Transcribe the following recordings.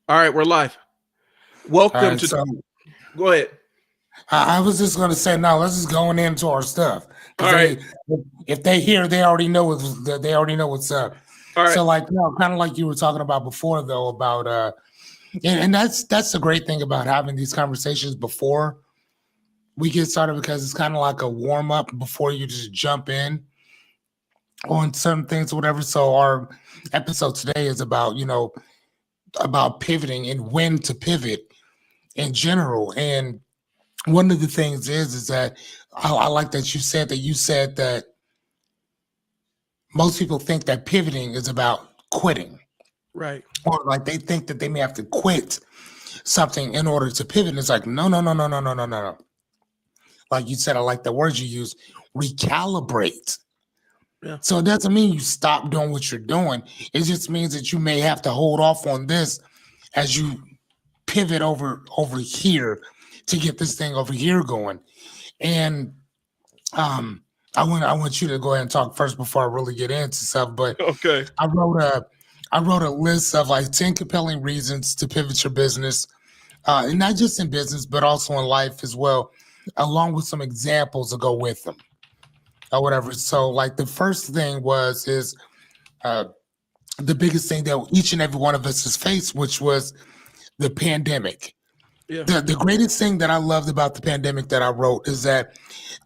All right, we're live. All Welcome right, to. so Go ahead. I was just gonna say, no, let's just going into our stuff because All right. if they hear, they already know they already know what's up. All right. So, like, no, kind of like you were talking about before, though, about and that's the great thing about having these conversations before we get started because it's kind of like a warm up before you just jump in on certain things or whatever. So, our episode today is about about pivoting and when to pivot in general. And one of the things is that I like that you said that most people think that pivoting is about quitting, Right. or like they think that they may have to quit something in order to pivot. And it's like no, no, no, no, no, no, no, no, no. Like you said, I like the words you use. Recalibrate. Yeah. So it doesn't mean you stop doing what you're doing. It just means that you may have to hold off on this as you pivot over here to get this thing over here going. And Um, I want you to go ahead and talk first before I really get into stuff. But Okay. I wrote a I wrote a list of like 10 compelling reasons to pivot your business, and not just in business but also in life as well, along with some examples to go with them or whatever. So like the first thing is uh, the biggest thing that each and every one of us has faced, which was the pandemic. Yeah. The greatest thing that I loved about the pandemic that I wrote is that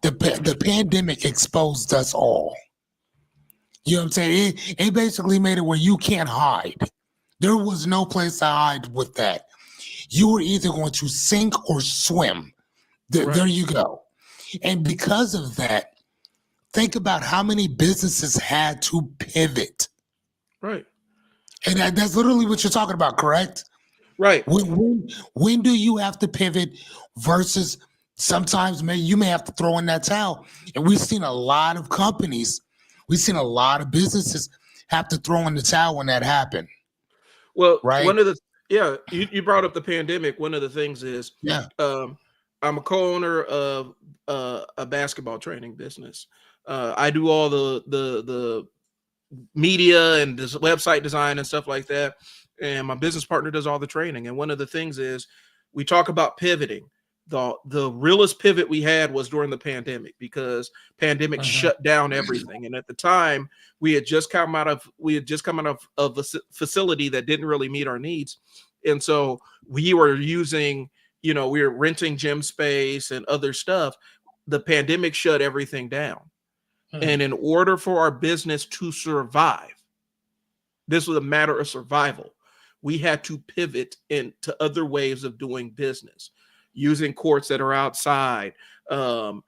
the pandemic exposed us all. You know what I'm saying? It basically made it where you can't hide. There was no place to hide with that. You were either going to sink or swim. There Right. you go. And because of that, think about how many businesses had to pivot. Right. And that's literally what you're talking about, correct? Right. When do you have to pivot versus sometimes you may have to throw in that towel? And we've seen a lot of companies, we've seen a lot of businesses have to throw in the towel when that happened, Well, right? one of the yeah, you brought up the pandemic. One of the things is, Yeah. um, I'm a co-owner of a basketball training business. I do all the media and this website design and stuff like that. And my business partner does all the training. And one of the things is we talk about pivoting. The realest pivot we had was during the pandemic because pandemic Mhm. shut down everything. And at the time, we had just come out of a facility that didn't really meet our needs. And so we were using, we were renting gym space and other stuff. The pandemic shut everything down. And Mhm. in order for our business to survive, this was a matter of survival. We had to pivot into other ways of doing business, using courts that are outside, um,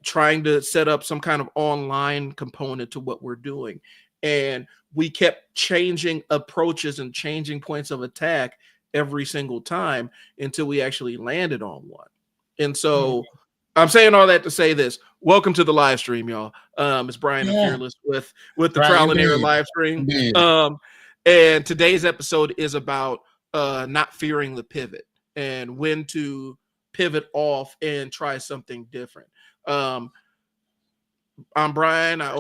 trying to set up some kind of online component to what we're doing. And we kept changing approaches and changing points of attack every single time until we actually landed on one. And Mhm. so I'm saying all that to say this. Welcome to the live stream, y'all. It's Brian and Yeah. Fearless with the Right. Trial and Error Indeed. live stream. Indeed. And today's episode is about not fearing the pivot and when to pivot off and try something different. Um, I'm Brian. I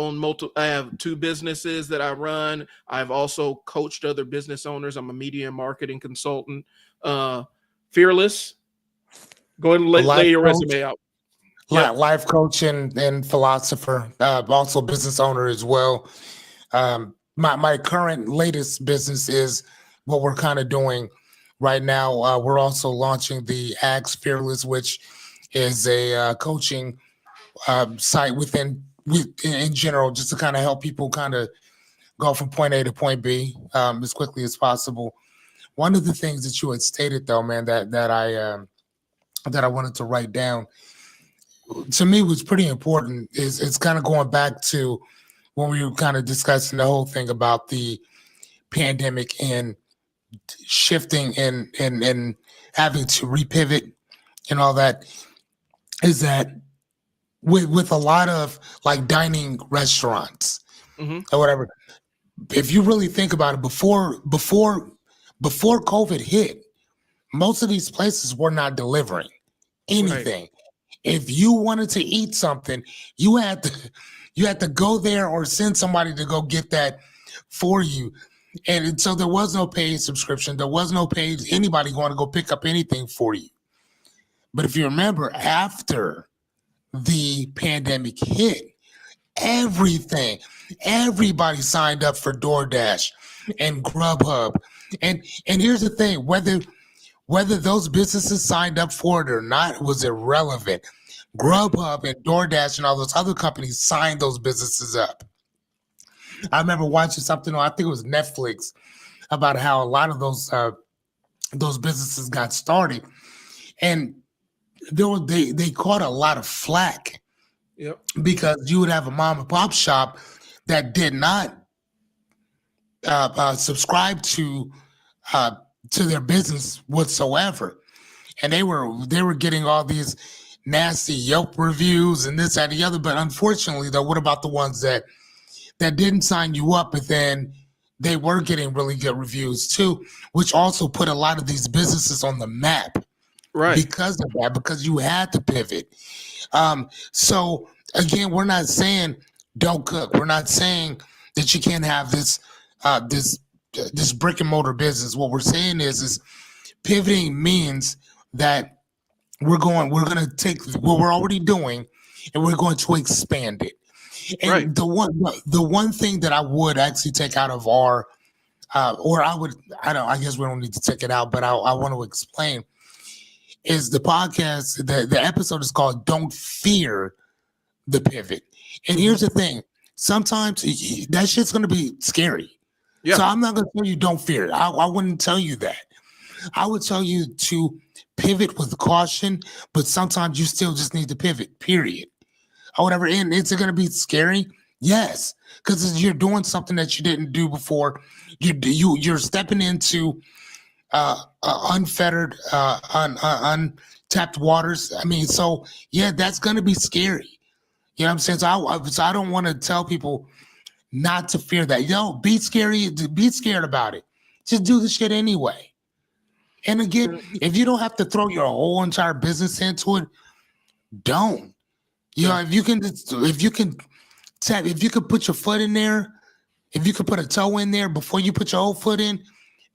have two businesses that I run. I've also coached other business owners. I'm a media and marketing consultant. Uh, Fearless, go ahead and A lay life your coach, resume out. Yep. life coach and philosopher, also business owner as well. My current latest business is what we're kind of doing right now. We're also launching the Ags Fearless, which is a coaching site in general, just to kind of help people kind of go from point A to point B as quickly as possible. One of the things that you had stated, though, man, that I wanted to write down to me was pretty important. Is it's kind of going back to when we were kind of discussing the whole thing about the pandemic and shifting and having to repivot and all that. Is that with a lot of like dining restaurants Mm-hmm. or whatever, if you really think about it, before COVID hit, most of these places were not delivering Right. anything. If you wanted to eat something, you had to you had to go there or send somebody to go get that for you. And so there was no paid subscription. There was no paid anybody going to go pick up anything for you. But if you remember, after the pandemic hit, everybody signed up for DoorDash and Grubhub. And here's the thing, whether those businesses signed up for it or not was irrelevant. Grubhub and DoorDash and all those other companies signed those businesses up. I remember watching something on, I think it was Netflix, about how a lot of those businesses got started, and they caught a lot of flack. Yep. Because you would have a mom and pop shop that did not subscribe to their business whatsoever, and they were getting all these nasty Yelp reviews and this, that, and the other. But unfortunately, though, what about the ones that didn't sign you up, but then they were getting really good reviews too, which also put a lot of these businesses on the map. Right. Because of that, because you had to pivot. So again, we're not saying don't cook. We're not saying that you can't have this brick and mortar business. What we're saying is pivoting means that we're going to take what we're already doing and we're going to expand it. And Right. the one thing that I would actually take out of our, I guess we don't need to take it out, but I want to explain, is the podcast, the episode is called Don't Fear the Pivot. And here's the thing. Sometimes that shit's going to be scary. Yeah. So I'm not going to tell you don't fear it. I wouldn't tell you that. I would tell you to pivot with caution, but sometimes you still just need to pivot, period. Or whatever. And is it going to be scary? Yes. Because you're doing something that you didn't do before. You're stepping into unfettered, untapped waters. I mean, so yeah, that's going to be scary. You know what I'm saying? So I don't want to tell people not to fear that. Be scared about it. Just do the shit anyway. And again, if you don't have to throw your whole entire business into it, don't. You know, if you can put your foot in there, if you could put a toe in there before you put your whole foot in,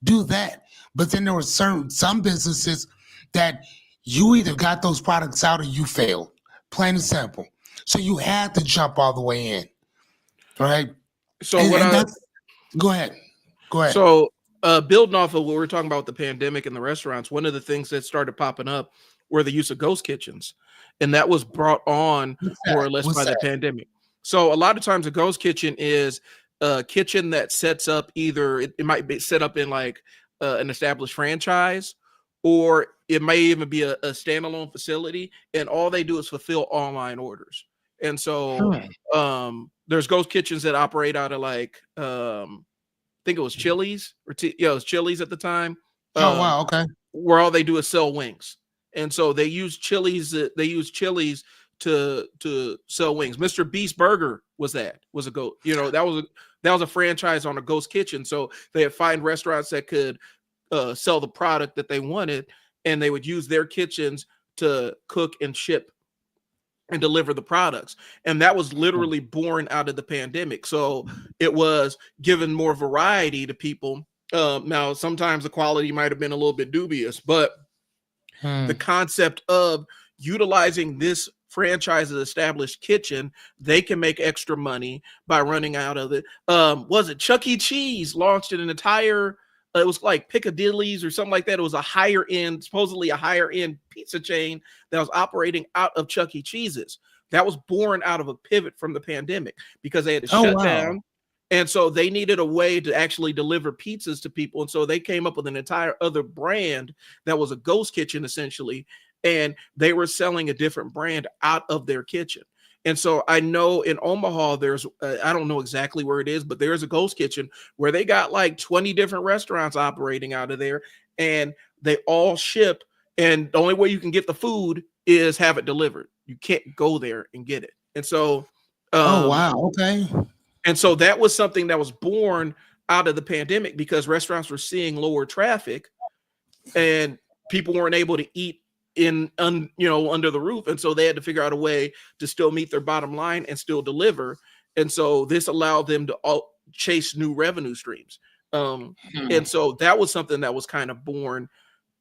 do that. But then there were some businesses that you either got those products out or you failed, plain and simple. So you had to jump all the way in, right? So Go ahead. So building off of what we were talking about with the pandemic and the restaurants, one of the things that started popping up were the use of ghost kitchens, and that was brought on more or less by the pandemic. So a lot of times a ghost kitchen is a kitchen that sets up either it might be set up in like an established franchise, or it may even be a standalone facility, and all they do is fulfill online orders. And so there's ghost kitchens that operate out of like I think it was Chili's it was Chili's at the time. Oh wow, okay. Where all they do is sell wings. And so they use Chili's to sell wings. Mr. Beast Burger was a ghost, that was a franchise on a ghost kitchen. So they'd find restaurants that could sell the product that they wanted, and they would use their kitchens to cook and ship and deliver the products. And that was literally born out of the pandemic. So it was given more variety to people. Now, sometimes the quality might have been a little bit dubious, but the concept of utilizing this franchise's established kitchen, they can make extra money by running out of it. Was it Chuck E. Cheese launched an entire, it was like Piccadilly's or something like that. It was supposedly a higher end pizza chain that was operating out of Chuck E. Cheese's. That was born out of a pivot from the pandemic because they had to shut down. And so they needed a way to actually deliver pizzas to people. And so they came up with an entire other brand that was a ghost kitchen, essentially. And they were selling a different brand out of their kitchen. And so I know in Omaha, there's, I don't know exactly where it is, but there's a ghost kitchen where they got like 20 different restaurants operating out of there, and they all ship. And the only way you can get the food is have it delivered. You can't go there and get it. And so, oh, wow. Okay. And so that was something that was born out of the pandemic because restaurants were seeing lower traffic and people weren't able to eat under the roof. And so they had to figure out a way to still meet their bottom line and still deliver. And so this allowed them to chase new revenue streams. And so that was something that was kind of born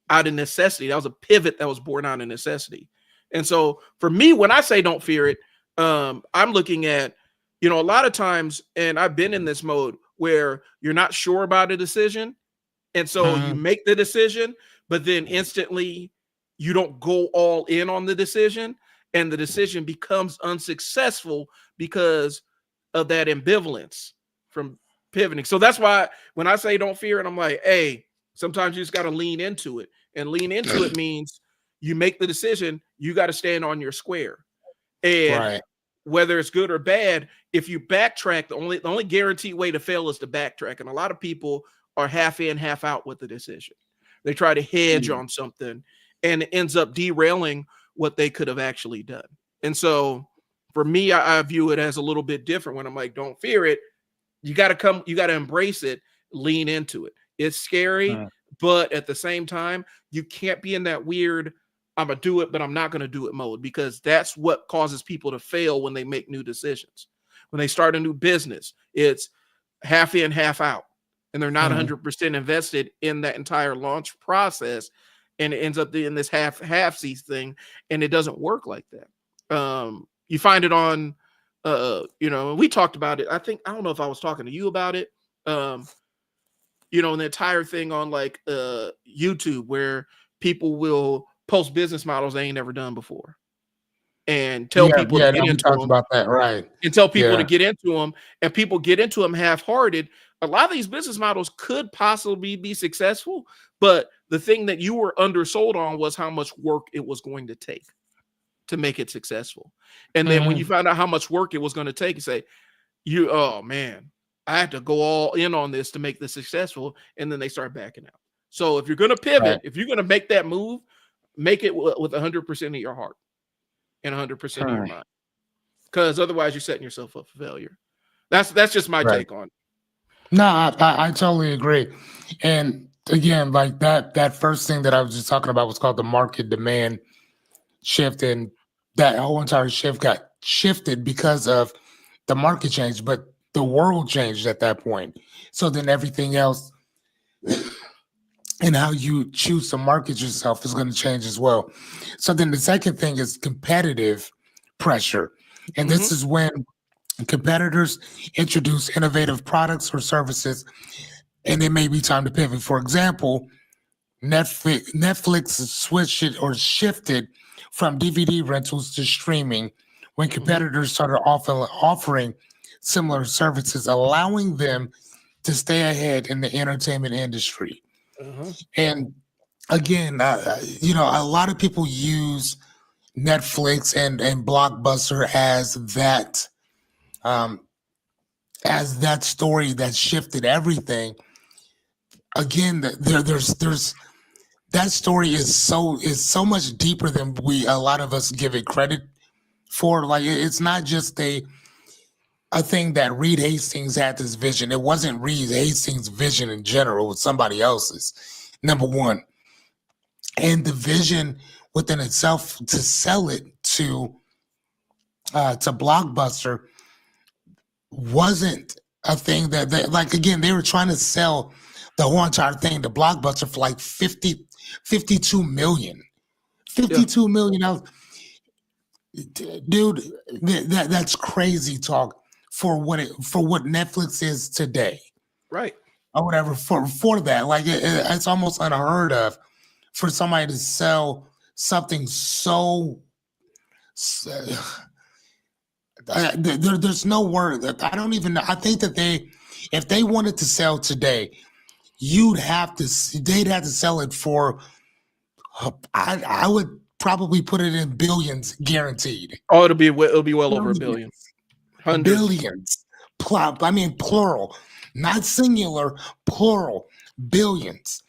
out of necessity. That was a pivot that was born out of necessity. And so for me, when I say don't fear it, I'm looking at, a lot of times, and I've been in this mode where you're not sure about a decision. And so you make the decision, but then instantly you don't go all in on the decision, and the decision becomes unsuccessful because of that ambivalence from pivoting. So that's why when I say don't fear it, I'm like, hey, sometimes you just got to lean into it. And lean into it means you make the decision, you got to stand on your square. And whether it's good or bad, if you backtrack, the only guaranteed way to fail is to backtrack. And a lot of people are half in, half out with the decision. They try to hedge on something, and it ends up derailing what they could have actually done. And so for me, I view it as a little bit different when I'm like, don't fear it. You got to embrace it, lean into it. It's scary, but at the same time, you can't be in that weird, I'm going to do it, but I'm not going to do it mode, because that's what causes people to fail when they make new decisions. When they start a new business, it's half in, half out, and they're not 100% invested in that entire launch process. And it ends up in this half-seas thing, and it doesn't work like that. You find it on, we talked about it. I don't know if I was talking to you about it. The entire thing on like YouTube, where people will post business models they ain't never done before, and tell people to get into them. About that, right? And tell people to get into them, and people get into them half-hearted. A lot of these business models could possibly be successful, but the thing that you were undersold on was how much work it was going to take to make it successful. And then when you found out how much work it was going to take, you say, oh man, I had to go all in on this to make this successful. And then they start backing out. So if you're going to pivot, if you're going to make that move, make it with 100% of your heart and 100% of your mind, because otherwise you're setting yourself up for failure. That's just my take on it. No, I totally agree. And again, like that first thing that I was just talking about was called the market demand shift, and that whole entire shift got shifted because of the market change, but the world changed at that point. So then everything else and how you choose to market yourself is going to change as well. So then the second thing is competitive pressure. And this is when competitors introduce innovative products or services, and it may be time to pivot. For example, Netflix shifted from DVD rentals to streaming when competitors started offering similar services, allowing them to stay ahead in the entertainment industry. And again, a lot of people use Netflix and Blockbuster as that story that shifted everything. Again, there's that story is so much deeper than a lot of us give it credit for. Like, it's not just a thing that Reed Hastings had this vision. It wasn't Reed Hastings' vision in general, it was somebody else's, number one. And the vision within itself to sell it to Blockbuster wasn't a thing that they were trying to sell the whole entire thing to Blockbuster for like 52 million. $52 million. Dude, that's crazy talk for what Netflix is today. Right. Or whatever for that. Like it's almost unheard of for somebody to sell something so there's no word. I don't even know. I think that if they wanted to sell today, they'd have to sell it for, I would probably put it in billions guaranteed. Oh, it'll be well over $1 billion. Hundreds. Billions. I mean, plural, not singular, plural, billions.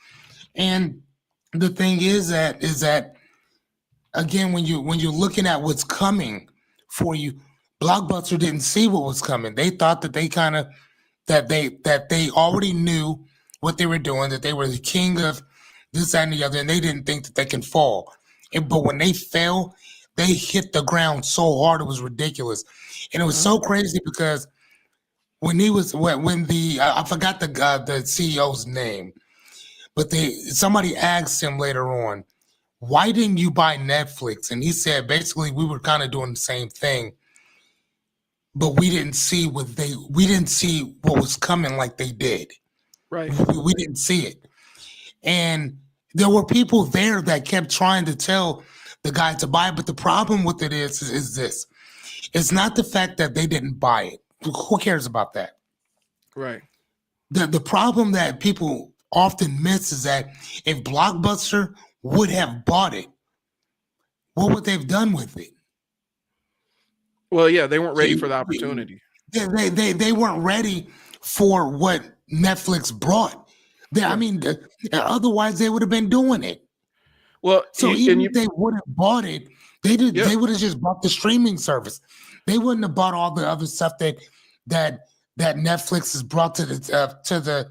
And the thing is that again, when you're looking at what's coming for you, Blockbuster didn't see what was coming. They thought that they already knew what they were doing, that they were the king of this, that, and the other, and they didn't think that they can fall. But when they fell, they hit the ground so hard it was ridiculous. And it was so crazy because when he was when the I forgot the CEO's name, but somebody asked him later on, why didn't you buy Netflix? And he said basically we were kind of doing the same thing, but we didn't see what was coming like they did. Right. We didn't see it. And there were people there that kept trying to tell the guy to buy it. But the problem with it is this. It's not the fact that they didn't buy it. Who cares about that? Right. The problem that people often miss is that if Blockbuster would have bought it, what would they've done with it? Well, yeah, they weren't ready for the opportunity. They weren't ready for what Netflix brought. I mean, otherwise they would have been doing it. Well, so even if they would have bought it, they would have just bought the streaming service. They wouldn't have bought all the other stuff that Netflix has brought to the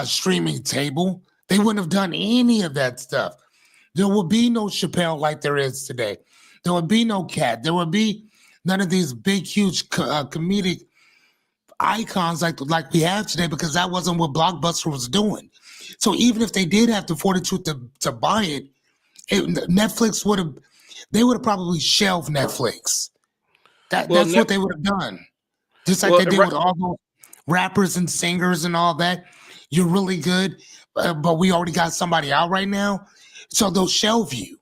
streaming table. They wouldn't have done any of that stuff. There would be no Chappelle like there is today. There would be no Cat. There would be none of these big, huge comedic icons like we have today, because that wasn't what Blockbuster was doing. So even if they did have the fortitude to buy it, Netflix would have probably shelved Netflix. That's what they would have done. Just like they did with all those rappers and singers and all that. You're really good, but we already got somebody out right now, so they'll shelve you.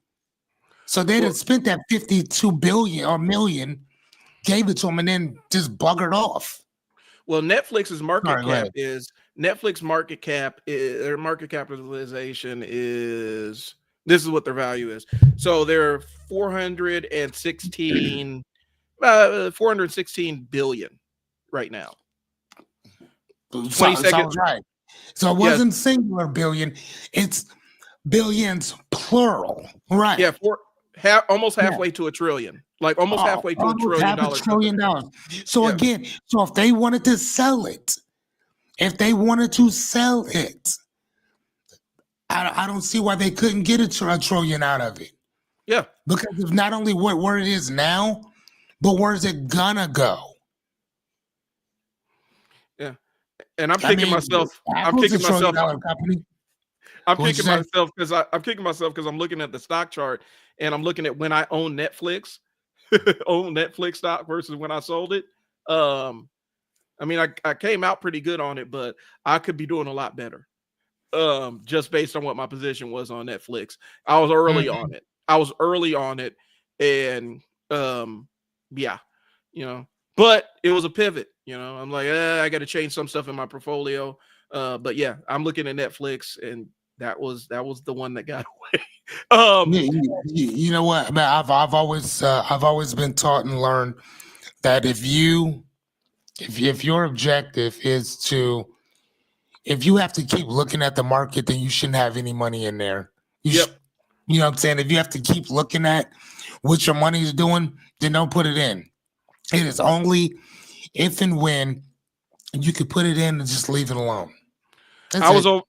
So they'd have spent that $52 billion or million, gave it to them, and then just buggered off. Well, Netflix's market capitalization is, this is what their value is. So they're 416 billion right now. Sounds right. So it wasn't singular billion, it's billions plural. Right. Yeah, almost halfway to a trillion. Like almost halfway to $1 trillion. $1 trillion. So again, so if they wanted to sell it, I don't see why they couldn't get a trillion out of it. Yeah. Because of not only where it is now, but where's it gonna go? Yeah. And I'm kicking myself because I'm looking at the stock chart and I'm looking at when I own Netflix, own Netflix stock versus when I sold it. I mean, I came out pretty good on it, but I could be doing a lot better. Just based on what my position was on Netflix. I was early on it. And yeah, but it was a pivot, I'm like, I got to change some stuff in my portfolio. But yeah, I'm looking at Netflix, and that was the one that got away. You know what, man, I've always been taught and learned that if your objective is if you have to keep looking at the market, then you shouldn't have any money in there. You know what I'm saying? If you have to keep looking at what your money is doing, then don't put it in. It is only if and when you could put it in and just leave it alone. I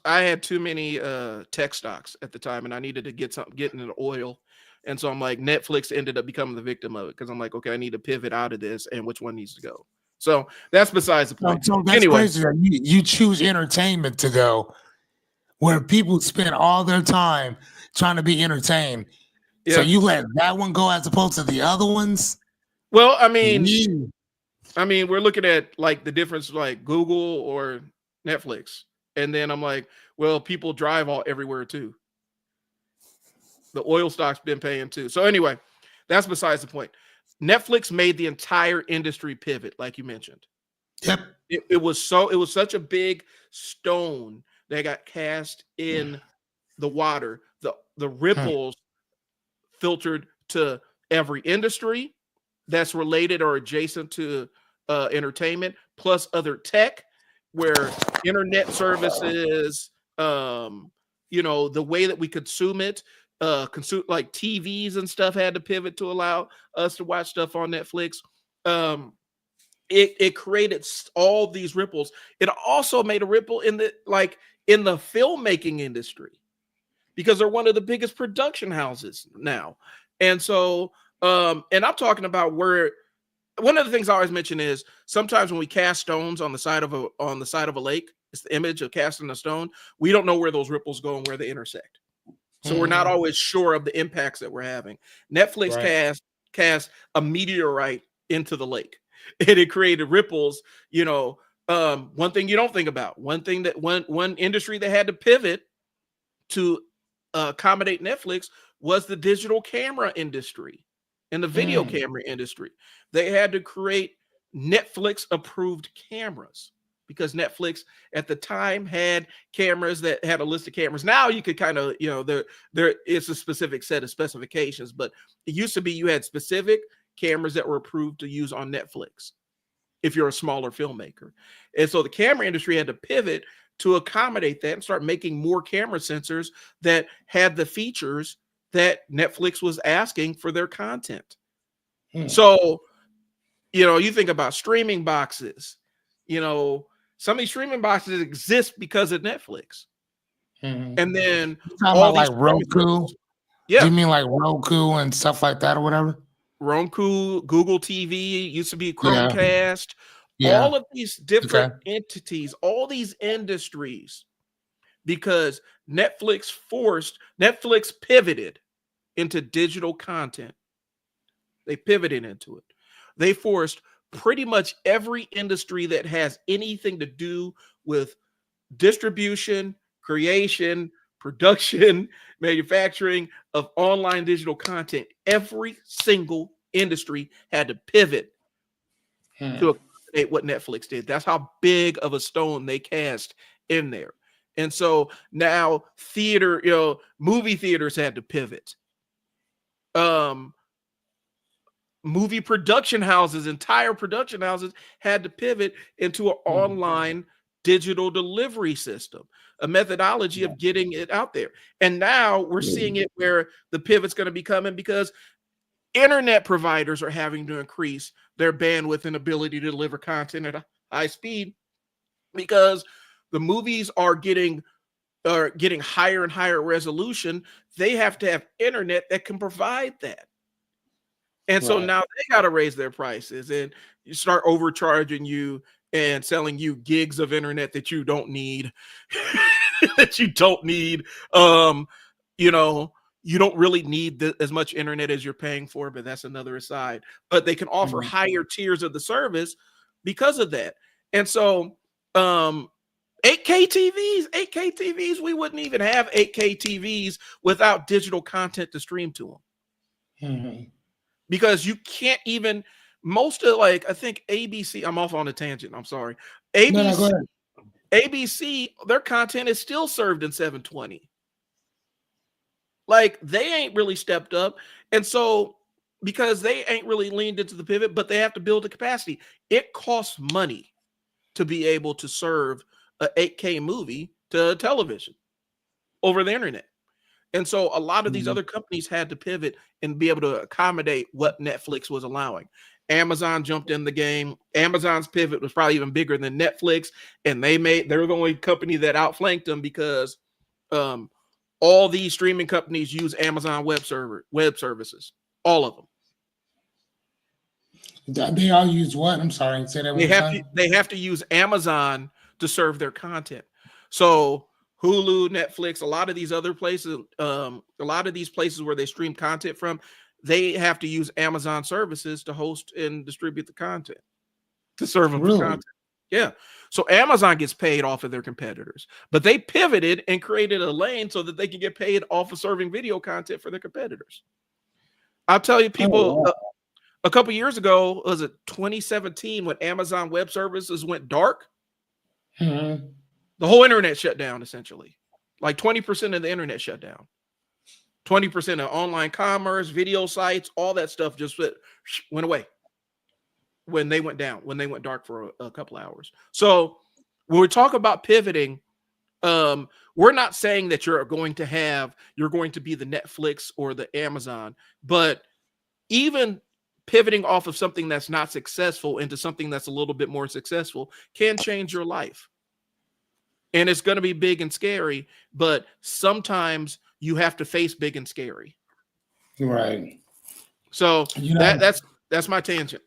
had too many tech stocks at the time, and I needed to get into the oil. And so I'm like, Netflix ended up becoming the victim of it, because I'm like, okay, I need to pivot out of this, and which one needs to go. So that's besides the point. So that's crazy. You choose entertainment to go where people spend all their time trying to be entertained. Yeah. So you let that one go as opposed to the other ones? Well, I mean, we're looking at like the difference, like Google or Netflix. And then I'm like, well, people drive everywhere too. The oil stock's been paying too. So anyway, that's besides the point. Netflix made the entire industry pivot, like you mentioned. Yep. It was such a big stone that got cast in the water. The ripples filtered to every industry that's related or adjacent to entertainment, plus other tech, where internet services, the way that we consume it, like TVs and stuff had to pivot to allow us to watch stuff on Netflix. It created all these ripples. It also made a ripple in the filmmaking industry, because they're one of the biggest production houses now. And so, and I'm talking about where one of the things I always mention is sometimes when we cast stones on the side of a lake, it's the image of casting a stone. We don't know where those ripples go and where they intersect. So we're not always sure of the impacts that we're having. Netflix cast a meteorite into the lake, and it created ripples. One thing you don't think about, one industry that had to pivot to accommodate Netflix was the digital camera industry and the video camera industry. They had to create Netflix approved cameras because Netflix at the time had cameras that had a list of cameras. Now you could kind of, there is a specific set of specifications, but it used to be you had specific cameras that were approved to use on Netflix if you're a smaller filmmaker. And so the camera industry had to pivot to accommodate that and start making more camera sensors that had the features that Netflix was asking for their content. So, you think about streaming boxes, some of these streaming boxes exist because of Netflix. And then all like Roku. Yeah. Do you mean like Roku and stuff like that or whatever? Roku, Google TV, used to be Chromecast. All of these different entities, all these industries, because Netflix pivoted into digital content. They pivoted into it. They forced pretty much every industry that has anything to do with distribution, creation, production, manufacturing of online digital content. Every single industry had to pivot to accommodate what Netflix did. That's how big of a stone they cast in there. And so now movie theaters had to pivot. Movie production houses, entire production houses had to pivot into an online digital delivery system, a methodology of getting it out there. And now we're seeing it where the pivot's going to be coming because internet providers are having to increase their bandwidth and ability to deliver content at a high speed because the movies are getting higher and higher resolution. They have to have internet that can provide that. And so now they got to raise their prices and you start overcharging you and selling you gigs of internet that you don't need, You don't really need as much internet as you're paying for, but that's another aside. But they can offer higher tiers of the service because of that. And so 8K TVs, we wouldn't even have 8K TVs without digital content to stream to them. Because you can't even, I think ABC, I'm off on a tangent, I'm sorry. ABC, their content is still served in 720. Like they ain't really stepped up. And so because they ain't really leaned into the pivot, but they have to build the capacity. It costs money to be able to serve a 8K movie to television over the internet. And so a lot of these other companies had to pivot and be able to accommodate what Netflix was allowing. Amazon jumped in the game. Amazon's pivot was probably even bigger than Netflix. And they're the only company that outflanked them because all these streaming companies use Amazon web services. All of them. They all use what? I'm sorry. Say that they have to use Amazon to serve their content. So Hulu, Netflix, a lot of these other places, a lot of these places where they stream content from, they have to use Amazon services to host and distribute the content, to serve them the content. Yeah. So Amazon gets paid off of their competitors, but they pivoted and created a lane so that they can get paid off of serving video content for their competitors. I'll tell you, people, a couple years ago, was it 2017 when Amazon Web Services went dark? The whole internet shut down, essentially. Like 20% of the internet shut down. 20% of online commerce, video sites, all that stuff just went away when they went down, when they went dark for a couple hours. So when we talk about pivoting, we're not saying that you're going to be the Netflix or the Amazon, but even pivoting off of something that's not successful into something that's a little bit more successful can change your life. And it's going to be big and scary, but sometimes you have to face big and scary. Right. So that's my tangent.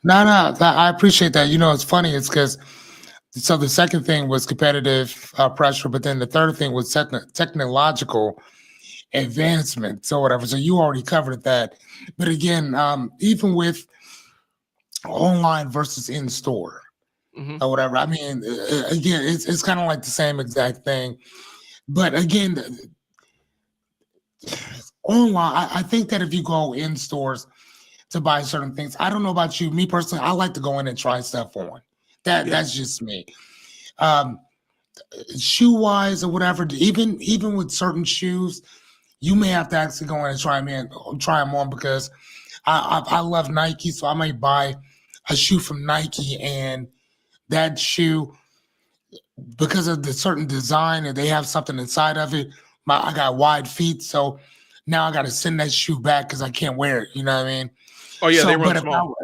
No, I appreciate that. You know, it's funny. It's because so the second thing was competitive pressure, but then the third thing was technological advancement, so whatever. So you already covered that. But again, even with online versus in store Hmm. or whatever, I mean, again, it's kind of like the same exact thing. But again, online, I think that if you go in stores to buy certain things, I don't know about you, me personally, I like to go in and try stuff on. Yeah. That's just me. Um, Shoe wise or whatever, even with certain shoes, you may have to actually go in and try them on because I love Nike, so I might buy a shoe from Nike, and that shoe, because of the certain design and they have something inside of it, I got wide feet, so now I got to send that shoe back because I can't wear it. You know what I mean? Oh yeah, they So, run but small.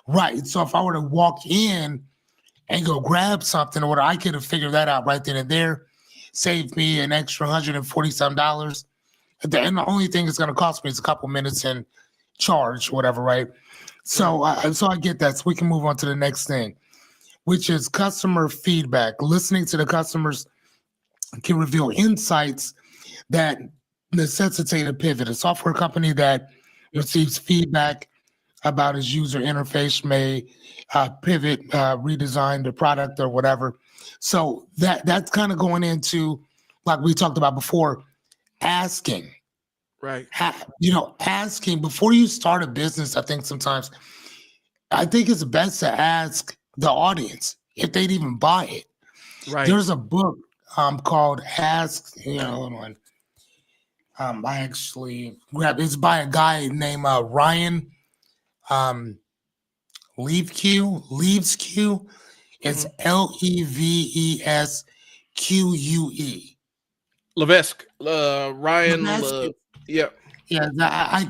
right, so if I were to walk in and go grab something or whatever, I could have figured that out right then and there, saved me an extra $140 some. And the only thing it's going to cost me is a couple minutes and charge, whatever, right? Right. So I get that. So we can move on to the next thing, which is customer feedback. Listening to the customers can reveal insights that necessitate a pivot. A software company that Yep. receives feedback about its user interface may pivot, redesign the product or whatever. So that's kind of going into, like we talked about before, asking. Right. Asking before you start a business. I think it's best to ask the audience if they'd even buy it. Right. There's a book called Ask. Hold on. I actually grabbed. It's by a guy named Ryan um, Levesque. It's Hmm. Levesque. Levesque. Ryan. Levesque. Yeah. Yeah, I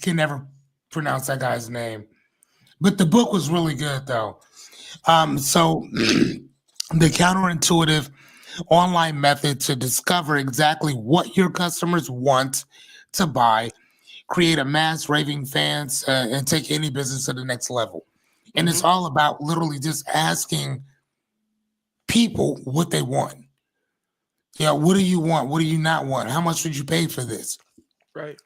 can never pronounce that guy's name. But the book was really good though. So the counterintuitive online method to discover exactly what your customers want to buy, create a mass raving fans, and take any business to the next level. And Hmm. it's all about literally just asking people what they want. Yeah, what do you want? What do you not want? How much would you pay for this? Right.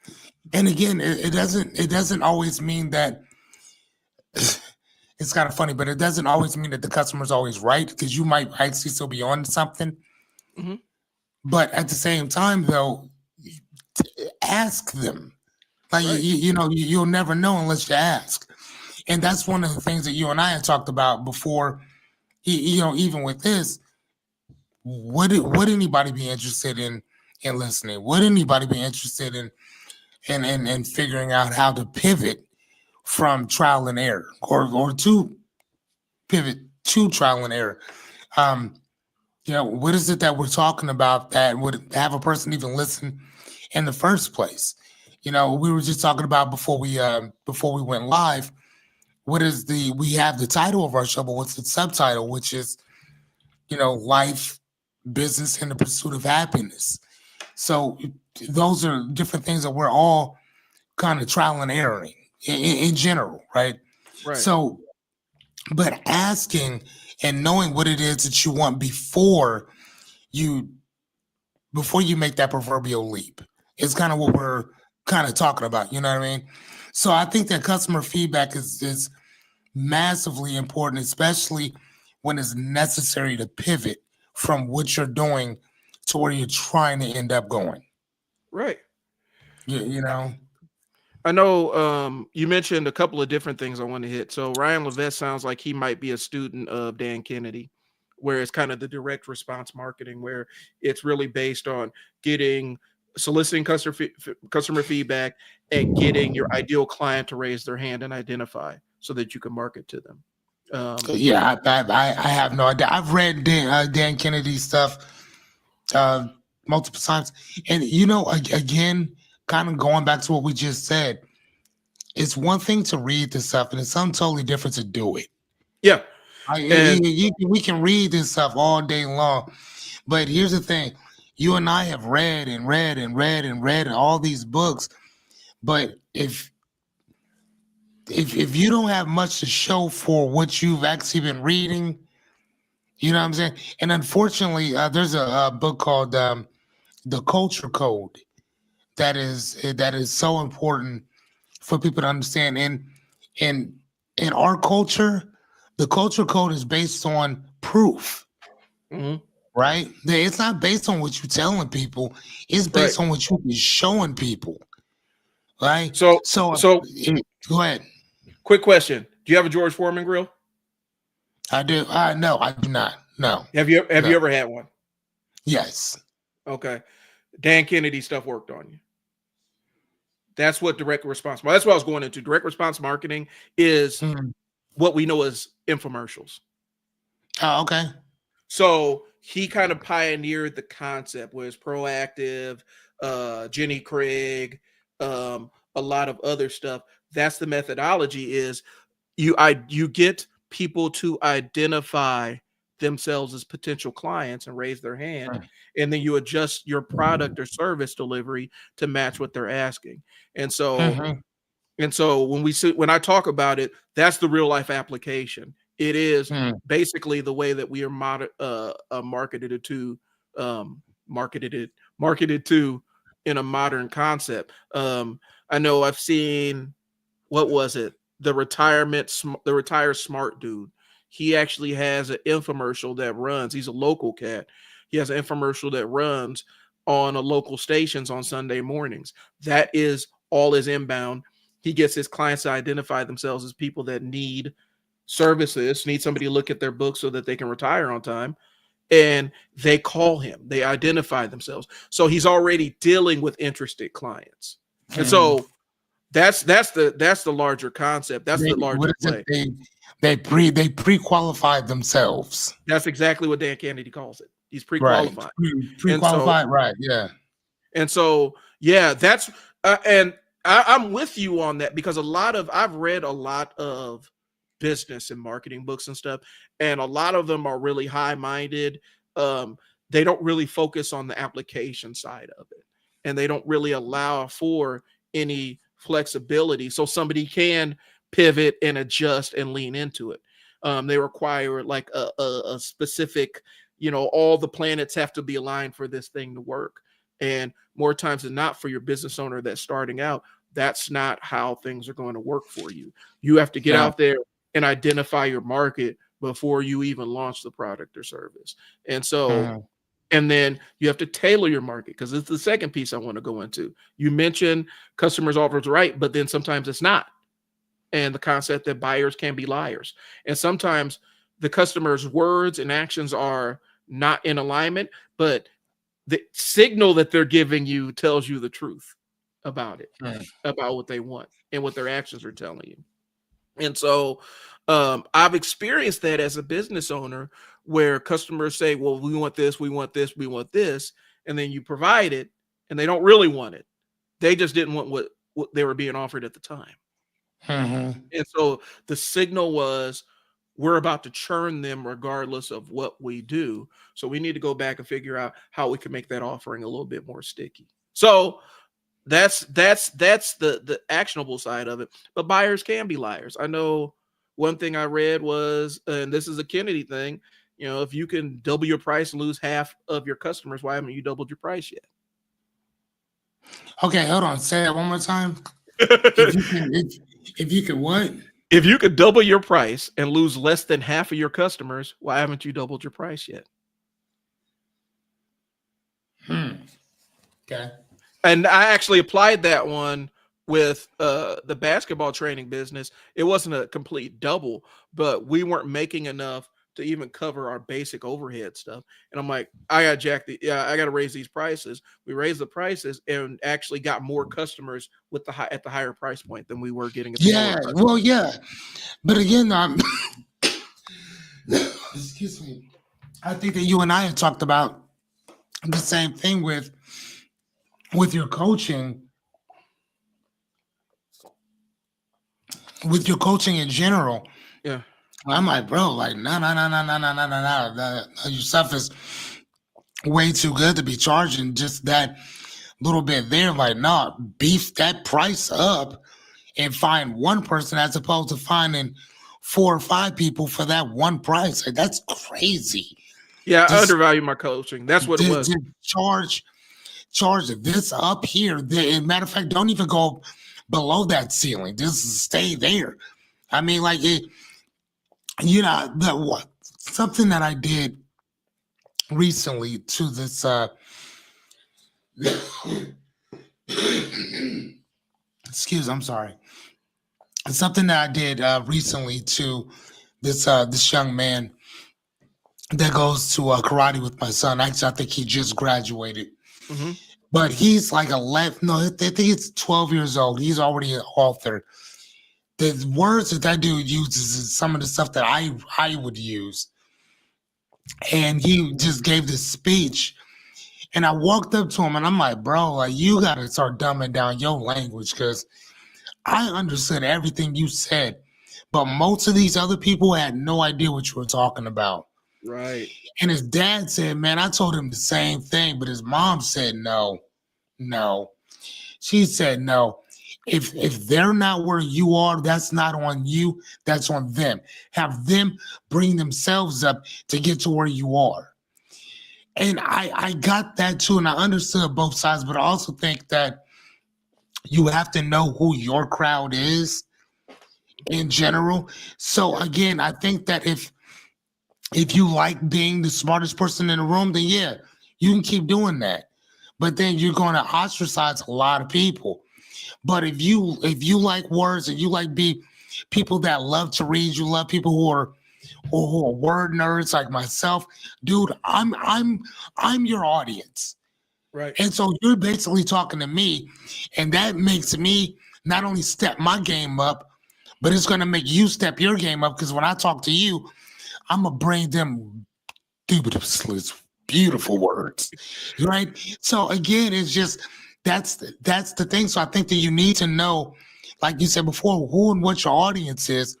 And again, it doesn't always mean that it's kind of funny, but it doesn't always mean that the customer's always right because you might actually still be on something. Hmm. But at the same time, though, ask them. Like Right. you'll never know unless you ask. And that's one of the things that you and I had talked about before. Even with this, would anybody be interested in listening? Would anybody be interested in figuring out how to pivot from trial and error, or to pivot to trial and error? Um, what is it that we're talking about that would have a person even listen in the first place? We were just talking about before we went live. We have the title of our show, but what's the subtitle, which is, life, business, and the pursuit of happiness. So those are different things that we're all kind of trial and erroring in general, right? Right. So, but asking and knowing what it is that you want you before you make that proverbial leap is kind of what we're kind of talking about. You know what I mean? So I think that customer feedback is massively important, especially when it's necessary to pivot from what you're doing to where you're trying to end up going. Right. You know? I know you mentioned a couple of different things I want to hit. So Ryan Levesque sounds like he might be a student of Dan Kennedy, where it's kind of the direct response marketing, where it's really based on soliciting customer feedback and getting your ideal client to raise their hand and identify so that you can market to them. Yeah, I have no idea. I've read Dan Kennedy stuff uh, multiple times, and again, kind of going back to what we just said, it's one thing to read this stuff, and it's something totally different to do it. Yeah. And We can read this stuff all day long, but here's the thing: you and I have read and read and read and read all these books, but if if you don't have much to show for what you've actually been reading, you know what I'm saying? And unfortunately, there's a book called The Culture Code that is so important for people to understand. In in our culture, the culture code is based on proof, Mhm. right? It's not based on what you're telling people. It's Right. based on what you're showing people, right? So, So, so go ahead. quick question: do you have a George Foreman grill? I do. No, I do not. No. Have you No. ever had one? Yes. Okay. Dan Kennedy stuff worked on you. That's what direct response. Well, that's what I was going into. Direct response marketing is Mhm. what we know as infomercials. Oh, okay. So he kind of pioneered the concept, was Proactive, Jenny Craig, a lot of other stuff. That's the methodology. Is you get people to identify themselves as potential clients and raise their hand, Mm. and then you adjust your product or service delivery to match what they're asking. And so Mhm. when I talk about it, that's the real life application. It is Mm. basically the way that we are marketed to, marketed to in a modern concept. I know I've seen, what was it? The Retire Smart dude. He actually has an infomercial that runs. He's a local cat. He has an infomercial that runs on a local stations on Sunday mornings. That is all is inbound. He gets his clients to identify themselves as people that need services, need somebody to look at their books so that they can retire on time. And they call him, they identify themselves. So he's already dealing with interested clients. And so that's the larger concept. That's the larger What is play. it? They pre-qualified themselves. That's exactly what Dan Kennedy calls it. He's Right. pre-qualified. Pre-qualified, right. Yeah. And so, yeah, that's and I'm with you on that, because I've read a lot of business and marketing books and stuff, and a lot of them are really high-minded. They don't really focus on the application side of it, and they don't really allow for any flexibility, so somebody can pivot and adjust and lean into it. They require like a specific, all the planets have to be aligned for this thing to work. And more times than not, for your business owner that's starting out, that's not how things are going to work for you. You have to get out there and identify your market before you even launch the product or service. And so, and then you have to tailor your market, because it's the second piece I want to go into. You mentioned customers offers right, but then sometimes it's not. And the concept that buyers can be liars. And sometimes the customer's words and actions are not in alignment, but the signal that they're giving you tells you the truth about it, about what they want and what their actions are telling you. And so I've experienced that as a business owner, where customers say, well, we want this, we want this, we want this. And then you provide it and they don't really want it. They just didn't want what they were being offered at the time. And so the signal was, we're about to churn them regardless of what we do. So we need to go back and figure out how we can make that offering a little bit more sticky. So that's the actionable side of it. But buyers can be liars. I know one thing I read was, and this is a Kennedy thing, if you can double your price and lose half of your customers, why haven't you doubled your price yet? Okay, hold on. Say that one more time. If you can what? If you could double your price and lose less than half of your customers, why haven't you doubled your price yet? Okay. And I actually applied that one with the basketball training business. It wasn't a complete double, but we weren't making enough to even cover our basic overhead stuff. And I'm like, I got to raise these prices. We raised the prices and actually got more customers with at the higher price point than we were getting at the lower price. Well, yeah. But again, excuse me. I think that you and I have talked about the same thing with your coaching. With your coaching in general. Yeah. I'm like, bro, like, no. Your stuff is way too good to be charging just that little bit there. Like, no, beef that price up and find one person as opposed to finding 4 or 5 people for that one price. Like, that's crazy. Yeah, I Just, undervalue my coaching. That's what it was. just charge this up here. Matter of fact, don't even go below that ceiling. Just stay there. I mean, like something that I did recently to this I'm sorry. Something that I did recently to this young man that goes to karate with my son. Actually, I think he just graduated. Mm-hmm. But he's like 11. No, I think he's 12 years old. He's already an author. The words that dude uses is some of the stuff that I would use. And he just gave this speech. And I walked up to him and I'm like, bro, like, you got to start dumbing down your language, because I understood everything you said. But most of these other people had no idea what you were talking about. Right. And his dad said, man, I told him the same thing, but his mom said no. She said no. If they're not where you are, that's not on you, that's on them. Have them bring themselves up to get to where you are. And I got that too, and I understood both sides, but I also think that you have to know who your crowd is in general. So again, I think that if you like being the smartest person in the room, then yeah, you can keep doing that. But then you're going to ostracize a lot of people. But if you like words and you like people that love to read, you love people who are word nerds like myself, dude, I'm your audience. Right. And so you're basically talking to me, and that makes me not only step my game up, but it's going to make you step your game up, because when I talk to you, I'm going to bring them beautiful words, right? So again, it's just, that's the thing. So I think that you need to know, like you said before, who and what your audience is,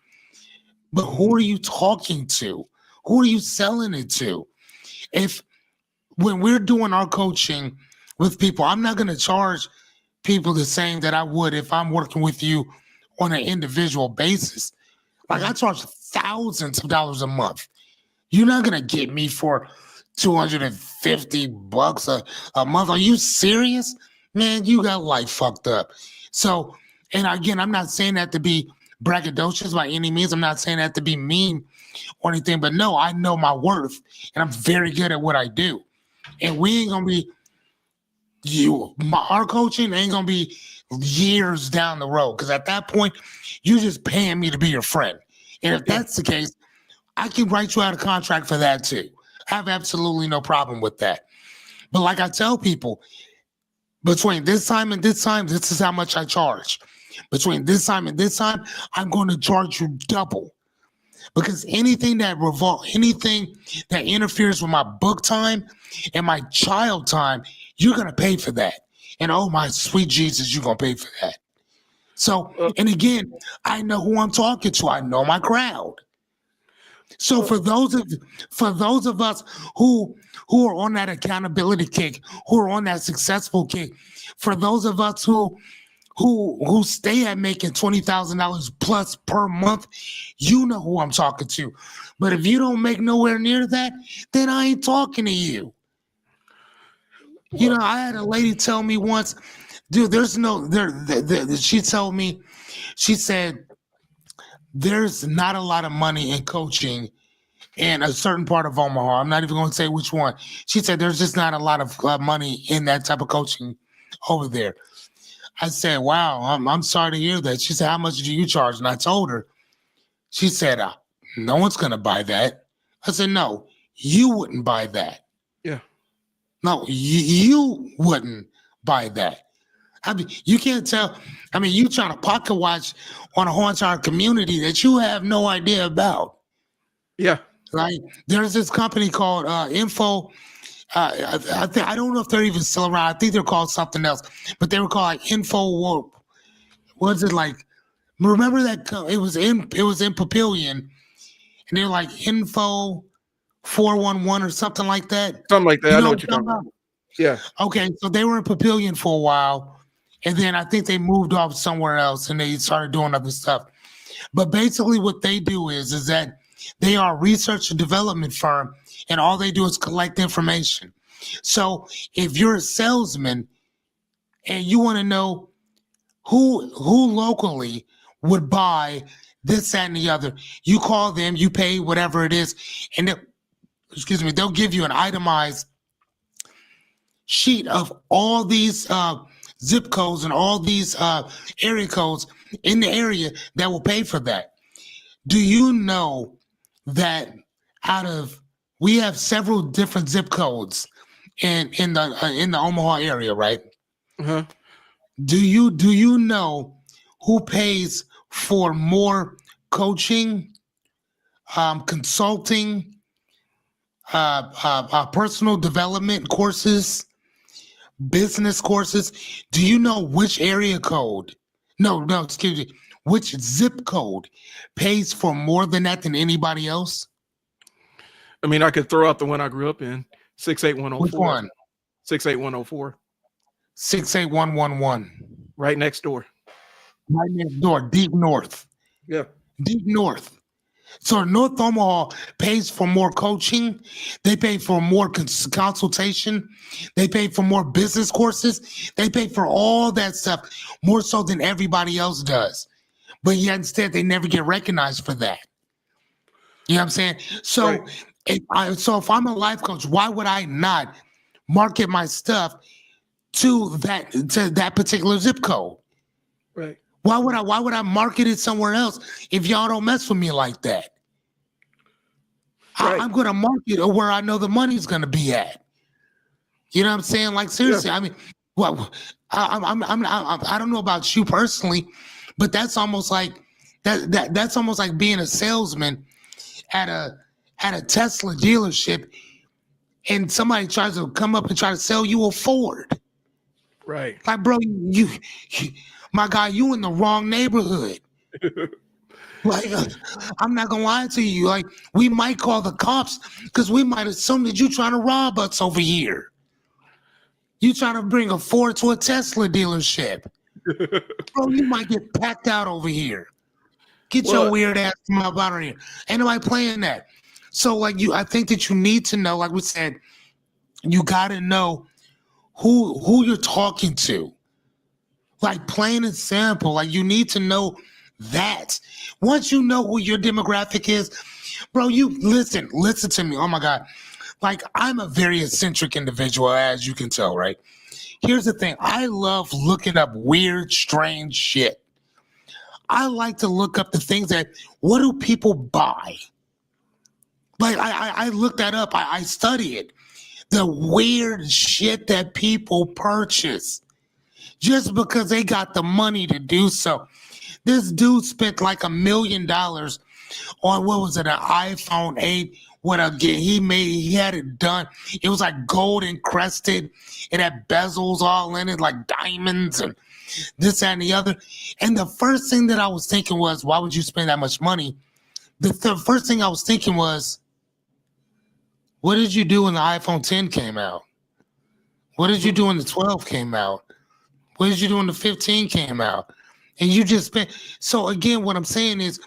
but who are you talking to? Who are you selling it to? When we're doing our coaching with people, I'm not going to charge people the same that I would if I'm working with you on an individual basis. Like, I charge thousands of dollars a month. You're not going to get me for $250 a month. Are you serious? Man, you got life fucked up. So, and again, I'm not saying that to be braggadocious by any means. I'm not saying that to be mean or anything, but no, I know my worth, and I'm very good at what I do. And we ain't gonna be our coaching ain't gonna be years down the road, because at that point, you're just paying me to be your friend. And if that's the case, I can write you out a contract for that too. I have absolutely no problem with that. But like I tell people, between this time and this time, this is how much I charge. Between this time and this time, I'm going to charge you double. Because anything that interferes with my book time and my child time, you're going to pay for that. And oh my sweet Jesus, you're going to pay for that. So, and again, I know who I'm talking to. I know my crowd. So for those of us who are on that accountability kick, who are on that successful kick, for those of us who stay at making $20,000 plus per month, you know who I'm talking to. But if you don't make nowhere near that, then I ain't talking to you. You know, I had a lady tell me once, dude, she told me, she said, there's not a lot of money in coaching in a certain part of Omaha. I'm not even going to say which one. She said, there's just not a lot of money in that type of coaching over there. I said, wow, I'm sorry to hear that. She said, how much do you charge? And I told her. She said, no one's going to buy that. I said, no, you wouldn't buy that. Yeah. No, you wouldn't buy that. I mean, you can't tell. I mean, you trying to pocket watch on a whole entire community that you have no idea about. Yeah. Like, there's this company called Info. I don't know if they're even still around. I think they're called something else, but they were called like Info. What's it like? Remember that it was in Papillion, and they're like Info 411 or something like that. Something like that. You I know what you're talking about. Yeah. Okay, so they were in Papillion for a while, And then I think they moved off somewhere else and they started doing other stuff. But basically what they do is that they are a research and development firm, and all they do is collect information. So if you're a salesman and you want to know who locally would buy this, that, and the other, you call them, you pay whatever it is, and they'll give you an itemized sheet of all these zip codes and all these area codes in the area that will pay for that. Do you know that we have several different zip codes in the Omaha area, right? Uh-huh. Do you know who pays for more coaching, consulting, personal development courses, business courses? Do you know which area code? No, excuse me. Which zip code pays for more than that than anybody else? I mean, I could throw out the one I grew up in, 68104. Which one? 68104. 68111. Right next door. Right next door, deep north. Yeah. Deep north. So North Omaha pays for more coaching. They pay for more consultation. They pay for more business courses. They pay for all that stuff more so than everybody else does. But yet instead they never get recognized for that. You know what I'm saying? So Right. if I'm a life coach, why would I not market my stuff to that particular zip code? Right. Why would I market it somewhere else if y'all don't mess with me like that? Right. I'm gonna market it where I know the money's gonna be at. You know what I'm saying? Like seriously, I mean, well, I don't know about you personally, but that's almost like that's almost like being a salesman at a Tesla dealership, and somebody tries to come up and try to sell you a Ford. Right. Like, bro, you my guy, you in the wrong neighborhood. Like, I'm not gonna lie to you. Like, we might call the cops because we might assume that you trying to rob us over here. You trying to bring a Ford to a Tesla dealership. Bro, you might get packed out over here. Get your weird ass from out of here. Ain't nobody playing that. So, like, I think that you need to know, like we said, you gotta know who you're talking to. Like, plain and simple. Like, you need to know that. Once you know who your demographic is, bro, you listen to me. Oh my God. Like, I'm a very eccentric individual, as you can tell, right? Here's the thing. I love looking up weird, strange shit. I like to look up the things what do people buy? Like, I look that up. I study it. The weird shit that people purchase just because they got the money to do so. This dude spent like $1 million on, what was it, an iPhone 8. He had it done. It was like gold encrusted. It had bezels all in it, like diamonds and this, that, and the other. And the first thing that I was thinking was, why would you spend that much money? The first thing I was thinking was, what did you do when the iPhone 10 came out? What did you do when the 12 came out? What did you do when the 15 came out? And you just spent. So again, what I'm saying is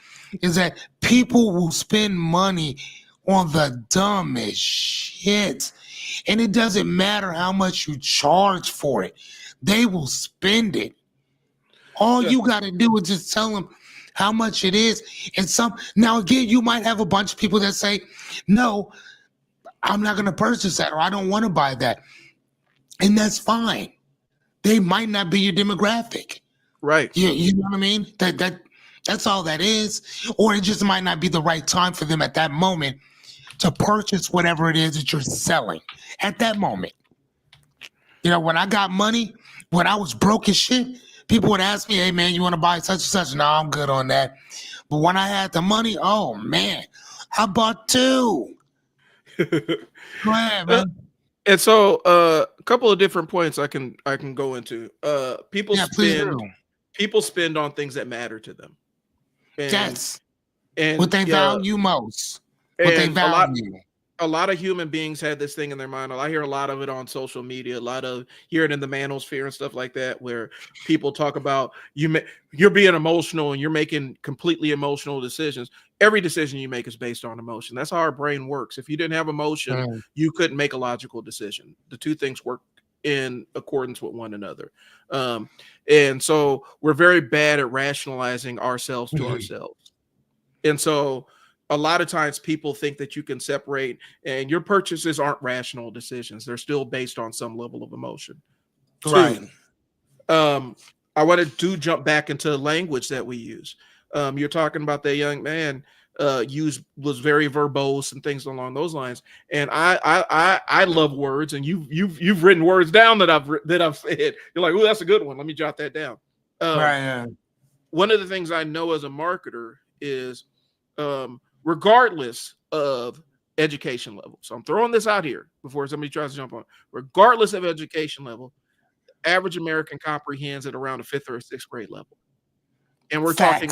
that people will spend money on the dumbest shit. And it doesn't matter how much you charge for it. They will spend it. All you got to do is just tell them how much it is. And now again, you might have a bunch of people that say, no, I'm not going to purchase that, or I don't want to buy that. And that's fine. They might not be your demographic. Right. You know what I mean? That's all that is. Or it just might not be the right time for them at that moment to purchase whatever it is that you're selling at that moment. You know, when I got money, when I was broke as shit, people would ask me, hey man, you want to buy such and such? No, I'm good on that. But when I had the money, oh man, I bought 2. Go ahead, man. And so a couple of different points I can go into. People spend on things that matter to them. And what they value most. What they value. a lot of human beings had this thing in their mind. I hear a lot of it on social media, a lot of hear it in the manosphere and stuff like that, where people talk about you're being emotional and you're making completely emotional decisions. Every decision you make is based on emotion. That's how our brain works. If you didn't have emotion, you couldn't make a logical decision. The two things work in accordance with one another. And so we're very bad at rationalizing ourselves to ourselves. And so a lot of times people think that you can separate, and your purchases aren't rational decisions. They're still based on some level of emotion. Right. I want to jump back into language that we use. You're talking about that young man was very verbose and things along those lines. And I love words, and you've written words down that I've said. You're like, oh, that's a good one. Let me jot that down. Right. Yeah. One of the things I know as a marketer is regardless of education level. So I'm throwing this out here before somebody tries to jump on. Regardless of education level, average American comprehends at around a 5th or a 6th grade level. And we're talking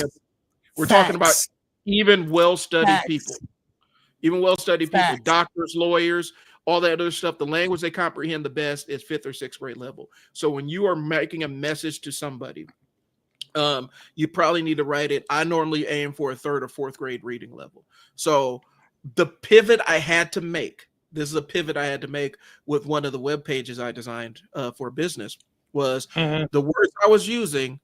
about even well-studied people. Even well-studied people, doctors, lawyers, all that other stuff. The language they comprehend the best is 5th or 6th grade level. So when you are making a message to somebody, you probably need to write it. I normally aim for a 3rd or 4th grade reading level. So the pivot I had to make, this is a pivot I had to make with one of the web pages I designed for business, was the words I was using,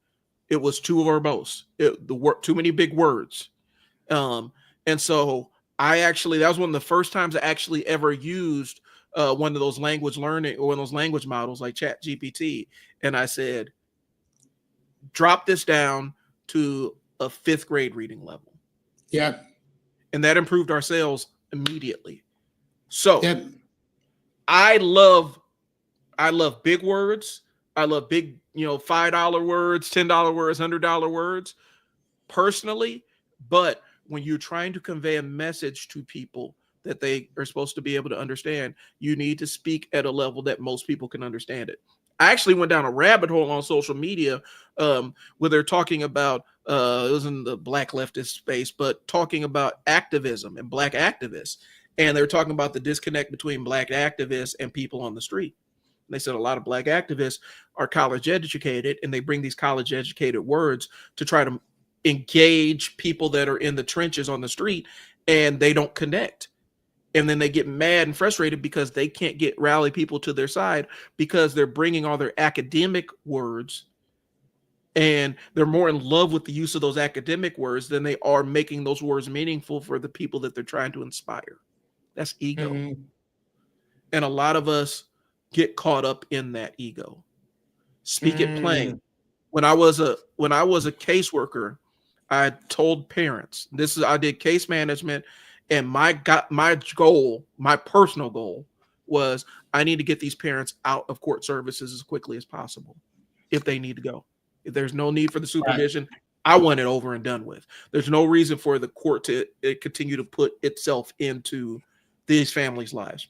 it was too verbose. Too many big words. And so that was one of the first times I actually ever used one of those language learning or one of those language models like ChatGPT. And I said, drop this down to a 5th grade reading level. Yeah. And that improved our sales immediately. So I love big words. I love big, $5 words, $10 words, $100 words personally. But when you're trying to convey a message to people that they are supposed to be able to understand, you need to speak at a level that most people can understand it. I actually went down a rabbit hole on social media where they're talking about, it was in the black leftist space, but talking about activism and black activists. And they're talking about the disconnect between black activists and people on the street. And they said a lot of black activists are college educated, and they bring these college educated words to try to engage people that are in the trenches on the street, and they don't connect. And then they get mad and frustrated because they can't rally people to their side because they're bringing all their academic words, and they're more in love with the use of those academic words than they are making those words meaningful for the people that they're trying to inspire. That's ego. And a lot of us get caught up in that ego. Speak it plain. When I was a caseworker, I told parents, I did case management, and my personal goal was I need to get these parents out of court services as quickly as possible if they need to go. If there's no need for the supervision, I want it over and done with. There's no reason for the court to continue to put itself into these families' lives.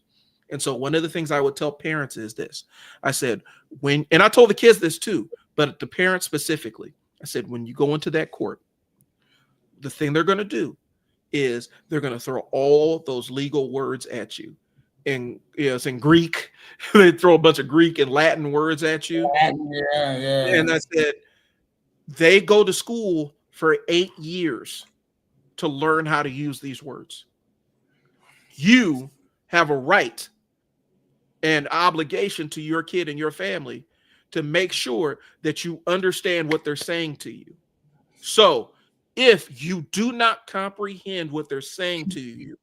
And so one of the things I would tell parents is this. I said, and I told the kids this too, but the parents specifically, I said, when you go into that court, the thing they're going to do is they're going to throw all those legal words at you. And it's in Greek. They throw a bunch of Greek and Latin words at you. Yeah. And I said, they go to school for 8 years to learn how to use these words. You have a right and obligation to your kid and your family to make sure that you understand what they're saying to you. So if you do not comprehend what they're saying to you,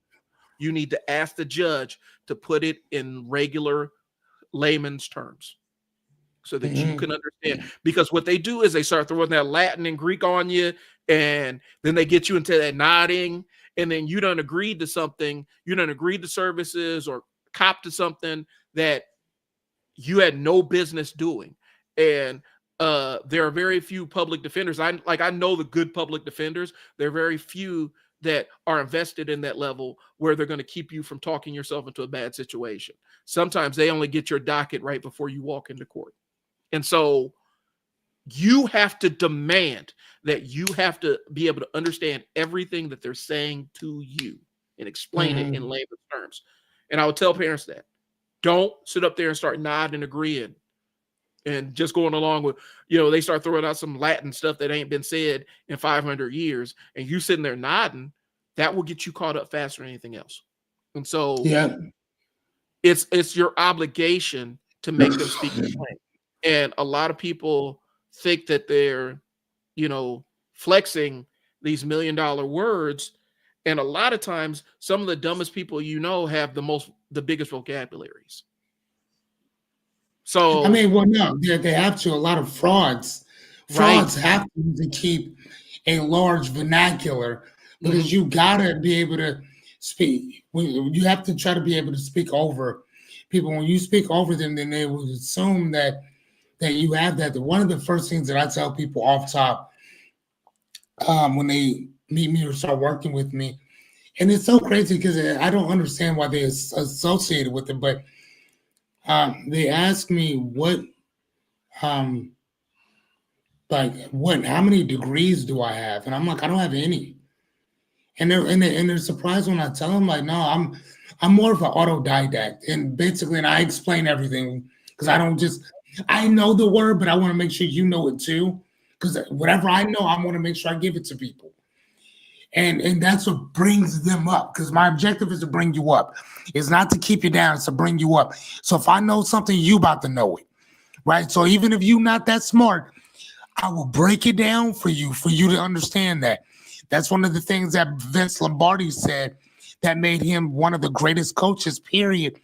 you need to ask the judge to put it in regular layman's terms so that you can understand. Because what they do is they start throwing that Latin and Greek on you, and then they get you into that nodding, and then you done agreed to something, you done agreed to services or cop to something that you had no business doing. And there are very few public defenders. I know the good public defenders. There are very few that are invested in that level where they're going to keep you from talking yourself into a bad situation. Sometimes they only get your docket right before you walk into court. And so you have to demand that you have to be able to understand everything that they're saying to you and explain it in layman's terms. And I would tell parents that. Don't sit up there and start nodding and agreeing and just going along with, they start throwing out some Latin stuff that ain't been said in 500 years, and you sitting there nodding, that will get you caught up faster than anything else. And so it's your obligation to make them speak their plan. And a lot of people think that they're, flexing these $1 million words. And a lot of times, some of the dumbest people have the biggest vocabularies. So I mean, well, no, they have to. A lot of frauds have to keep a large vernacular because you gotta be able to speak. You have to try to be able to speak over people. When you speak over them, then they will assume that you have that. One of the first things that I tell people off top when they meet me or start working with me, and it's so crazy because I don't understand why they associated with it, but they ask me how many degrees do I have? And I'm like, I don't have any. And they're surprised when I tell them, like, no, I'm more of an autodidact. And basically, and I explain everything because I know the word, but I want to make sure you know it too. Because whatever I know, I want to make sure I give it to people. And that's what brings them up, because my objective is to bring you up. It's not to keep you down, it's to bring you up. So if I know something, you about to know it, right? So even if you're not that smart, I will break it down for you to understand that. That's one of the things that Vince Lombardi said that made him one of the greatest coaches, period,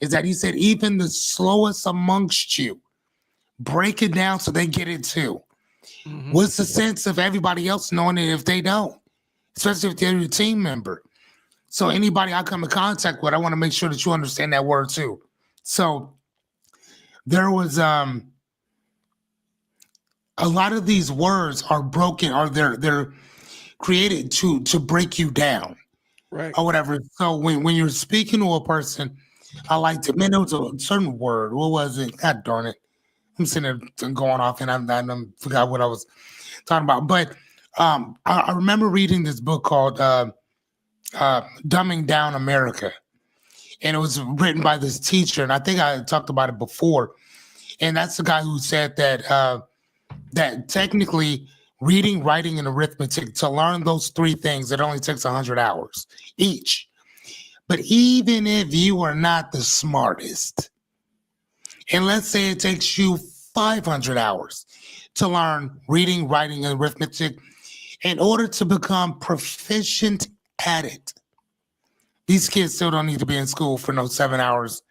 is that he said, even the slowest amongst you, break it down so they get it too. Mm-hmm. What's the sense of everybody else knowing it if they don't? Especially if they're your team member. So anybody I come in contact with, I want to make sure that you understand that word too. So there was a lot of these words are broken, or they're created to break you down, right, or whatever. So when you're speaking to a person, I like to. Man, there was a certain word. What was it? God darn it! I'm sitting there going off, and I forgot what I was talking about, but. I remember reading this book called Dumbing Down America, and it was written by this teacher, and I think I talked about it before, and that's the guy who said that that technically reading, writing, and arithmetic, to learn those three things, it only takes 100 hours each. But even if you are not the smartest, and let's say it takes you 500 hours to learn reading, writing, and arithmetic, in order to become proficient at it, these kids still don't need to be in school for no 7 hours,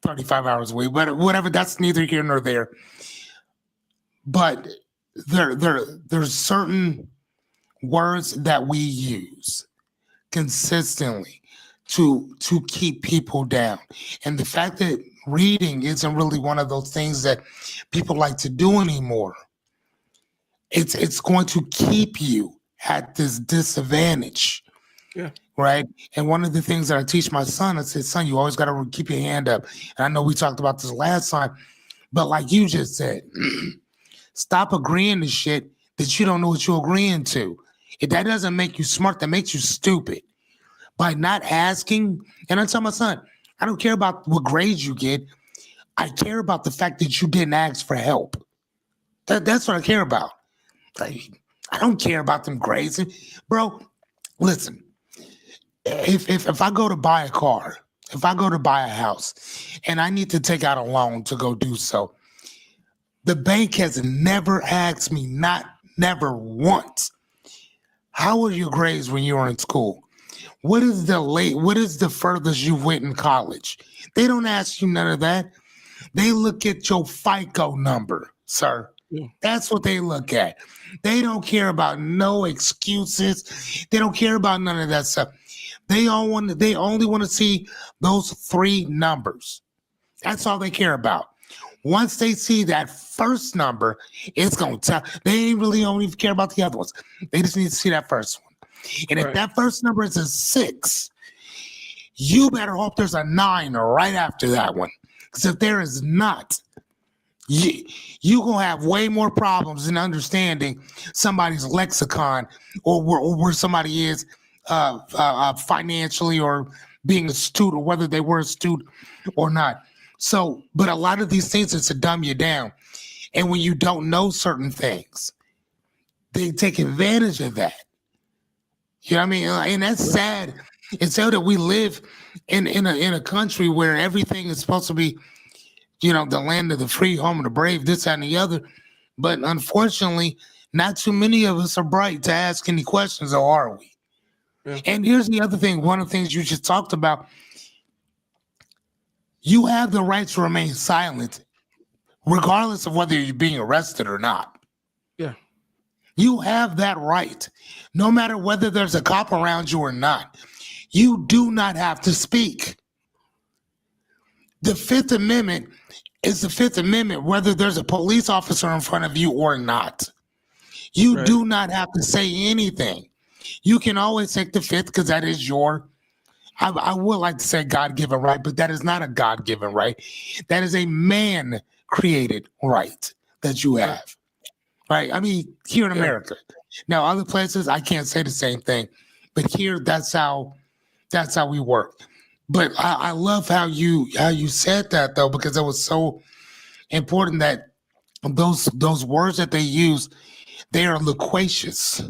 35 hours a week, but whatever, that's neither here nor there. But there's certain words that we use consistently to keep people down. And the fact that reading isn't really one of those things that people like to do anymore, it's going to keep you at this disadvantage. Yeah. Right. And one of the things that I teach my son, I said, son, you always got to keep your hand up. And I know we talked about this last time, but like you just said, stop agreeing to shit that you don't know what you're agreeing to. If that doesn't make you smart, that makes you stupid. By not asking, and I tell my son, I don't care about what grades you get. I care about the fact that you didn't ask for help. That's what I care about. Like, I don't care about them grades. Bro, listen, if I go to buy a car, if I go to buy a house, and I need to take out a loan to go do so, the bank has never asked me, never once, how were your grades when you were in school? What is the furthest you went in college? They don't ask you none of that. They look at your FICO number, sir. Yeah. That's what they look at. They don't care about no excuses. They don't care about none of that stuff. They only want to see those three numbers. That's all they care about. Once they see that first number, it's going to tell. They really don't even care about the other ones. They just need to see that first one. And if that first number is a 6, you better hope there's a 9 right after that one. Because if there is not, you're going to have way more problems in understanding somebody's lexicon or where somebody is financially or being astute or whether they were astute or not. So, but a lot of these things is to dumb you down. And when you don't know certain things, they take advantage of that. You know what I mean? And that's sad. It's sad that we live in a country where everything is supposed to be, the land of the free, home of the brave, this, that, and the other. But unfortunately, not too many of us are bright to ask any questions, or are we? Yeah. And here's the other thing. One of the things you just talked about, you have the right to remain silent, regardless of whether you're being arrested or not. Yeah. You have that right, no matter whether there's a cop around you or not. You do not have to speak. The Fifth Amendment is the Fifth Amendment, whether there's a police officer in front of you or not. You Right. do not have to say anything. You can always take the Fifth because that is I would like to say God-given right, but that is not a God-given right. That is a man-created right that you have. Right? I mean, here in America. Now, other places, I can't say the same thing. But here, that's how we work. But I love how you said that, though, because it was so important that those words that they use, they are loquacious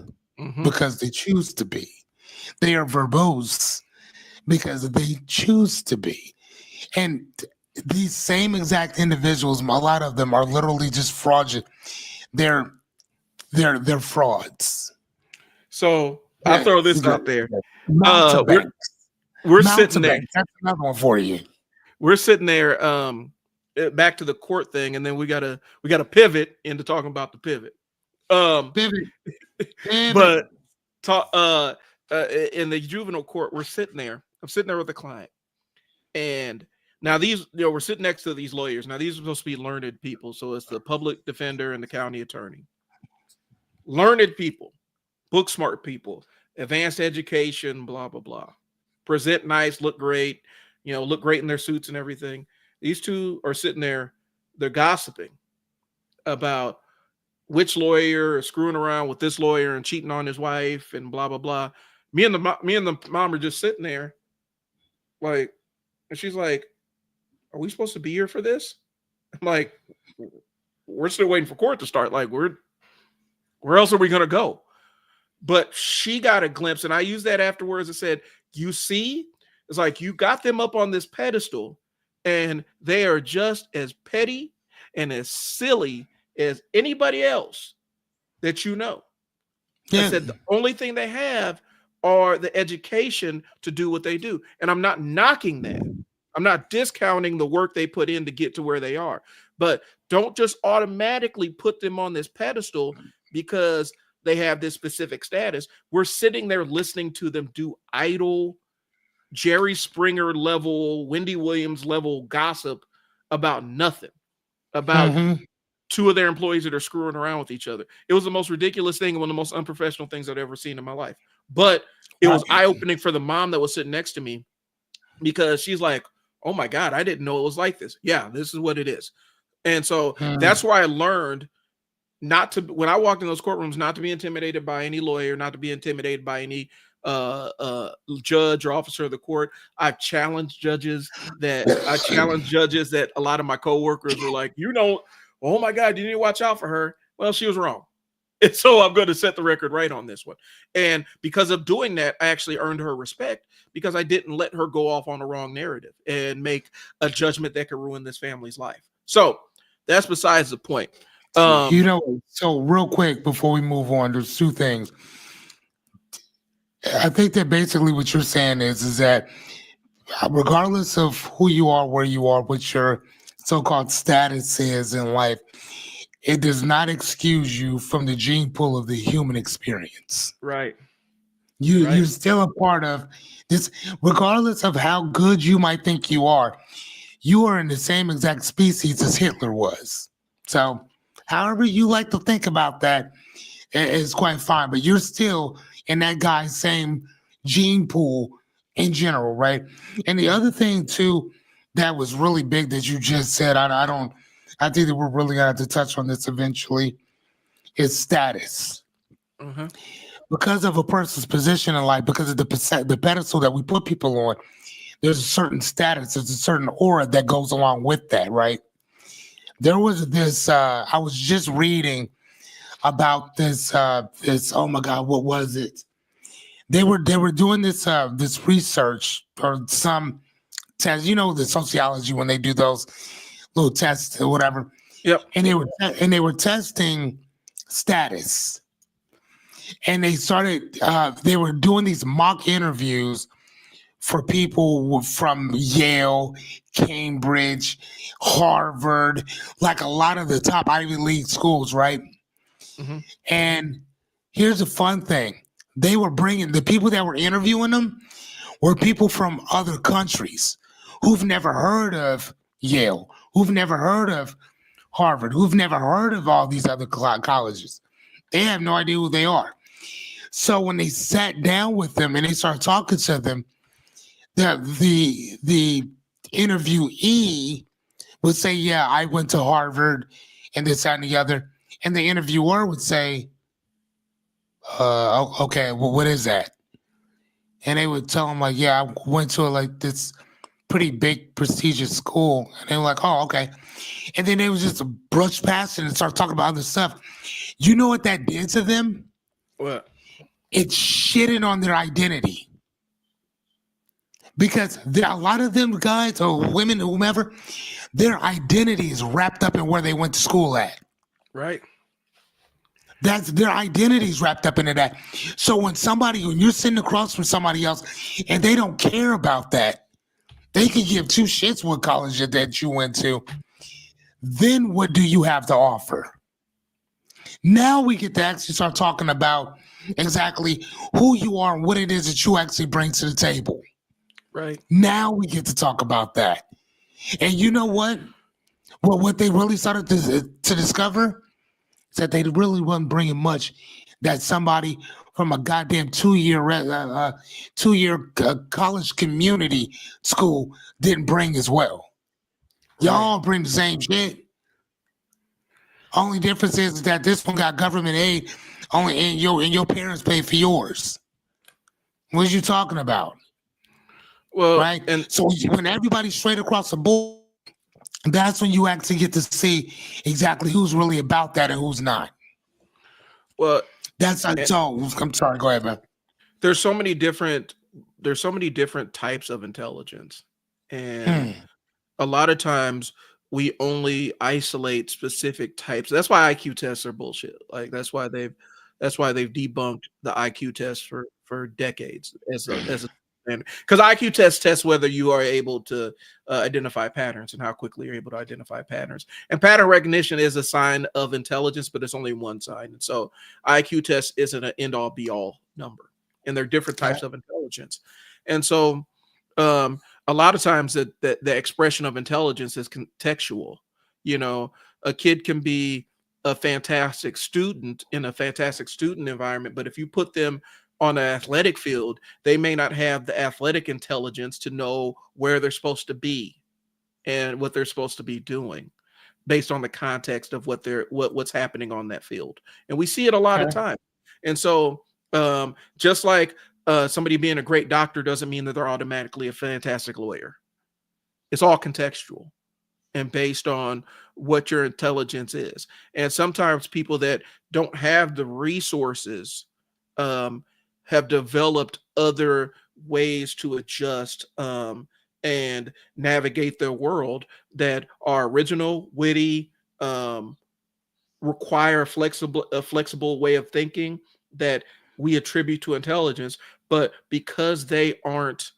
because they choose to be. They are verbose because they choose to be. And these same exact individuals, a lot of them are literally just fraudulent. They're frauds. So I'll throw this out there. Mountebanks. We're sitting there. That's another one for you. We're sitting there. Back to the court thing, and then we gotta pivot into talking about the pivot. Pivot. But in the juvenile court, we're sitting there. I'm sitting there with the client, and now these, we're sitting next to these lawyers. Now these are supposed to be learned people, so it's the public defender and the county attorney. Learned people, book smart people, advanced education, blah blah blah. Present nice, look great, look great in their suits and everything. These two are sitting there, they're gossiping about which lawyer is screwing around with this lawyer and cheating on his wife and blah blah blah. Me and the mom are just sitting there, like, and she's like, "Are we supposed to be here for this?" I'm like, "We're still waiting for court to start. Like, where else are we gonna go?" But she got a glimpse, and I used that afterwards. I said, "You see, it's like you got them up on this pedestal, and they are just as petty and as silly as anybody else that you know." I said the only thing they have are the education to do what they do. And I'm not knocking that. I'm not discounting the work they put in to get to where they are. But don't just automatically put them on this pedestal because they have this specific status. We're sitting there listening to them do idle, Jerry Springer level, Wendy Williams level gossip about nothing, about two of their employees that are screwing around with each other. It was the most ridiculous thing and one of the most unprofessional things I've ever seen in my life. But it was eye-opening for the mom that was sitting next to me, because she's like, "Oh my God, I didn't know it was like this." Yeah, this is what it is. And so that's where I learned not to, when I walked in those courtrooms, not to be intimidated by any lawyer, not to be intimidated by any judge or officer of the court. I've challenged judges that a lot of my coworkers were like, "Oh my God, you need to watch out for her." Well, she was wrong. And so I'm going to set the record right on this one. And because of doing that, I actually earned her respect, because I didn't let her go off on a wrong narrative and make a judgment that could ruin this family's life. So that's besides the point. So real quick before we move on, there's two things. I think that basically what you're saying is that regardless of who you are, where you are, what your so-called status is in life, it does not excuse you from the gene pool of the human experience. Right. You're still a part of this, regardless of how good you might think you are in the same exact species as Hitler was. So however you like to think about that is quite fine, but you're still in that guy's same gene pool in general, right? And the other thing too that was really big that you just said, I think that we're really gonna have to touch on this eventually, is status. Because of a person's position in life, because of the pedestal that we put people on, there's a certain status, there's a certain aura that goes along with that, right? There was this, I was just reading about this, oh my God, what was it? They were doing this research or some test, the sociology when they do those little tests or whatever. Yep. And they were testing status. And they were doing these mock interviews for people from Yale, Cambridge, Harvard, like a lot of the top Ivy League schools, right? Mm-hmm. And here's the fun thing. They were bringing the people that were interviewing them were people from other countries who've never heard of Yale, who've never heard of Harvard, who've never heard of all these other colleges. They have no idea who they are. So when they sat down with them and they started talking to them, the interviewee would say, yeah, I went to Harvard and this, that, and the other. And the interviewer would say, okay, well, what is that? And they would tell them like, yeah, I went to like this pretty big prestigious school. And they were like, oh, okay. And then they would just brush past it and start talking about other stuff. You know what that did to them? What? It shitted on their identity. Because a lot of them guys or women, whomever, their identity is wrapped up in where they went to school at. Right. That's their identity's wrapped up into that. So when you're sitting across from somebody else and they don't care about that, they can give two shits what college that you went to. Then what do you have to offer? Now we get to actually start talking about exactly who you are and what it is that you actually bring to the table. Right. Now we get to talk about that. And you know what? Well, what they really started to discover is that they really wasn't bringing much that somebody from a goddamn two-year college community school didn't bring as well. Y'all bring the same shit. Only difference is that this one got government aid only, and your parents pay for yours. What are you talking about? Well, right. And so when everybody's straight across the board, that's when you actually get to see exactly who's really about that and who's not. Well, I'm sorry. Go ahead, man. There's so many different types of intelligence, and a lot of times we only isolate specific types. That's why IQ tests are bullshit. Like that's why they've debunked the IQ test for decades as a because IQ test whether you are able to identify patterns and how quickly you're able to identify patterns. And pattern recognition is a sign of intelligence, but it's only one sign. And so IQ test isn't an end-all be-all number. And there are different types of intelligence. And so a lot of times the expression of intelligence is contextual. A kid can be a fantastic student in a fantastic student environment, but if you put them on an athletic field, they may not have the athletic intelligence to know where they're supposed to be and what they're supposed to be doing based on the context of what's happening on that field. And we see it a lot of time. And so just like somebody being a great doctor doesn't mean that they're automatically a fantastic lawyer. It's all contextual and based on what your intelligence is. And sometimes people that don't have the resources have developed other ways to adjust and navigate their world that are original, witty, require a flexible way of thinking that we attribute to intelligence. But because they aren't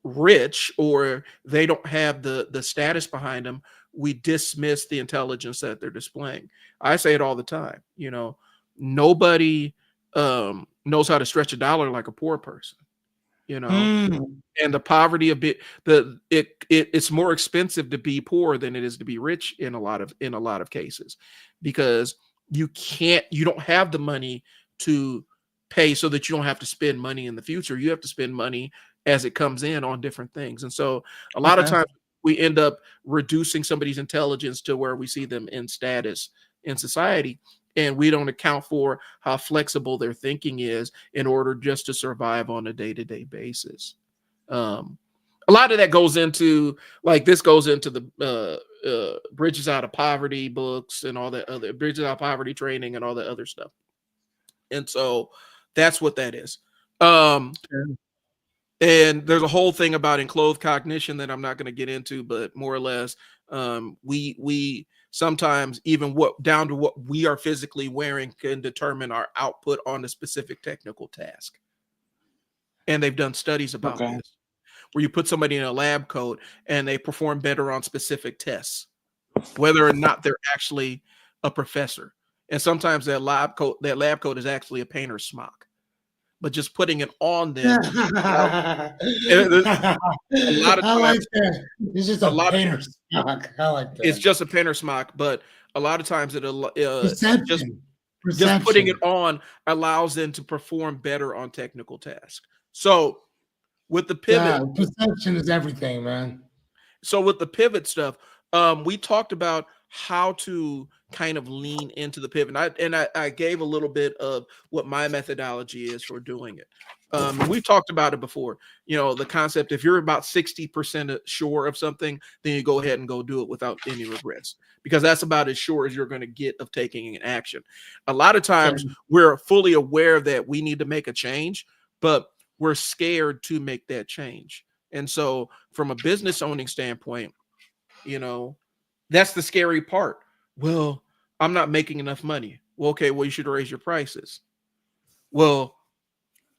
rich or they don't have the status behind them, we dismiss the intelligence that they're displaying. I say it all the time. Nobody knows how to stretch a dollar like a poor person, and the poverty it's more expensive to be poor than it is to be rich in a lot of cases, because you don't have the money to pay so that you don't have to spend money in the future. You have to spend money as it comes in on different things. And so a lot of times we end up reducing somebody's intelligence to where we see them in status in society. And we don't account for how flexible their thinking is in order just to survive on a day-to-day basis. A lot of that goes into like this goes into the Bridges Out of Poverty books and all that other Bridges Out of Poverty training and all that other stuff. And so that's what that is. And there's a whole thing about enclosed cognition that I'm not going to get into, but more or less, we sometimes even what down to what we are physically wearing can determine our output on a specific technical task. And they've done studies about this, where you put somebody in a lab coat and they perform better on specific tests, whether or not they're actually a professor. And sometimes that lab coat is actually a painter's smock. But just putting it on them, a lot of times, I like that. It's just a painter's smock. I like that. It's just a painter's smock, but a lot of times Perception. just putting it on allows them to perform better on technical tasks. So with the pivot, perception is everything, man. So with the pivot stuff, we talked about how to kind of lean into the pivot. I gave a little bit of what my methodology is for doing it. We've talked about it before. You know, the concept, if you're about 60% sure of something, then you go ahead and go do it without any regrets, because that's about as sure as you're going to get of taking an action. A lot of times we're fully aware that we need to make a change, but we're scared to make that change. And so from a business owning standpoint, you know, that's the scary part. Well, I'm not making enough money. Well, okay, well, you should raise your prices. Well,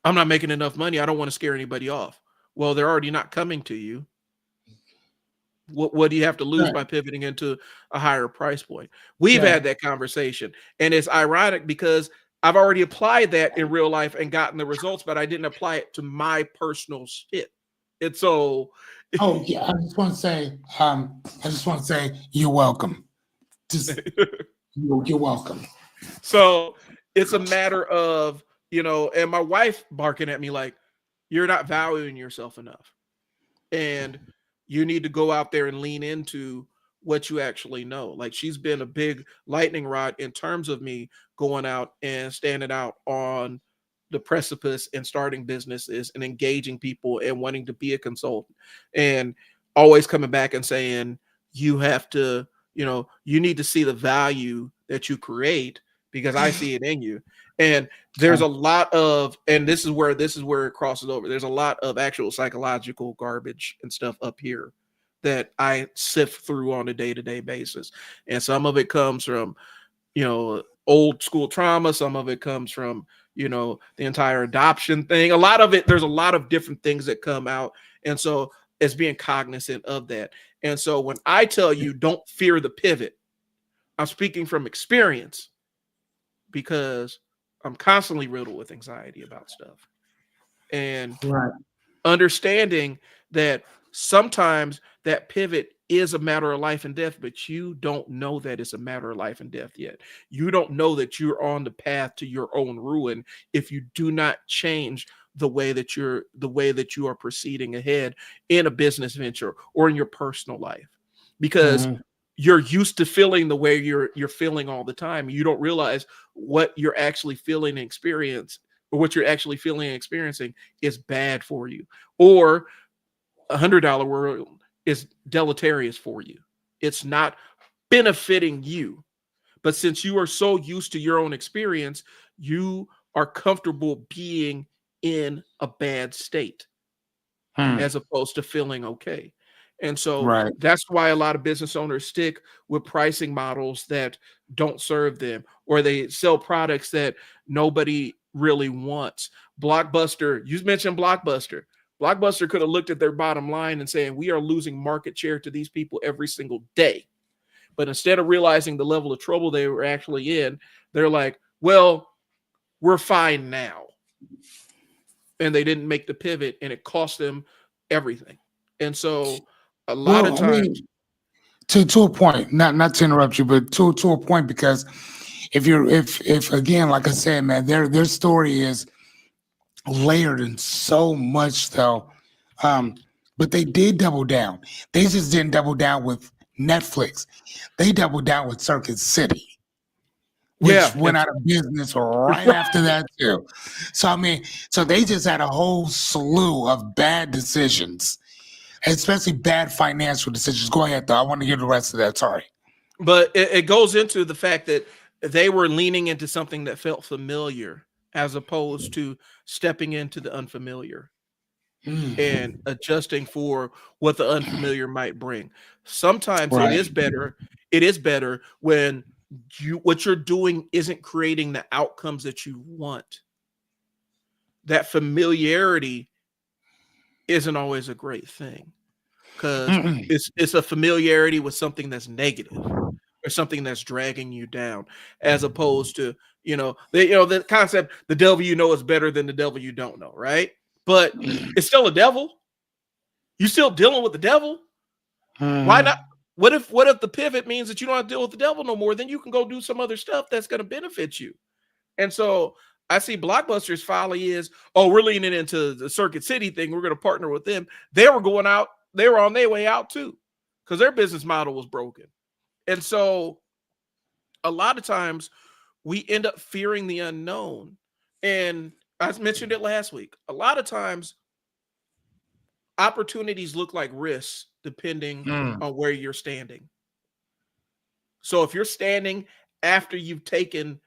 I'm not making enough money. I don't want to scare anybody off. Well, they're already not coming to you. What do you have to lose by pivoting into a higher price point? We've had that conversation, and it's ironic because I've already applied that in real life and gotten the results, but I didn't apply it to my personal shit. And so, oh yeah, I just want to say, you're welcome. Just you're welcome. So it's a matter of, you know, and my wife barking at me like, you're not valuing yourself enough, and you need to go out there and lean into what you actually know. Like, she's been a big lightning rod in terms of me going out and standing out on the precipice and starting businesses and engaging people and wanting to be a consultant, and always coming back and saying, you have to, you know, you need to see the value that you create because I see it in you. And there's a lot of, and this is where it crosses over. There's a lot of actual psychological garbage and stuff up here that I sift through on a day-to-day basis. And some of it comes from, you know, old school trauma. Some of it comes from, you know, the entire adoption thing. A lot of it, there's a lot of different things that come out. And so it's being cognizant of that. And so when I tell you don't fear the pivot, I'm speaking from experience, because I'm constantly riddled with anxiety about stuff. And understanding that sometimes that pivot is a matter of life and death, but you don't know that it's a matter of life and death yet. You don't know that you're on the path to your own ruin if you do not change the way that you are proceeding ahead in a business venture or in your personal life, because you're used to feeling the way you're feeling all the time. You don't realize what you're actually feeling and experience, or what you're actually feeling and experiencing is bad for you, or $100 world is deleterious for you. It's not benefiting you. But since you are so used to your own experience, you are comfortable being in a bad state as opposed to feeling okay. And so that's why a lot of business owners stick with pricing models that don't serve them, or they sell products that nobody really wants. Blockbuster, you mentioned Blockbuster. Blockbuster could have looked at their bottom line and saying, we are losing market share to these people every single day. But instead of realizing the level of trouble they were actually in, they're like, well, we're fine now. And they didn't make the pivot, and it cost them everything. And so a lot of times, I mean, to a point, not to interrupt you, but to a point, because if again, like I said, man, their story is layered in so much though. But they did double down. They just didn't double down with Netflix. They doubled down with Circuit City, which went out of business right after that too. So I mean, so they just had a whole slew of bad decisions especially bad financial decisions. Go ahead, though. I want to hear the rest of that. Sorry. But it goes into the fact that they were leaning into something that felt familiar as opposed to stepping into the unfamiliar and Mm. adjusting for what the unfamiliar might bring. Sometimes it Right. is better. It is better when what you're doing isn't creating the outcomes that you want. That familiarity isn't always a great thing because Mm-mm. it's a familiarity with something that's negative or something that's dragging you down, as opposed to the concept the devil you know is better than the devil you don't know, right? But it's still a devil. You still dealing with the devil. Why not? What if the pivot means that you don't have to deal with the devil no more? Then you can go do some other stuff that's going to benefit you. And so I see Blockbuster's folly is, oh, we're leaning into the Circuit City thing. We're going to partner with them. They were going out. They were on their way out too, because their business model was broken. And so a lot of times we end up fearing the unknown. And I mentioned it last week. A lot of times opportunities look like risks depending Mm. on where you're standing. So if you're standing after you've taken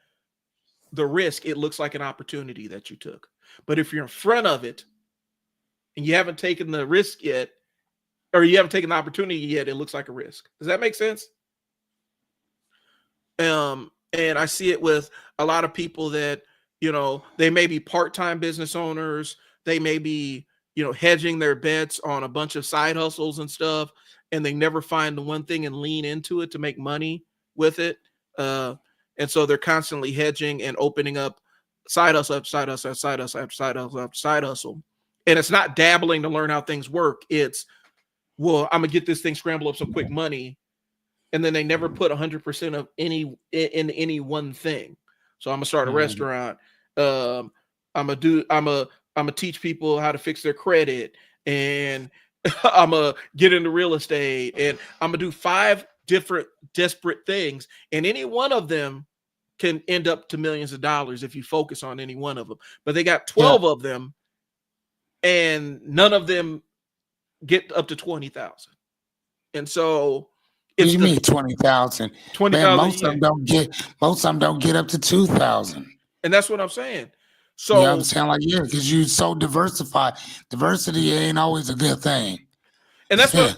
the risk, it looks like an opportunity that you took. But if you're in front of it and you haven't taken the risk yet, or you haven't taken the opportunity yet, it looks like a risk. Does that make sense? And I see it with a lot of people that, they may be part-time business owners. They may be, hedging their bets on a bunch of side hustles and stuff, and they never find the one thing and lean into it to make money with it. And so they're constantly hedging and opening up side hustle after side hustle, side hustle after side hustle after side hustle. And it's not dabbling to learn how things work. It's, well, I'm gonna get this thing scrambled up some quick money, and then they never put 100% of in any one thing. So I'm gonna start a restaurant. I'm gonna teach people how to fix their credit, and I'm gonna get into real estate, and I'm gonna do 5 different desperate things, and any one of them can end up to millions of dollars if you focus on any one of them. But they got 12 of them, and none of them get up to 20,000. And so What do it's you the mean 20,000? Man, 20,000 most of year. them don't get. Most of them don't get up to 2,000. And that's what I'm saying. You know what I'm So, saying? Like, yeah, because you so diversified. Diversity ain't always a good thing. and that's what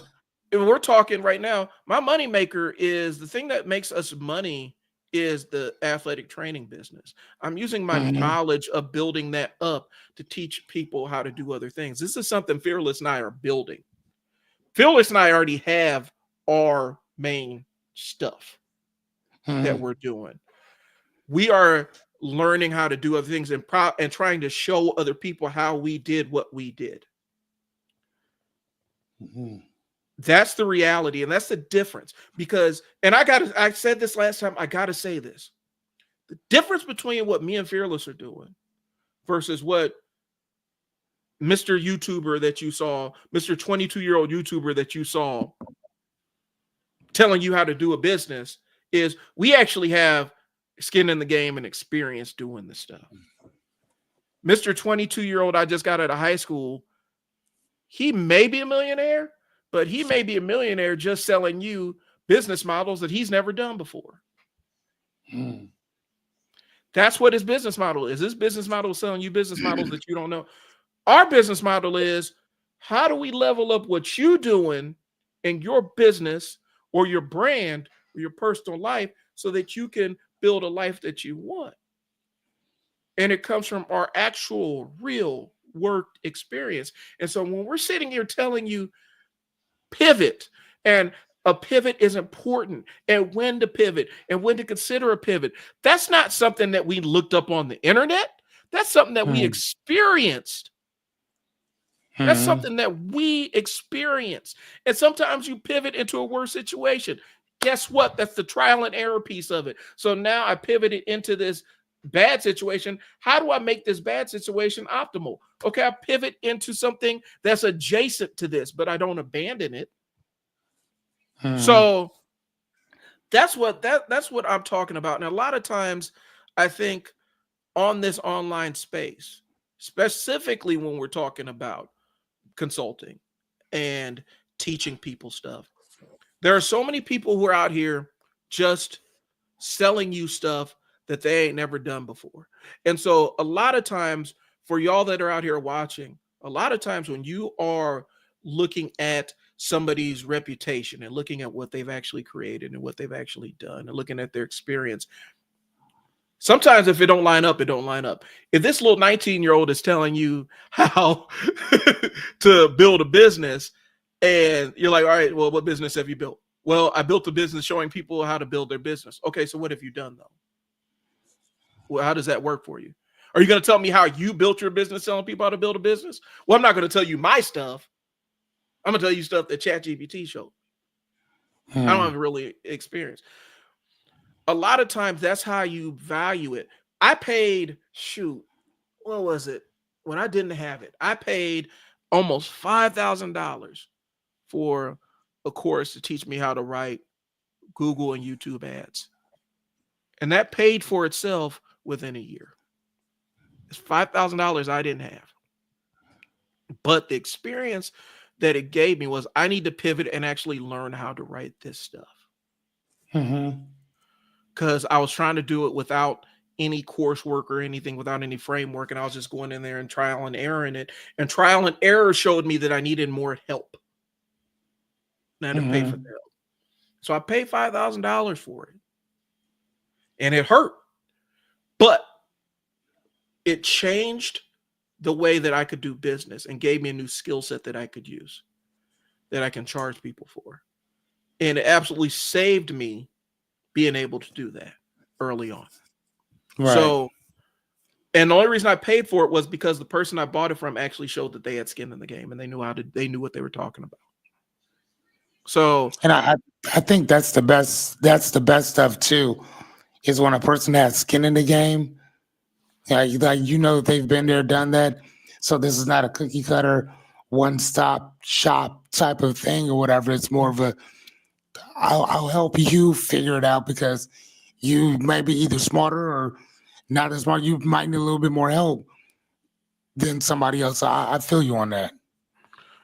we're talking right now. My money maker is the thing that makes us money is the athletic training business. I'm using my Mhm. knowledge of building that up to teach people how to do other things. This is something Fearless and I are building. Fearless and I already have our main stuff that we're doing. We are learning how to do other things and trying to show other people how we did what we did. Mhm. That's the reality, and that's the difference. Because, and I said this last time, I gotta say this. The difference between what me and Fearless are doing versus what Mr. YouTuber that you saw, Mr. 22-year-old YouTuber that you saw telling you how to do a business, is we actually have skin in the game and experience doing this stuff. Mr. 22-year-old I just got out of high school, he may be a millionaire, but he may be a millionaire just selling you business models that he's never done before. Mm. That's what his business model is. His business model is selling you business models that you don't know. Our business model is, how do we level up what you're doing in your business or your brand or your personal life so that you can build a life that you want? And it comes from our actual real work experience. And so when we're sitting here telling you pivot, and a pivot is important, and when to pivot and when to consider a pivot, that's not something that we looked up on the internet. That's something that we experienced. That's something that we experience. And sometimes you pivot into a worse situation. Guess what? That's the trial and error piece of it. So now I pivoted into this bad situation. How do I make this bad situation optimal? Okay, I pivot into something that's adjacent to this, but I don't abandon it. So that's what I'm talking about. And a lot of times I think on this online space, specifically when we're talking about consulting, and teaching people stuff. There are so many people who are out here just selling you stuff that they ain't never done before. And so a lot of times for y'all that are out here watching, a lot of times when you are looking at somebody's reputation and looking at what they've actually created and what they've actually done and looking at their experience, sometimes if it don't line up, it don't line up. If this little 19-year-old is telling you how to build a business and you're like, all right, well, what business have you built? Well, I built a business showing people how to build their business. Okay, so what have you done though? Well, how does that work for you? Are you going to tell me how you built your business telling people how to build a business? Well, I'm not going to tell you my stuff. I'm going to tell you stuff that ChatGPT showed. I don't have really experience. A lot of times that's how you value it. I paid, what was it? When I didn't have it, I paid almost $5,000 for a course to teach me how to write Google and YouTube ads. And that paid for itself within a year. It's $5,000 I didn't have. But the experience that it gave me was I need to pivot and actually learn how to write this stuff. Because I was trying to do it without any coursework or anything, without any framework. And I was just going in there and trial and error in it. And trial and error showed me that I needed more help. And I had to pay for that. So I paid $5,000 for it. And it hurt. But it changed the way that I could do business and gave me a new skill set that I could use, that I can charge people for. And it absolutely saved me being able to do that early on. Right. So, and the only reason I paid for it was because the person I bought it from actually showed that they had skin in the game and they knew what they were talking about. So, and I think that's the best stuff too, is when a person has skin in the game. Like they've been there, done that. So this is not a cookie cutter, one stop shop type of thing or whatever. It's more of a, I'll help you figure it out because you may be either smarter or not as smart. You might need a little bit more help than somebody else. I feel you on that.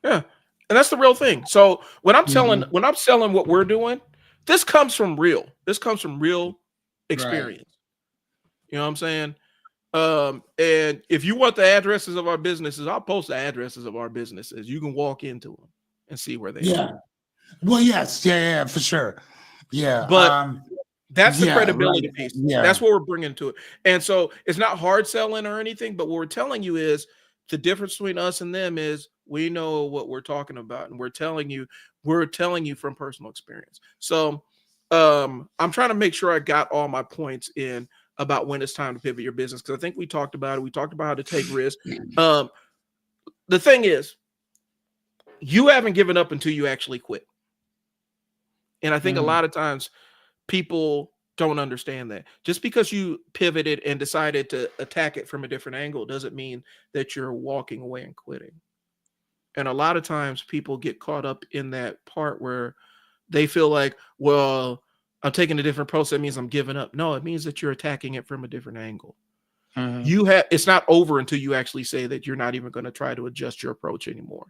Yeah. And that's the real thing. So when I'm selling what we're doing, this comes from real experience. Right. You know what I'm saying? And if you want the addresses of our businesses, I'll post the addresses of our businesses. You can walk into them and see where they are. Well, yes. Yeah, for sure. Yeah. But that's the credibility piece. Yeah. That's what we're bringing to it. And so it's not hard selling or anything, but what we're telling you is the difference between us and them is we know what we're talking about, and we're telling you from personal experience. So I'm trying to make sure I got all my points in about when it's time to pivot your business, because I think we talked about it. We talked about how to take risks. The thing is, you haven't given up until you actually quit. And I think a lot of times people don't understand that. Just because you pivoted and decided to attack it from a different angle doesn't mean that you're walking away and quitting. And a lot of times people get caught up in that part where they feel like, well, I'm taking a different approach. That means I'm giving up. No, it means that you're attacking it from a different angle. It's not over until you actually say that you're not even going to try to adjust your approach anymore.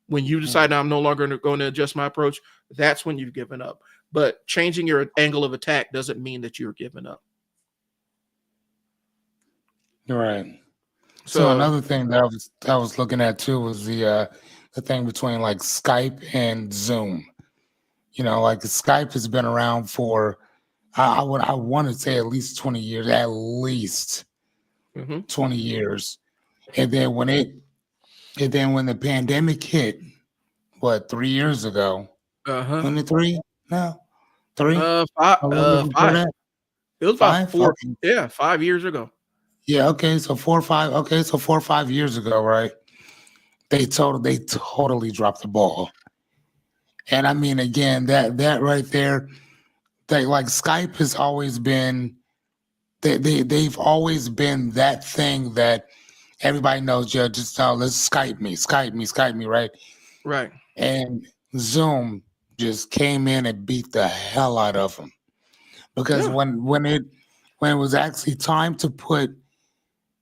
When you decide I'm no longer going to adjust my approach, that's when you've given up. But changing your angle of attack doesn't mean that you're giving up. Right. So another thing that I was looking at too was the thing between like Skype and Zoom. You know, like Skype has been around for I want to say at least 20 years, at least 20 years. And then when the pandemic hit, 3 years ago? 23? No, 3. 5. It was about 4. Okay. Yeah, 5 years ago. Yeah. Okay. So 4 or 5. Okay. So 4 or 5 years ago, right? They totally dropped the ball. And I mean, again, that right there, like Skype has always been, they've always been that thing that everybody knows. Yeah, just let's Skype me, right? Right. And Zoom just came in and beat the hell out of them, because when it was actually time to put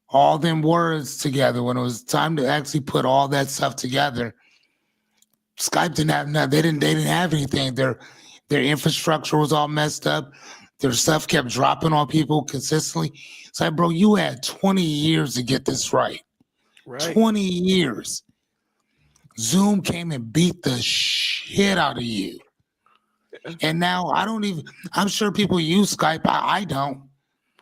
all them words together, when it was time to actually put all that stuff together, Skype didn't have nothing. They didn't have anything. Their infrastructure was all messed up. Their stuff kept dropping on people consistently. It's like, bro, you had 20 years to get this right. Right. 20 years. Zoom came and beat the shit out of you. And now I'm sure people use Skype. I don't.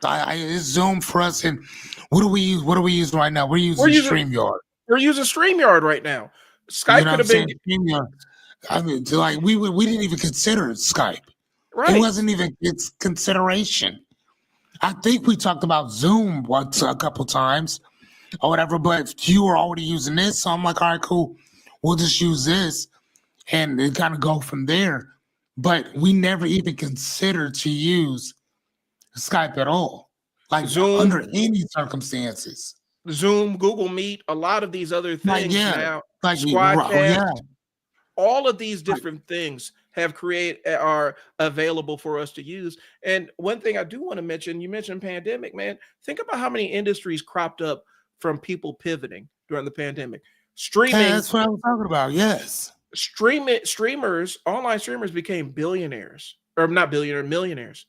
It's Zoom for us. And what do we use? What are we using right now? We're using StreamYard. We're using StreamYard right now. Skype could have been. StreamYard. I mean, like we didn't even consider Skype. Right. It wasn't even its consideration. I think we talked about Zoom once a couple times or whatever, but you were already using this. So I'm like, all right, cool. We'll just use this and kind of go from there. But we never even considered to use Skype at all, like Zoom, under any circumstances. Zoom, Google Meet, a lot of these other things now, Squadcast, all of these different things are available for us to use. And one thing I do want to mention, you mentioned pandemic, man. Think about how many industries cropped up from people pivoting during the pandemic. Streaming. Yeah, that's what I was talking about. Yes. Streamers, online streamers became billionaires, or not billionaires, millionaires.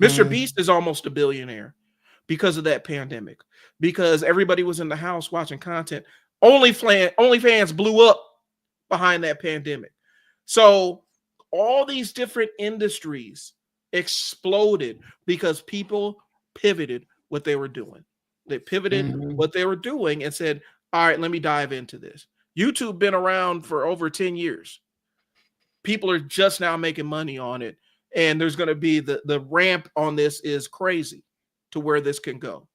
Mr. Beast is almost a billionaire because of that pandemic, because everybody was in the house watching content. OnlyFans blew up behind that pandemic. So all these different industries exploded because people pivoted what they were doing. They pivoted what they were doing and said, all right, let me dive into this. YouTube been around for over 10 years. People are just now making money on it. And there's going to be the ramp on this is crazy to where this can go.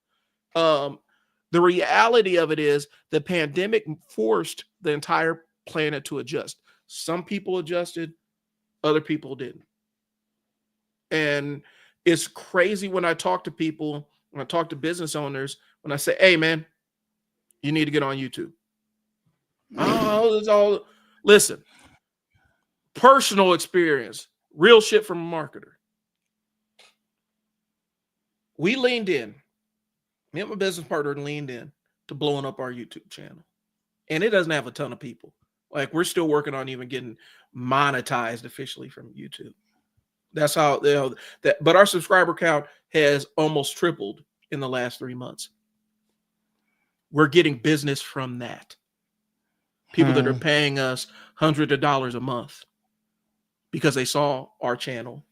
The reality of it is the pandemic forced the entire planet to adjust. Some people adjusted, other people didn't. And it's crazy when I talk to people, when I talk to business owners, when I say, hey, man, you need to get on YouTube. Oh, it's all, listen, personal experience, real shit from a marketer. We leaned in. Me and my business partner leaned in to blowing up our YouTube channel. And it doesn't have a ton of people. Like, we're still working on even getting monetized officially from YouTube. That's how, but our subscriber count has almost tripled in the last 3 months. We're getting business from that. People that are paying us hundreds of dollars a month because they saw our channel.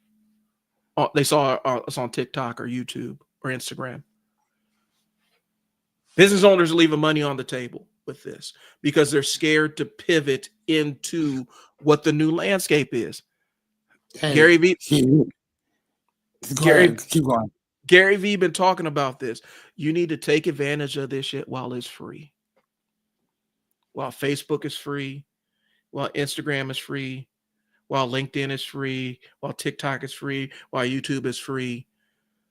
They saw us on TikTok or YouTube or Instagram. Business owners are leaving money on the table with this because they're scared to pivot into what the new landscape is. Hey, Gary Vee. Keep going. Gary Vee been talking about this. You need to take advantage of this shit while it's free. While Facebook is free, while Instagram is free, while LinkedIn is free, while TikTok is free, while YouTube is free.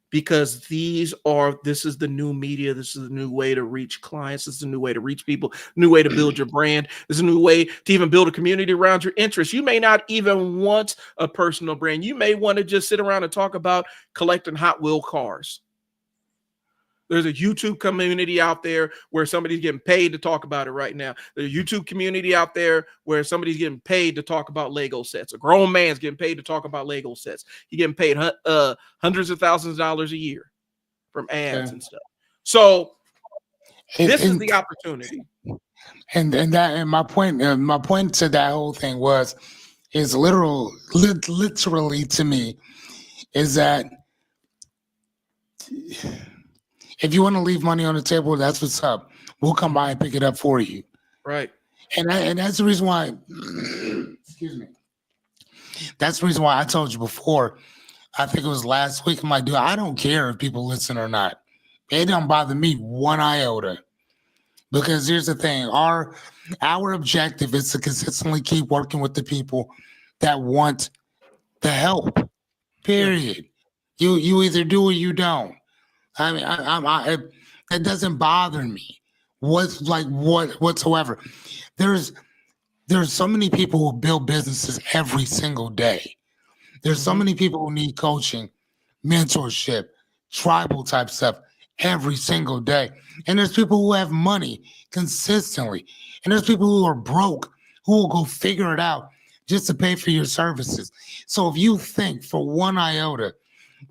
Because this is the new media. This is the new way to reach clients. This is a new way to reach people, new way to build your brand. This is a new way to even build a community around your interests. You may not even want a personal brand. You may want to just sit around and talk about collecting Hot Wheel cars. There's a YouTube community out there where somebody's getting paid to talk about it right now. There's a YouTube community out there where somebody's getting paid to talk about Lego sets. A grown man's getting paid to talk about Lego sets. He's getting paid hundreds of thousands of dollars a year from ads and stuff. So this is the opportunity. And my point to that whole thing is literally to me is that if you want to leave money on the table, that's what's up. We'll come by and pick it up for you. Right. And that's the reason why, excuse me. That's the reason why I told you before, I think it was last week, I'm like, dude, I don't care if people listen or not. It don't bother me one iota. Because here's the thing, our objective is to consistently keep working with the people that want the help. Period. You either do or you don't. I mean, it doesn't bother me whatsoever. There's so many people who build businesses every single day. There's so many people who need coaching, mentorship, tribal type stuff every single day. And there's people who have money consistently. And there's people who are broke who will go figure it out just to pay for your services. So if you think for one iota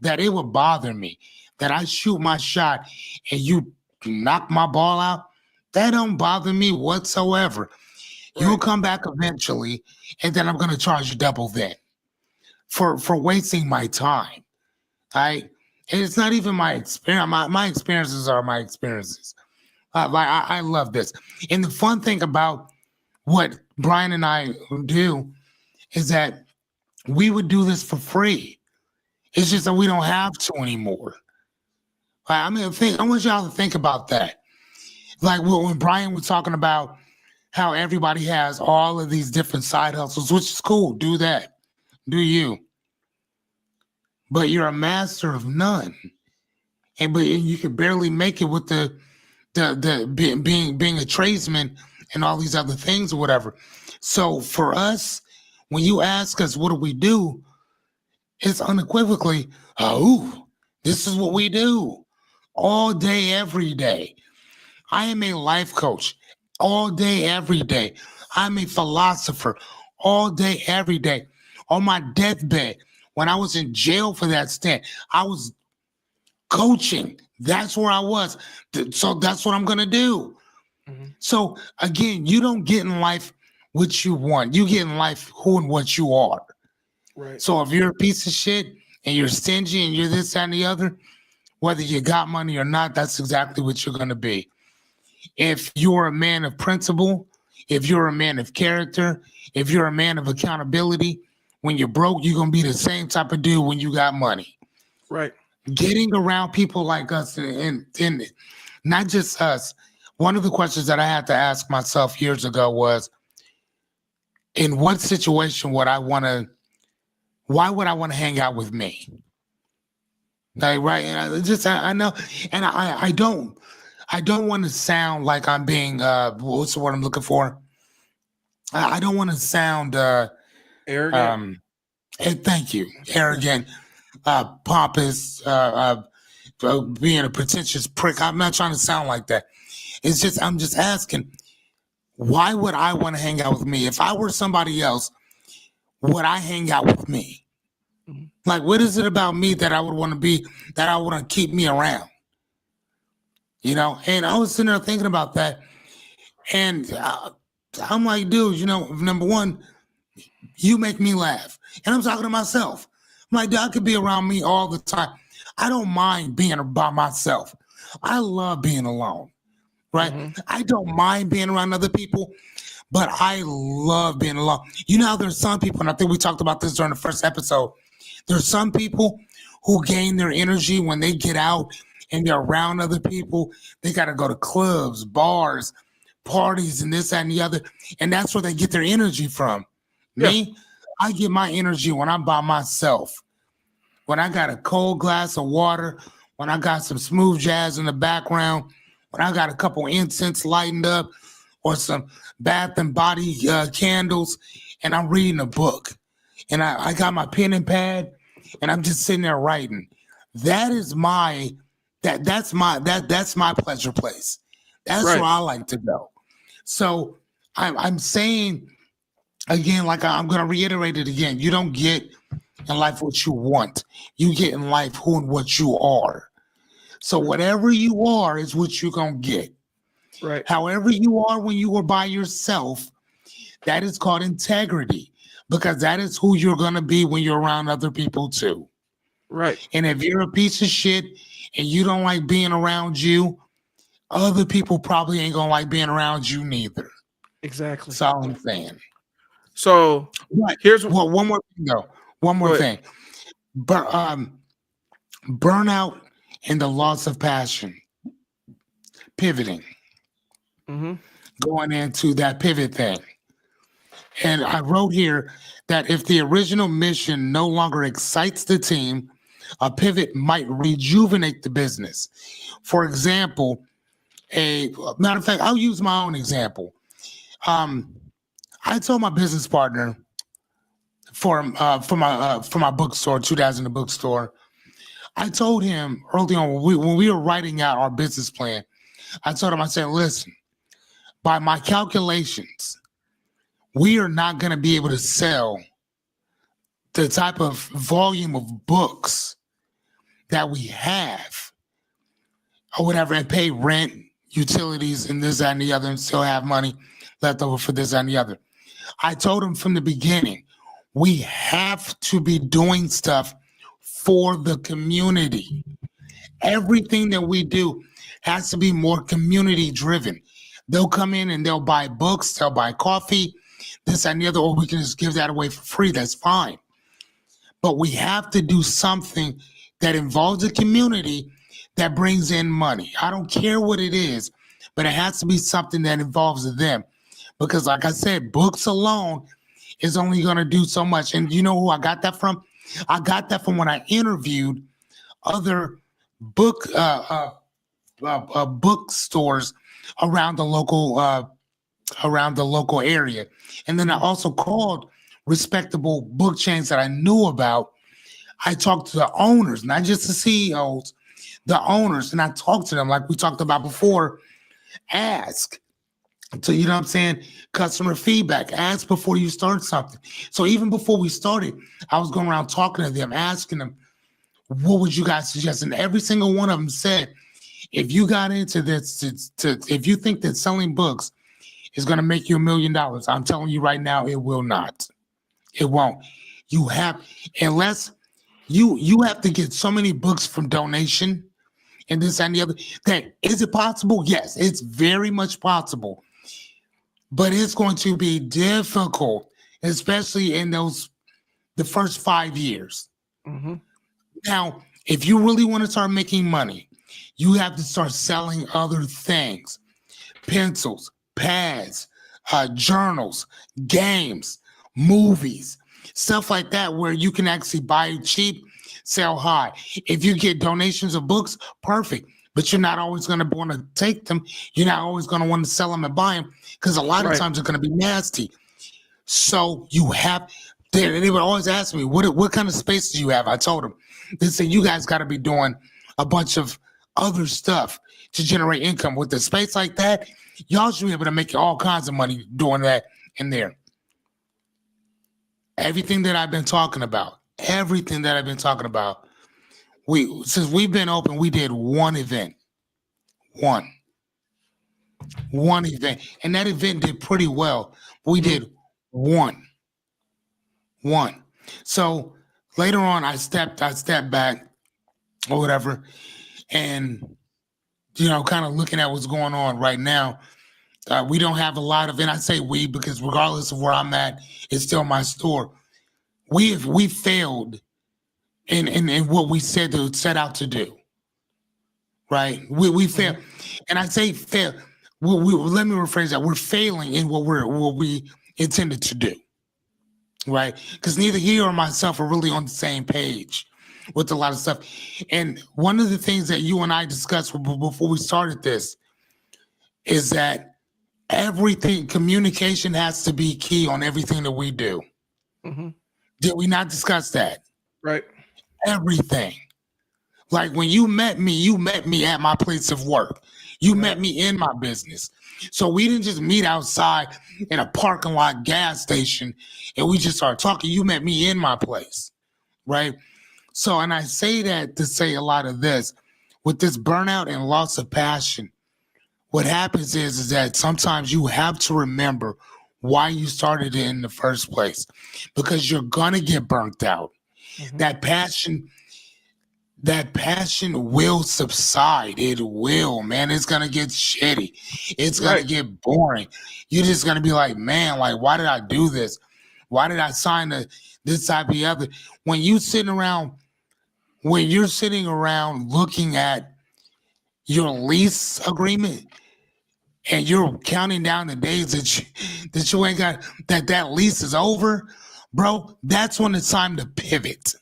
that it would bother me that I shoot my shot and you knock my ball out, that don't bother me whatsoever. You'll Right. come back eventually, and then I'm gonna charge you double then for wasting my time. Right? And it's not even my experience. My experiences are my experiences. I love this. And the fun thing about what Brian and I do is that we would do this for free. It's just that we don't have to anymore. I mean, I want y'all to think about that. Like when Brian was talking about how everybody has all of these different side hustles, which is cool. Do that. Do you. But you're a master of none. But you can barely make it with the being a tradesman and all these other things or whatever. So for us, when you ask us what do we do, it's unequivocally, oh, this is what we do all day, every day. I am a life coach all day, every day. I'm a philosopher all day, every day. On my deathbed, when I was in jail for that stint, I was coaching. That's where I was. So that's what I'm going to do. Mhm. So again, you don't get in life what you want. You get in life who and what you are. Right. So if you're a piece of shit and you're stingy and you're this, that, and the other, whether you got money or not, that's exactly what you're going to be. If you're a man of principle, if you're a man of character, if you're a man of accountability, when you're broke, you're going to be the same type of dude when you got money. Right. Getting around people like us and not just us. One of the questions that I had to ask myself years ago was, in what situation would I want to, why would I want to hang out with me? Like, right. And I know, and I don't want to sound like I'm being, what's the word I'm looking for? I don't want to sound, Arrogant. hey, thank you, arrogant, pompous, being a pretentious prick. I'm not trying to sound like that. It's just, I'm just asking, why would I want to hang out with me? If I were somebody else, would I hang out with me? Mhm. Like, what is it about me that I would want to be, that I want to keep me around? You know, and I was sitting there thinking about that. And I'm like, dude, you know, number one, you make me laugh. And I'm talking to myself. I'm like, dude, I could be around me all the time. I don't mind being by myself. I love being alone, right? Mhm. I don't mind being around other people, but I love being alone. You know how there's some people, and I think we talked about this during the first episode, there's some people who gain their energy when they get out and they're around other people. They got to go to clubs, bars, parties, and this, that, and the other. And that's where they get their energy from. Yeah. Me, I get my energy when I'm by myself. When I got a cold glass of water, when I got some smooth jazz in the background, when I got a couple incense lightened up or some bath and body candles, and I'm reading a book. And I got my pen and pad, and I'm just sitting there writing. That is my that's my pleasure place. That's Right. where I like to go. So I'm saying again, like I'm going to reiterate it again. You don't get in life what you want. You get in life who and what you are. So whatever you are is what you're going to get. Right. However you are when you are by yourself, that is called integrity, because that is who you're going to be when you're around other people too. Right. And if you're a piece of shit and you don't like being around you, other people probably ain't going to like being around you neither. Exactly. That's all I'm saying. So But here's well, one more thing though. One more Go ahead. thing. Burnout and the loss of passion. Pivoting. Mhm. Going into that pivot thing. And I wrote here that if the original mission no longer excites the team, a pivot might rejuvenate the business. For example, a matter of fact, I'll use my own example. I told my business partner for my bookstore, 2000 the bookstore. I told him early on when we were writing out our business plan. I told him, I said, listen, by my calculations, we are not going to be able to sell the type of volume of books that we have or whatever and pay rent, utilities, and this, that, and the other, and still have money left over for this, that, and the other. I told him from the beginning, we have to be doing stuff for the community. Everything that we do has to be more community driven. They'll come in and they'll buy books, they'll buy coffee, this and the other, or we can just give that away for free. That's fine. But we have to do something that involves the community that brings in money. I don't care what it is, but it has to be something that involves them. Because like I said, books alone is only going to do so much. And you know who I got that from? I got that from when I interviewed other bookstores around the local area, and then I also called respectable book chains that I knew about. I talked to the owners, not just the CEOs, the owners, and I talked to them like we talked about before. Ask. So, you know what I'm saying? Customer feedback. Ask before you start something. So even before we started, I was going around talking to them, asking them, what would you guys suggest? And every single one of them said, if you got into this, if you think that selling books is going to make you $1 million, I'm telling you right now, it will not. It won't. You have, unless you have to get so many books from donation and this and the other. That is it possible? Yes, it's very much possible. But it's going to be difficult, especially in the first 5 years. Mm-hmm. Now, if you really want to start making money, you have to start selling other things: pencils, pads, journals, games, movies, stuff like that, where you can actually buy cheap, sell high. If you get donations of books, perfect. But you're not always going to want to take them. You're not always going to want to sell them and buy them, because a lot of times they're going to be nasty. So you have, they would always ask me, what kind of space do you have? I told them. They said, you guys got to be doing a bunch of other stuff to generate income. With a space like that, y'all should be able to make all kinds of money doing that in there. Everything that I've been talking about, since we've been open, we did one event. One event. And that event did pretty well. We did one. So later on, I stepped back or whatever, and, you know, kind of looking at what's going on right now. We don't have a lot of, and I say we because regardless of where I'm at, it's still my store. We failed in what we set out to do. Right? We failed. And I say fail. Let me rephrase that. We're failing in what we intended to do. Right? Because neither he or myself are really on the same page with a lot of stuff. And one of the things that you and I discussed before we started this is that communication has to be key on everything that we do. Mm-hmm. Did we not discuss that? Right. Everything. Like when you met me at my place of work. You met me in my business. So we didn't just meet outside in a parking lot gas station and we just started talking. You met me in my place, right? So, and I say that to say a lot of this. With this burnout and loss of passion, what happens is that sometimes you have to remember why you started it in the first place, because you're going to get burnt out. Mm-hmm. That passion will subside. It will, man. It's going to get shitty. It's going to get boring. You're just going to be like, man, like, why did I do this? Why did I sign this type of the other? When you're sitting around looking at your lease agreement and you're counting down the days that you ain't got, that lease is over, bro, that's when it's time to pivot.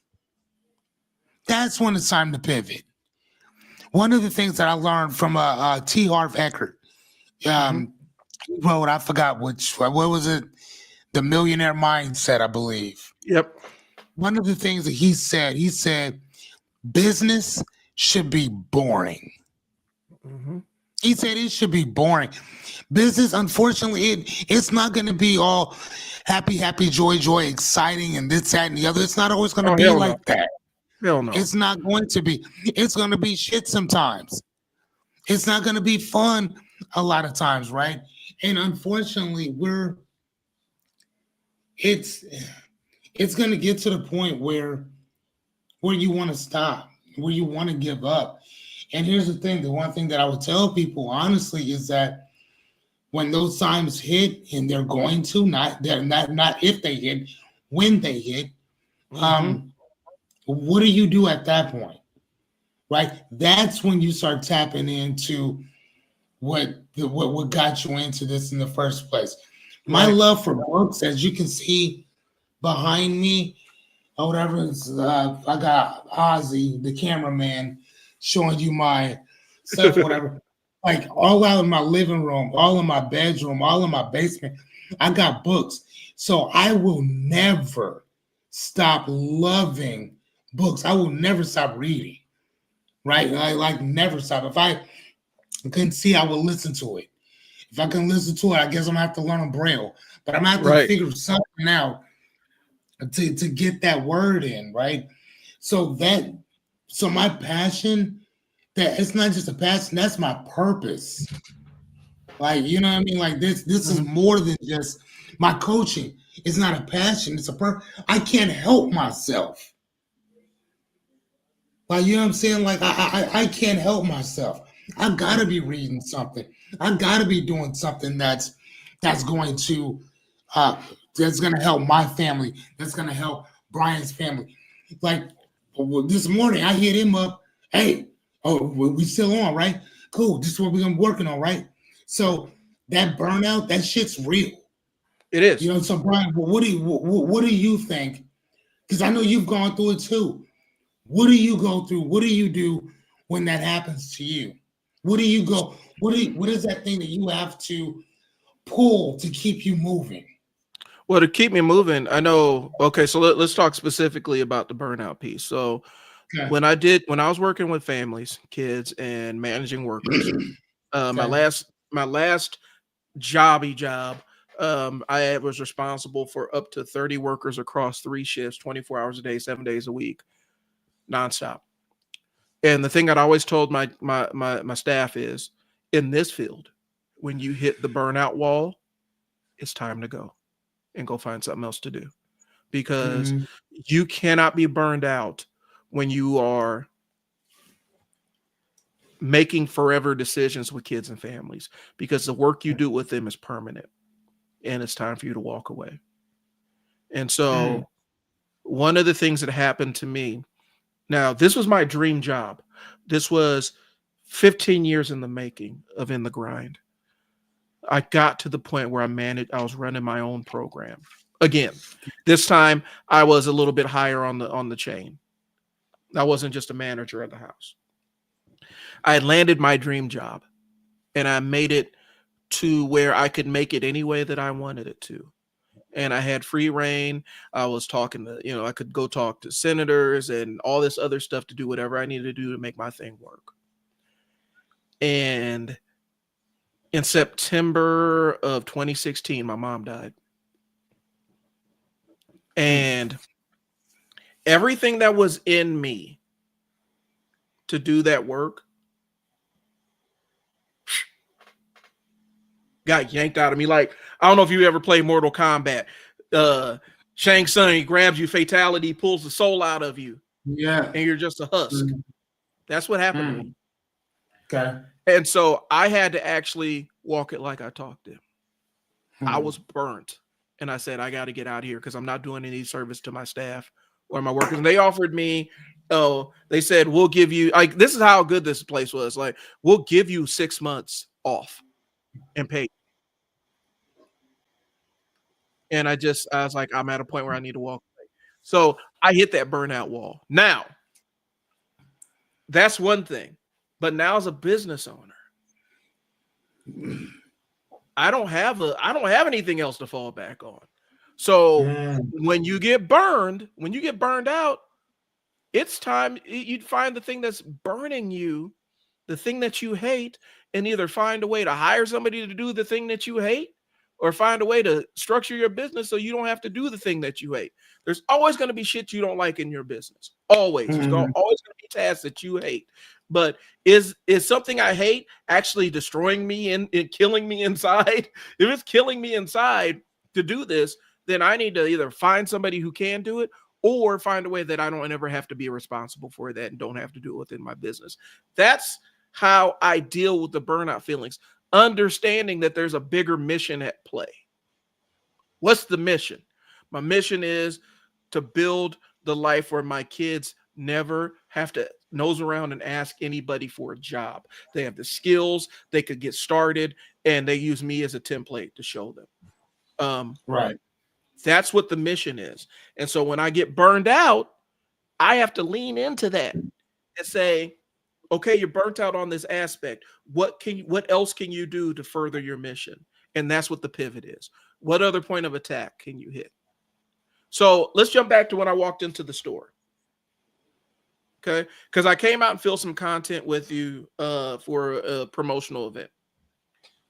That's when it's time to pivot. One of the things that I learned from T. Harv Eker, he wrote, I forgot what was it? The Millionaire Mindset, I believe. Yep. One of the things that he said, business should be boring. Mm-hmm. He said it should be boring. Business, unfortunately, it's not going to be all happy, happy, joy, joy, exciting, and this, that, and the other. It's not always going to Oh, be hell like no. that. Hell no. It's not going to be. It's going to be shit sometimes. It's not going to be fun a lot of times, right? And unfortunately, it's going to get to the point where you want to stop, where you want to give up. And here's the thing: the one thing that I would tell people honestly is that when those times hit, and they're going to, not if they hit, when they hit, what do you do at that point? Right? That's when you start tapping into what got you into this in the first place. My love for books, as you can see behind me, or whatever, I got Ozzy, the cameraman, showing you my stuff, whatever. Like all out in my living room, all in my bedroom, all in my basement, I got books. So I will never stop loving books. I will never stop reading. Right? I like never stop. If I couldn't see, I will listen to it. If I can listen to it, I guess I'm gonna have to learn Braille. But I'm gonna have to figure something out to get that word in, right? So my passion, that it's not just a passion, that's my purpose. Like, you know what I mean? Like this is more than just my coaching. It's not a passion, it's a I can't help myself. Like, you know what I'm saying? Like I can't help myself. I gotta be reading something. I gotta be doing something that's going to help my family. That's gonna help Brian's family. Like this morning, I hit him up. Hey, we still on, right? Cool. This is what we're gonna be working on, right? So that burnout, that shit's real. It is. You know. So Brian, what do you think? Because I know you've gone through it too. What do you go through? What do you do when that happens to you? What do you go? What is that thing that you have to pull to keep you moving? Well, to keep me moving, I know. Okay, so let's talk specifically about the burnout piece. So when I was working with families, kids, and managing workers, my last job, I was responsible for up to 30 workers across 3 shifts, 24 hours a day, 7 days a week, nonstop. And the thing I'd always told my staff is, in this field, when you hit the burnout wall, it's time to go and go find something else to do, because you cannot be burned out when you are making forever decisions with kids and families, because the work you do with them is permanent and it's time for you to walk away. And so one of the things that happened to me, now this was my dream job. This was 15 years in the making of In the Grind. I got to the point where I was running my own program. Again, this time I was a little bit higher on the chain. I wasn't just a manager at the house. I had landed my dream job, and I made it to where I could make it any way that I wanted it to. And I had free reign. I was talking to, I could go talk to senators and all this other stuff to do whatever I needed to do to make my thing work. And in September of 2016, my mom died. And everything that was in me to do that work got yanked out of me. Like, I don't know if you ever played Mortal Kombat. Shang Tsung, he grabs you, fatality, pulls the soul out of you. Yeah. And you're just a husk. That's what happened to me. Okay. And so I had to actually walk it like I talked it. I was burnt. And I said, I got to get out of here because I'm not doing any service to my staff or my workers. And they offered me, they said, we'll give you, like, this is how good this place was. Like, we'll give you 6 months off and pay. And I was like, I'm at a point where I need to walk away. So I hit that burnout wall. Now, that's one thing. But now as a business owner, I don't have anything else to fall back on. So when you get burned out, it's time you find the thing that's burning you the thing that you hate and either find a way to hire somebody to do the thing that you hate or find a way to structure your business so you don't have to do the thing that you hate. There's always going to be shit you don't like in your business. Always. There's always going to be tasks that you hate. But is something I hate actually destroying me and killing me inside? If it's killing me inside to do this, then I need to either find somebody who can do it or find a way that I don't ever have to be responsible for that and don't have to do it within my business. That's how I deal with the burnout feelings, understanding that there's a bigger mission at play. What's the mission? My mission is to build the life where my kids never have to nose around and ask anybody for a job. They have the skills, they could get started, and they use me as a template to show them. Right. That's what the mission is. And so when I get burned out, I have to lean into that and say, okay, you're burnt out on this aspect. What else can you do to further your mission? And that's what the pivot is. What other point of attack can you hit? So let's jump back to when I walked into the store. Okay. Because I came out and filmed some content with you for a promotional event.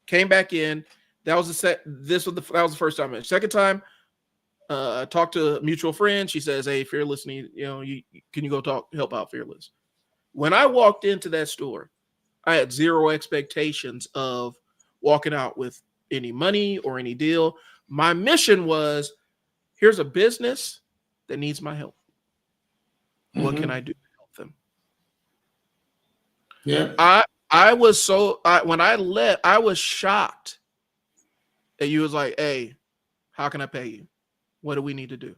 Came back in. That was that was the first time. Second time, I talked to a mutual friend. She says, "Hey, Fearless, can you go help out Fearless?" When I walked into that store, I had zero expectations of walking out with any money or any deal. My mission was, here's a business that needs my help. What can I do to help them? Yeah. When I left, I was shocked that you was like, "Hey, how can I pay you? What do we need to do?"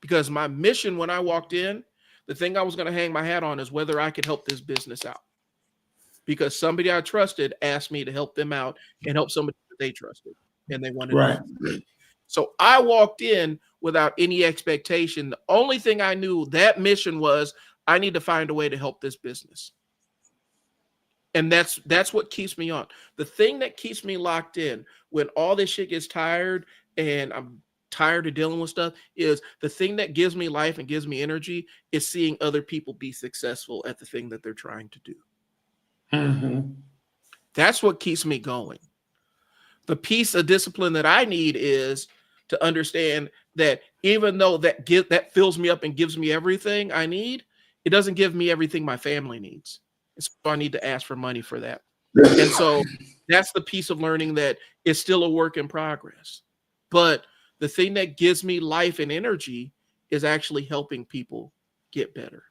Because my mission when I walked in, the thing I was going to hang my hat on is whether I could help this business out. Because somebody I trusted asked me to help them out and help somebody that they trusted. And they wanted to help. So I walked in without any expectation. The only thing I knew that mission was I need to find a way to help this business. And that's what keeps me on. The thing that keeps me locked in when all this shit gets tired and I'm tired of dealing with stuff is the thing that gives me life and gives me energy is seeing other people be successful at the thing that they're trying to do. That's what keeps me going. The piece of discipline that I need is to understand that even though that fills me up and gives me everything I need, it doesn't give me everything my family needs. And so I need to ask for money for that. And so that's the piece of learning that is still a work in progress. But the thing that gives me life and energy is actually helping people get better.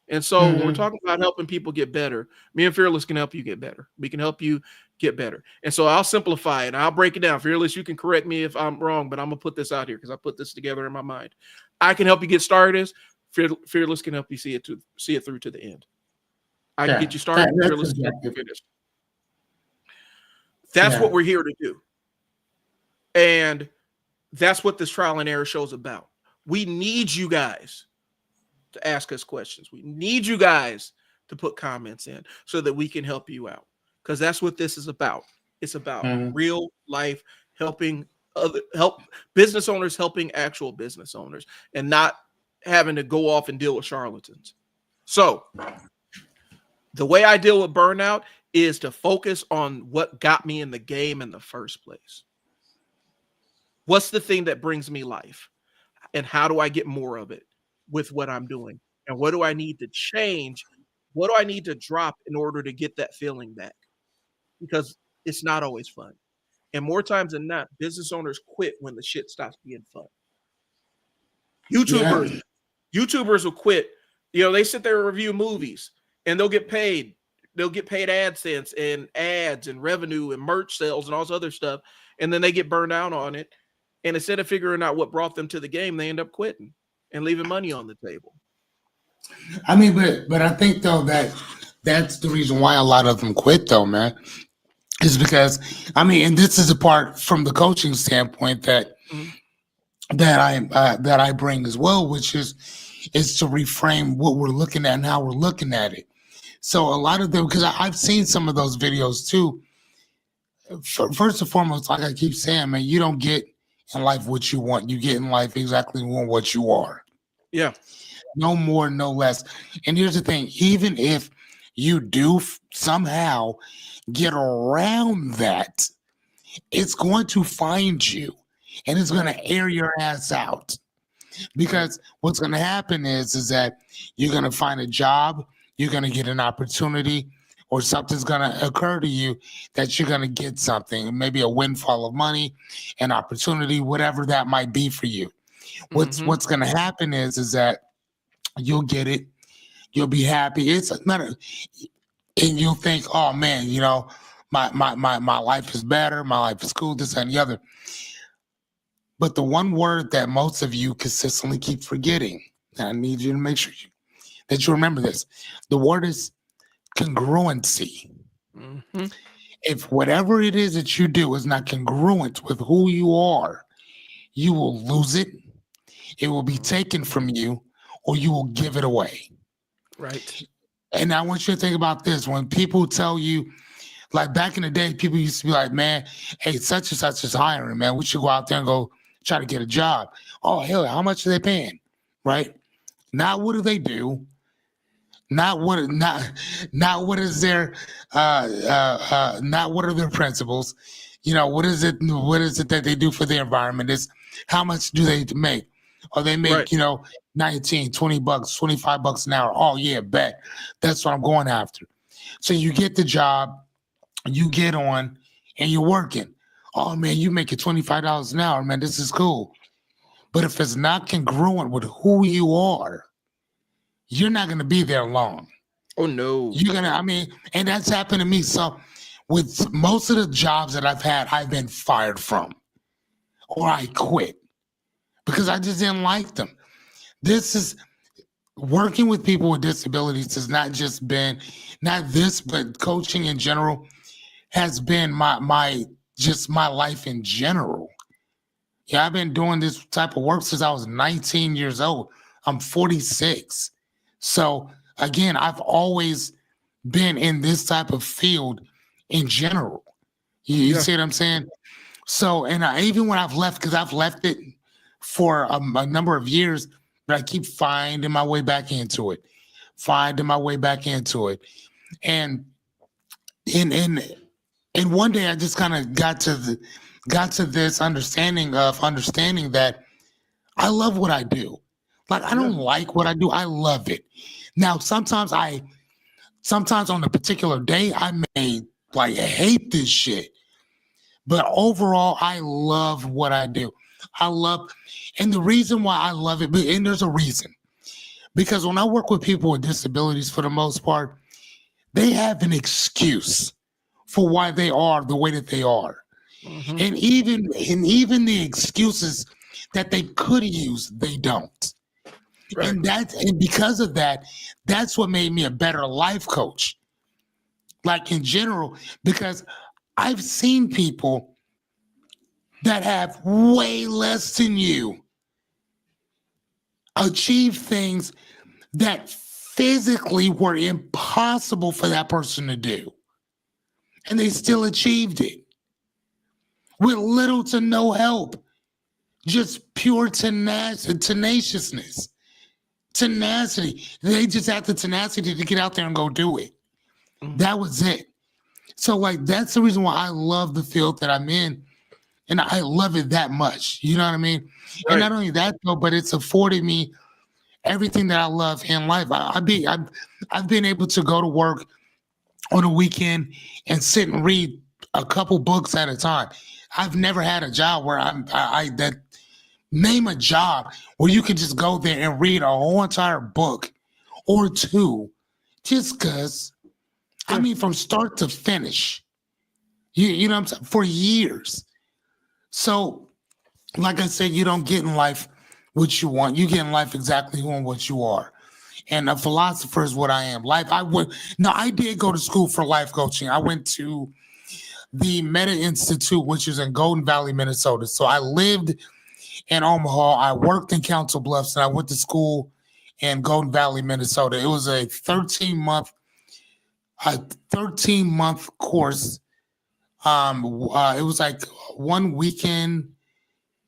And so when we're talking about helping people get better, me and Fearless can help you get better. We can help you get better. And so I'll simplify it and I'll break it down. Fearless, you can correct me if I'm wrong, but I'm going to put this out here because I put this together in my mind. I can help you get started. Fearless can help you see it through to the end. I can get you started. Fearless can get you finished. That's what we're here to do. And that's what this trial and error show is about. We need you guys to ask us questions. We need you guys to put comments in so that we can help you out. Because that's what this is about. It's about real life help business owners helping actual business owners and not having to go off and deal with charlatans. So the way I deal with burnout is to focus on what got me in the game in the first place. What's the thing that brings me life? And how do I get more of it with what I'm doing? And what do I need to change? What do I need to drop in order to get that feeling back? Because it's not always fun. And more times than not, business owners quit when the shit stops being fun. YouTubers will quit. They sit there and review movies and they'll get paid. They'll get paid AdSense and ads and revenue and merch sales and all this other stuff. And then they get burned out on it. And instead of figuring out what brought them to the game, they end up quitting and leaving money on the table. I mean, but I think though that's the reason why a lot of them quit though, man, is because and this is a part from the coaching standpoint that I bring as well, which is to reframe what we're looking at and how we're looking at it. So a lot of them, because I've seen some of those videos too. First and foremost, like I keep saying, man, you don't get in life what you want. You get in life exactly what you are. Yeah. No more, no less. And here's the thing, even if you do somehow get around that, it's going to find you and it's going to air your ass out. Because what's going to happen is that you're going to find a job, you're going to get an opportunity, or something's going to occur to you that you're going to get something, maybe a windfall of money, an opportunity, whatever that might be for you. What's going to happen is that you'll get it, you'll be happy. It's not a, and you'll think, oh man, you know, my life is better, my life is cool, this and the other. But the one word that most of you consistently keep forgetting, and I need you to make sure that you remember this, the word is congruency. Mm-hmm. If whatever it is that you do is not congruent with who you are, you will lose it, it will be taken from you, or you will give it away. Right. And I want you to think about this. When people tell you, like back in the day, people used to be like, man, hey, such and such is hiring, man. We should go out there and go try to get a job. Oh, hell, how much are they paying? Right? Now, what do they do? Not what is their not what are their principles? You know, what is it that they do for the environment? Is how much do they make? Or they make, Right. you know, 19, 20 bucks, 25 bucks an hour. Oh yeah, bet. That's what I'm going after. So you get the job, you get on, and you're working. Oh man, you making $25 an hour, man. This is cool. But if it's not congruent with who you are, you're not gonna be there long. Oh no. You're gonna, I mean, and that's happened to me. So with most of the jobs that I've had, I've been fired from, or I quit because I just didn't like them. This is working with people with disabilities has not just been not this, but coaching in general has been my life in general. Yeah, I've been doing this type of work since I was 19 years old. I'm 46. So again, I've always been in this type of field in general. You see what I'm saying? So, and even when I've left, because I've left it for a number of years, but I keep finding my way back into it, and one day I just kind of got to this understanding that I love what I do. Like I don't like what I do, I love it. Now sometimes on a particular day I may like hate this shit, but overall I love what I do. And the reason why I love it, and there's a reason, because when I work with people with disabilities, for the most part, they have an excuse for why they are the way that they are. Mm-hmm. And even the excuses that they could use, they don't. Right. And because of that, that's what made me a better life coach. Like in general, because I've seen people that have way less than you achieve things that physically were impossible for that person to do. And they still achieved it with little to no help. Just pure tenaciousness. Tenacity. They just had the tenacity to get out there and go do it. Mm-hmm. That was it. So like, that's the reason why I love the field that I'm in. And I love it that much. You know what I mean? Right. And not only that though, but it's afforded me everything that I love in life. I've been able to go to work on a weekend and sit and read a couple books at a time. I've never had a job where name a job where you can just go there and read a whole entire book or two, just because. I mean, from start to finish. You know what I'm saying? For years. So, like I said, you don't get in life what you want. You get in life exactly who and what you are. And a philosopher is what I am. I did go to school for life coaching. I went to the Meta Institute, which is in Golden Valley, Minnesota. So I lived in Omaha. I worked in Council Bluffs, and I went to school in Golden Valley, Minnesota. It was a 13-month course. It was like one weekend.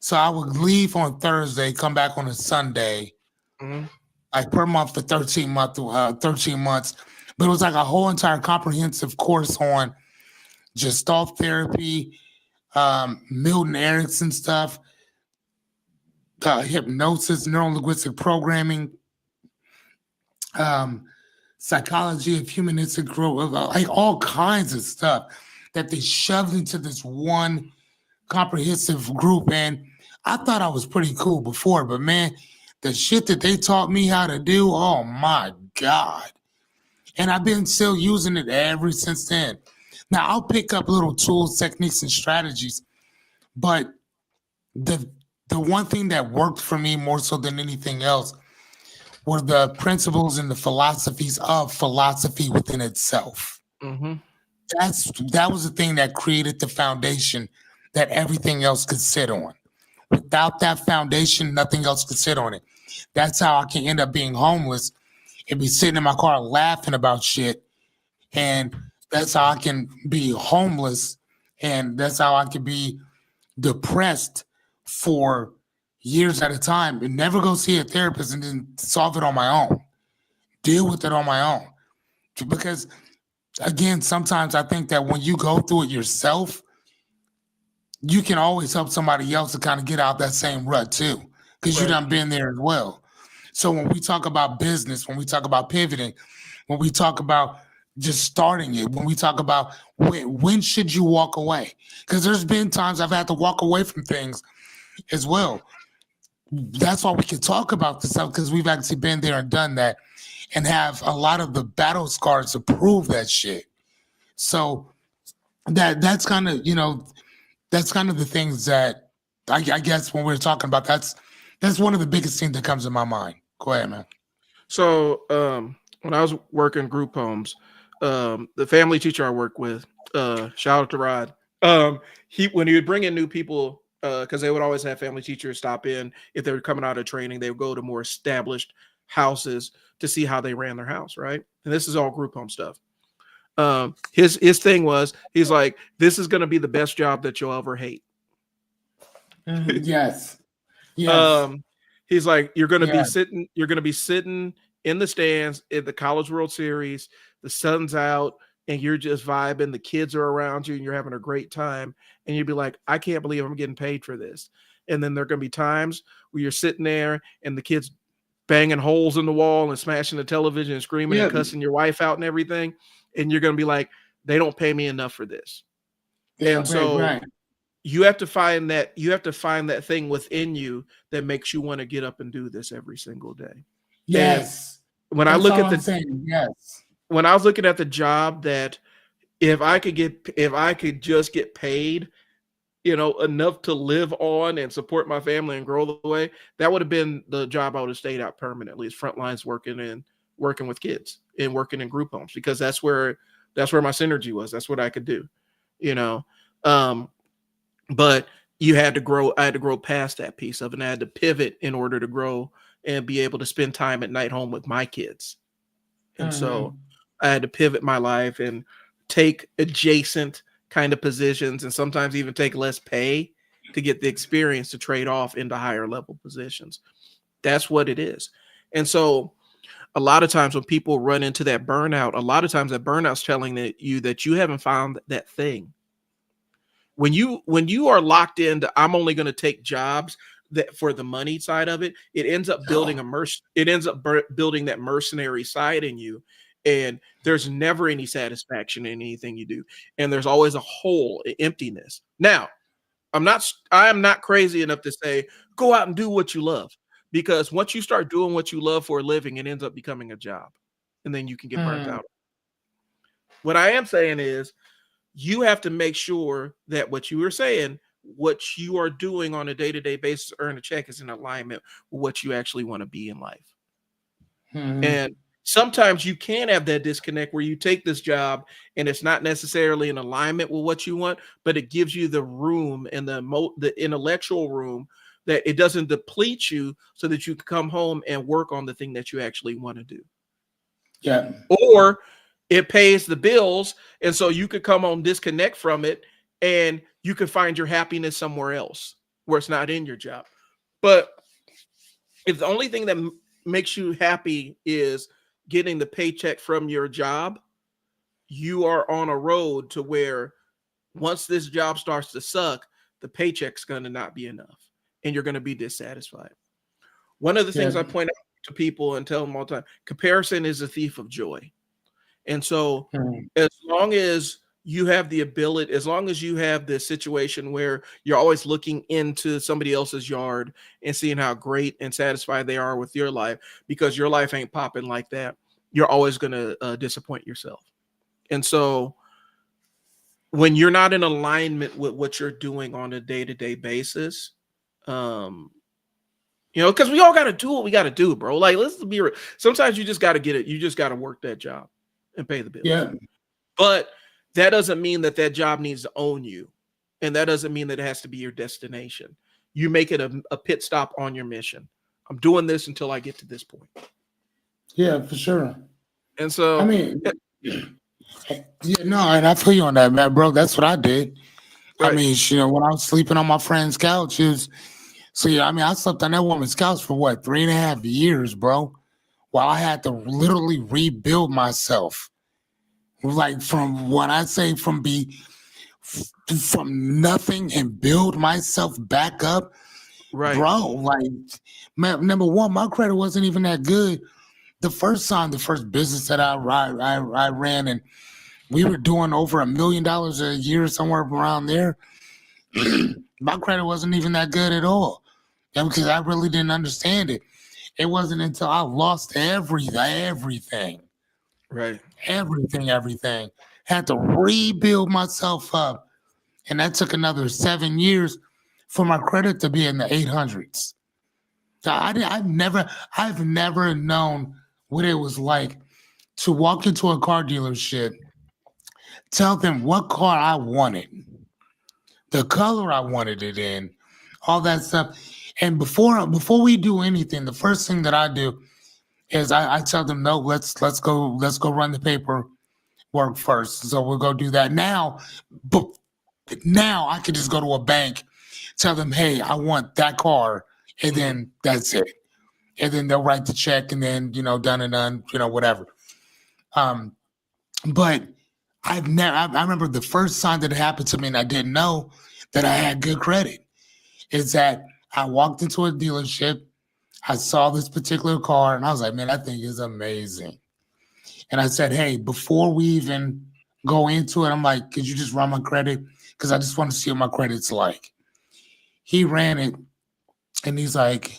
So I would leave on Thursday, come back on a Sunday, Mm-hmm. like per month for 13 months. but it was like a whole entire comprehensive course on Gestalt therapy, Milton Erickson stuff, hypnosis, neuro-linguistic programming, psychology of humanistic growth, like all kinds of stuff that they shoved into this one comprehensive group. And I thought I was pretty cool before, but man, the shit that they taught me how to do, oh my God. And I've been still using it ever since then. Now I'll pick up little tools, techniques, and strategies, but the one thing that worked for me more so than anything else were the principles and the philosophies of philosophy within itself. Mm-hmm. That was the thing that created the foundation that everything else could sit on. Without that foundation, nothing else could sit on it. That's how I can end up being homeless and be sitting in my car laughing about shit. And that's how I can be homeless. And that's how I can be depressed for years at a time and never go see a therapist and then solve it on my own. Deal with it on my own. Because again, sometimes I think that when you go through it yourself, you can always help somebody else to kind of get out that same rut too, because you done been there as well. So when we talk about business, when we talk about pivoting, when we talk about just starting it, when we talk about when should you walk away? Because there's been times I've had to walk away from things as well. That's why we can talk about this stuff, because we've actually been there and done that and have a lot of the battle scars to prove that shit. So that's kind of, that's kind of the things that I guess when we're talking about, that's one of the biggest things that comes in my mind. Go ahead, man. So when I was working group homes, the family teacher I work with, shout out to Rod, when he would bring in new people, because they would always have family teachers stop in if they were coming out of training, they would go to more established houses to see how they ran their house, right? And this is all group home stuff. His thing was, he's like, this is going to be the best job that you'll ever hate. Yes. He's like, you're going to be sitting in the stands at the College World Series, the sun's out, and you're just vibing, the kids are around you and you're having a great time. And you'd be like, I can't believe I'm getting paid for this. And then there are going to be times where you're sitting there and the kids banging holes in the wall and smashing the television and screaming and cussing your wife out and everything. And you're going to be like, they don't pay me enough for this. Yeah, and so you have to find that thing within you that makes you want to get up and do this every single day. Yes. And when I look at when I was looking at the job that if I could just get paid, enough to live on and support my family and grow the way, that would have been the job I would have stayed out permanently, is front lines working with kids and working in group homes, because that's where my synergy was. That's what I could do, but I had to grow past that piece of it, and I had to pivot in order to grow and be able to spend time at night home with my kids. And so I had to pivot my life and take adjacent kind of positions and sometimes even take less pay to get the experience to trade off into higher level positions. That's what it is. And so a lot of times when people run into that burnout, a lot of times that burnout's telling you that you haven't found that thing. When you are locked into, I'm only going to take jobs that for the money side of it, it ends up building building that mercenary side in you. And there's never any satisfaction in anything you do. And there's always a hole, emptiness. Now, I am not crazy enough to say, go out and do what you love. Because once you start doing what you love for a living, it ends up becoming a job. And then you can get burnt out. What I am saying is, you have to make sure that what you were saying, what you are doing on a day-to-day basis to earn a check, is in alignment with what you actually want to be in life. And sometimes you can have that disconnect where you take this job and it's not necessarily in alignment with what you want, but it gives you the room and the intellectual room that it doesn't deplete you, so that you can come home and work on the thing that you actually want to do. Yeah. Or it pays the bills, and so you could come home, disconnect from it, and you can find your happiness somewhere else where it's not in your job. But if the only thing that makes you happy is getting the paycheck from your job, you are on a road to where once this job starts to suck, the paycheck's going to not be enough and you're going to be dissatisfied. One of the things I point out to people and tell them all the time, comparison is a thief of joy. And so as long as you have the ability, as long as you have this situation where you're always looking into somebody else's yard and seeing how great and satisfied they are with your life, because your life ain't popping like that, you're always going to disappoint yourself. And so when you're not in alignment with what you're doing on a day-to-day basis, because we all got to do what we got to do, bro. Like, let's be real. Sometimes you just got to get it. You just got to work that job and pay the bills. Yeah. But that doesn't mean that job needs to own you. And that doesn't mean that it has to be your destination. You make it a pit stop on your mission. I'm doing this until I get to this point. Yeah, for sure. And so, I mean, yeah, no, and I feel you on that, man, bro. That's what I did. Right. I mean, when I was sleeping on my friend's couch, I slept on that woman's couch for 3.5 years, bro. While I had to literally rebuild myself. Like from nothing and build myself back up, right, bro? Like, number one, my credit wasn't even that good. The first business that I ran, and we were doing over $1 million a year, somewhere around there. My credit wasn't even that good at all, because I really didn't understand it. It wasn't until I lost everything. Right. Everything. Had to rebuild myself up. And that took another 7 years for my credit to be in the 800s. So I've never known what it was like to walk into a car dealership, tell them what car I wanted, the color I wanted it in, all that stuff. And before we do anything, the first thing that I do is I tell them, no, let's go run the paperwork first. So we'll go do that now. But now I can just go to a bank, tell them, hey, I want that car, and then that's it. And then they'll write the check, and then done and done, whatever. But I remember the first time that it happened to me, and I didn't know that I had good credit, is that I walked into a dealership. I saw this particular car, and I was like, man, that thing is amazing. And I said, hey, before we even go into it, I'm like, could you just run my credit? Because I just want to see what my credit's like. He ran it, and he's like,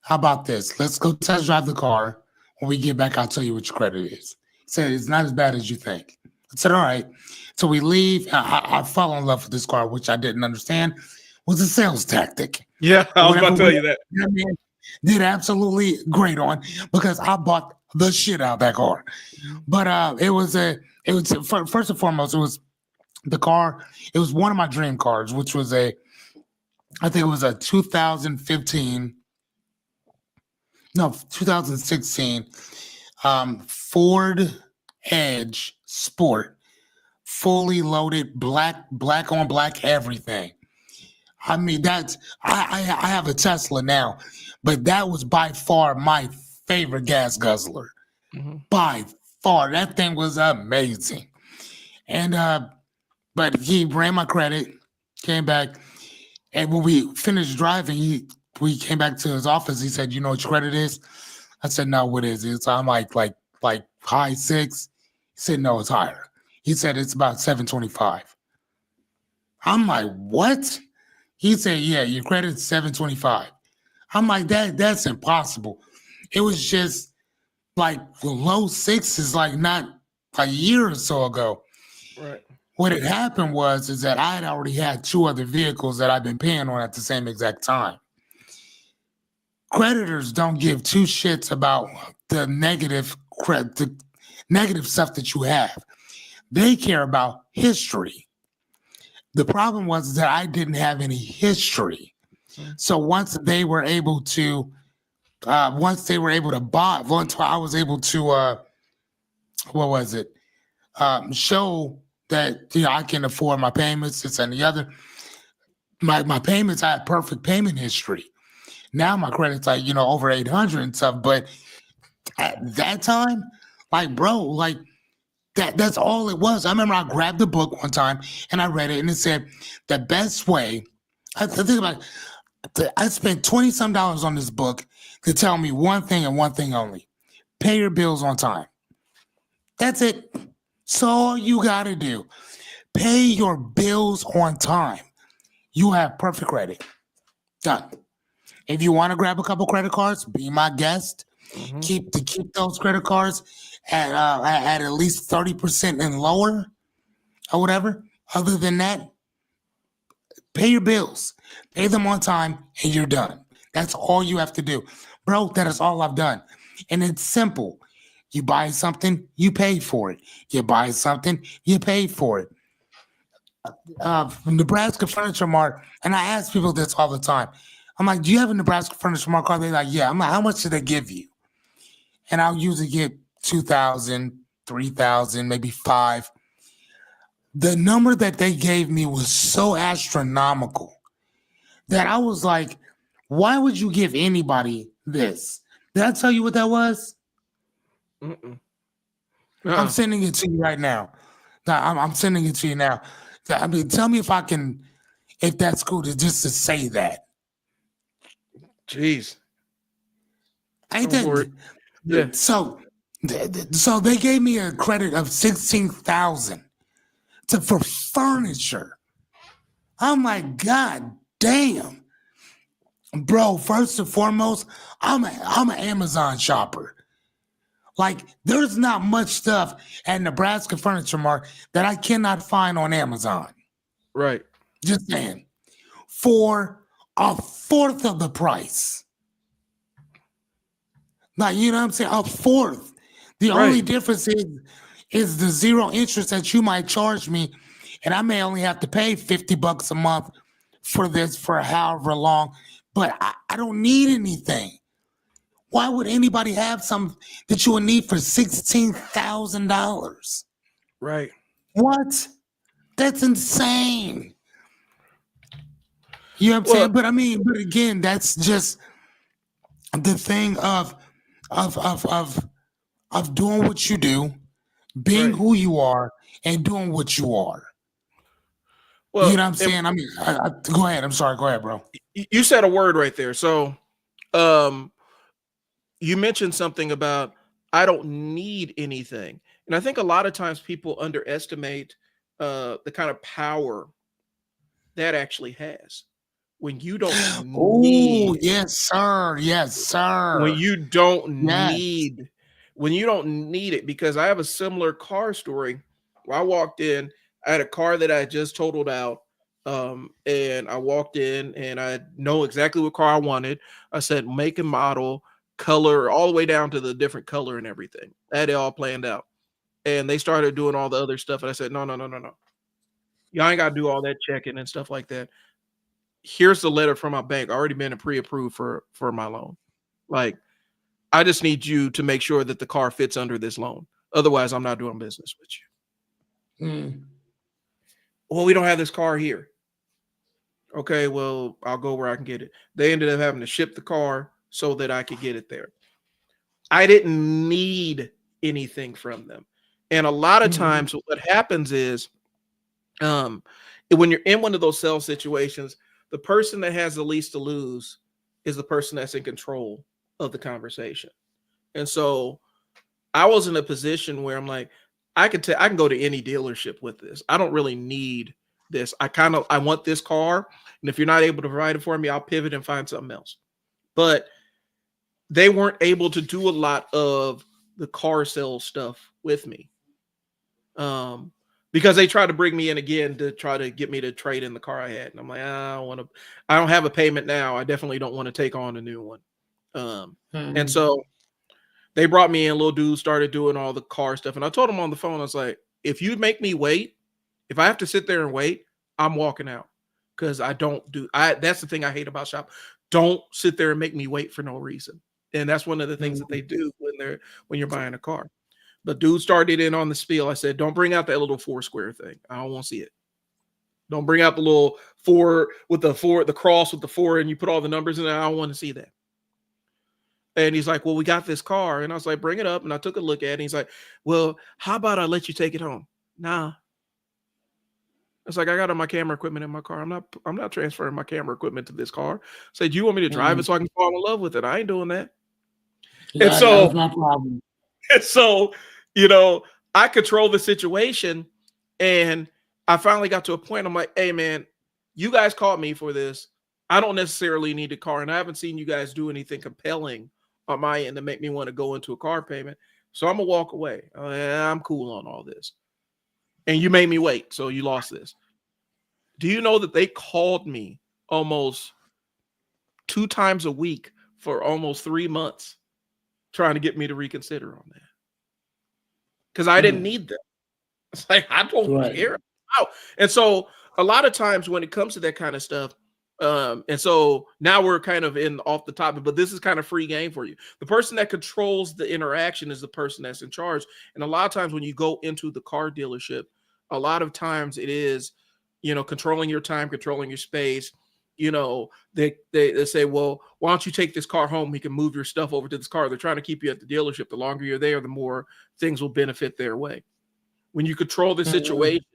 how about this? Let's go test drive the car. When we get back, I'll tell you what your credit is. He said, it's not as bad as you think. I said, all right. So we leave. I fell in love with this car, which I didn't understand was a sales tactic. Yeah, I was about to tell you that. Did absolutely great on, because I bought the shit out of that car. But it was first and foremost, it was the car. It was one of my dream cars, which was I think it was a 2016 Ford Edge Sport, fully loaded, black on black, everything. I mean, I have a Tesla now, but that was by far my favorite gas guzzler. Mm-hmm. By far, that thing was amazing. And but he ran my credit, came back, and when we finished driving, we came back to his office. He said, "You know what your credit is?" I said, "No, what is it?" So I'm like high 6. He said, "No, it's higher." He said, "It's about 725." I'm like, "What?" He said, "Yeah, your credit's 725." I'm like, that's impossible. It was just like the low 6s, like not a year or so ago. Right. What had happened is that I had already had 2 other vehicles that I've been paying on at the same exact time. Creditors don't give 2 shits about the negative stuff that you have. They care about history. The problem was that I didn't have any history. So once I was able to show that I can afford my payments, this and the other. My payments, I had perfect payment history. Now my credit's like over 800 and stuff, but at that time, like, bro, like that's all it was. I remember I grabbed the book one time and I read it, and it said the best way. I think about it, I spent 20 some dollars on this book to tell me one thing and one thing only: pay your bills on time. That's it. So all you gotta do, pay your bills on time. You have perfect credit. Done. If you want to grab a couple credit cards, be my guest. Mhm. Keep those credit cards at least 30% and lower or whatever. Other than that, pay your bills, pay them on time, and you're done. That's all you have to do, bro. That is all I've done, and it's simple. You buy something, you pay for it. You buy something, you pay for it. From Nebraska Furniture Mart, and I ask people this all the time. I'm like, "Do you have a Nebraska Furniture Mart card?" They're like, "Yeah." I'm like, "How much did they give you?" And I'll usually get 2,000, 3,000, maybe 5. The number that they gave me was so astronomical that I was like, "Why would you give anybody this?" Did I tell you what that was? Mm-mm. I'm Uh-uh. sending it to you right now. I'm sending it to you now. I mean, tell me if that's cool just to say that. Jeez. Ain't Go for it. Yeah. that so they gave me a credit of 16,000 for furniture. I'm like, God damn, bro. First and foremost, I'm an Amazon shopper. Like, there's not much stuff at Nebraska Furniture Mart that I cannot find on Amazon. Right. Just saying, for a fourth of the price. Like, you know what I'm saying? A fourth. The only Right. difference is the zero interest that you might charge me, and I may only have to pay $50 a month for this for however long. But I don't need anything. Why would anybody have something that you would need for $16,000? Right. What? That's insane. You know what I'm Well, saying? But I mean, but again, that's just the thing of of of of doing what you do, being right. who you are, and doing what you are. You Well, know what I'm saying? I mean, go ahead. I'm sorry. Go ahead, bro. you said a word right there. So, um, you mentioned something about I don't need anything. And I think a lot of times people underestimate the kind of power that actually has when you don't Oh, need yes, sir. Yes, when sir. you don't Yes. need when you don't need it. Because I have a similar car story where I walked in, I had a car that I had just totaled out, and I walked in and I know exactly what car I wanted. I said make and model, color, all the way down to the different color and everything. I had it all planned out, and they started doing all the other stuff, and I said no, no, no, no, no, y'all ain't got to do all that checking and stuff like that. Here's the letter from my bank, already been pre-approved for my loan. Like, I just need you to make sure that the car fits under this loan. Otherwise, I'm not doing business with you. Mm. Well, we don't have this car here. Okay, well, I'll go where I can get it. They ended up having to ship the car so that I could get it there. I didn't need anything from them. And a lot of Mhm. times what happens is um when you're in one of those sales situations, the person that has the least to lose is the person that's in control of the conversation. And so I was in a position where I'm like, I can go to any dealership with this. I don't really need this. I want this car, and if you're not able to provide it for me, I'll pivot and find something else. But they weren't able to do a lot of the car sales stuff with me. Um because they tried to bring me in again to try to get me to trade in the car I had. And I'm like, I don't have a payment now. I definitely don't want to take on a new one. And Mhm. so they brought me in, little dude started doing all the car stuff. And I told him on the phone, I was like, if you make me wait, if I have to sit there and wait, I'm walking out. Cause I don't do that's the thing I hate about shop. Don't sit there and make me wait for no reason. And that's one of the things that they Mhm. do when you're buying a car. The dude started in on the spiel. I said, don't bring out that little four square thing. I don't want to see it. Don't bring out the little four with the cross with the four, and you put all the numbers in there. I don't want to see that. And he's like, well, we got this car. And I was like, bring it up. And I took a look at it. And he's like, well, how about I let you take it home? Nah. It's like, I got all my camera equipment in my car. I'm not transferring my camera equipment to this car. Say, do you want me to drive it so I can fall in love with it? I ain't doing that. Yeah, And so that's my problem. And so, I control the situation. And I finally got to a point. I'm like, hey, man, you guys caught me for this. I don't necessarily need a car. And I haven't seen you guys do anything compelling on my end to make me want to go into a car payment. So I'm going to walk away. I'm cool on all this. And you made me wait. So you lost this. Do you know that they called me almost 2 times a week for almost 3 months trying to get me to reconsider on that? Because I didn't need them. It's like, I don't care. Oh. And so a lot of times when it comes to that kind of stuff, and so now we're kind of off the topic, but this is kind of free game for you. The person that controls the interaction is the person that's in charge. And a lot of times when you go into the car dealership, a lot of times it is, controlling your time, controlling your space. They say, well, why don't you take this car home? We can move your stuff over to this car. They're trying to keep you at the dealership. The longer you're there, the more things will benefit their way. When you control the situation,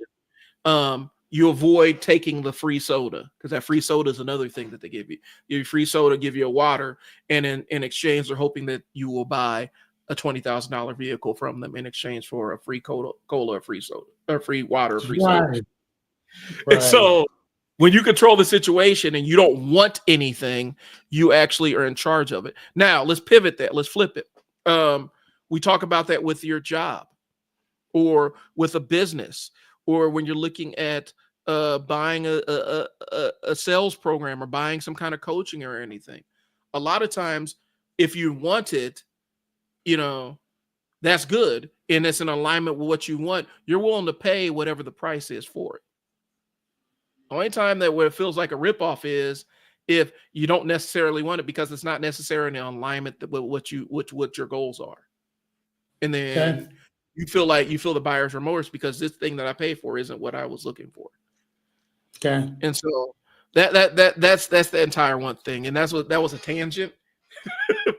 you avoid taking the free soda, because that free soda is another thing that they give you. Give you free soda, give you a water, and in exchange, they're hoping that you will buy a $20,000 vehicle from them in exchange for a free cola, a free soda, or free water, or free soda. Right. And so when you control the situation and you don't want anything, you actually are in charge of it. Now let's pivot that. Let's flip it. We talk about that with your job or with a business, or when you're looking at buying a sales program or buying some kind of coaching or anything. A lot of times, if you want it, that's good. And it's in alignment with what you want. You're willing to pay whatever the price is for it. The only time that where it feels like a ripoff is if you don't necessarily want it because it's not necessarily in alignment with what your goals are. And then you feel the buyer's remorse because this thing that I pay for isn't what I was looking for. Okay. And so that's the entire one thing. And that was a tangent.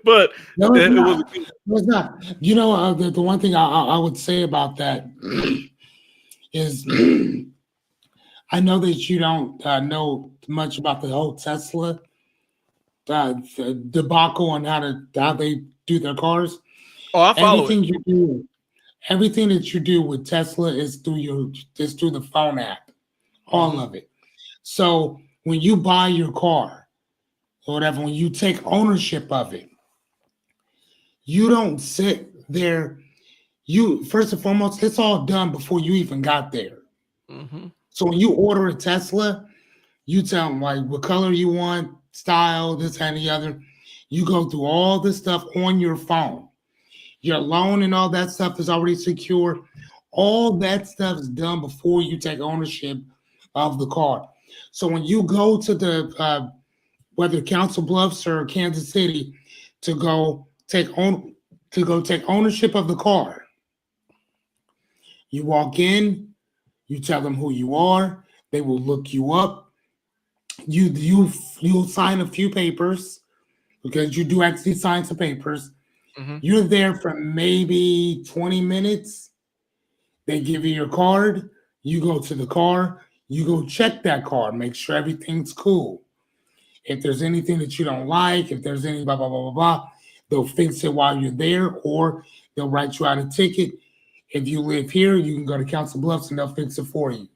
But no, it was not. The one thing I would say about that is I know that you don't know much about the whole Tesla debacle on how they do their cars. Oh, I follow Everything that you do with Tesla is through the phone app, all of it. So when you buy your car or whatever, when you take ownership of it, you don't sit there. First and foremost, it's all done before you even got there. Mm-hmm. So when you order a Tesla, you tell them like what color you want, style, this and the other. You go through all this stuff on your phone. Your loan and all that stuff is already secure. All that stuff is done before you take ownership of the car. So when you go to the whether Council Bluffs or Kansas City to go take ownership of the car, you walk in, you tell them who you are. They will look you up. You'll sign a few papers because you do actually sign some papers. Mm-hmm. You're there for maybe 20 minutes. They give you your card. You go to the car. You go check that car. Make sure everything's cool. If there's anything that you don't like, if there's any blah, blah, blah, blah, blah, they'll fix it while you're there, or they'll write you out a ticket. If you live here, you can go to Council Bluffs and they'll fix it for you.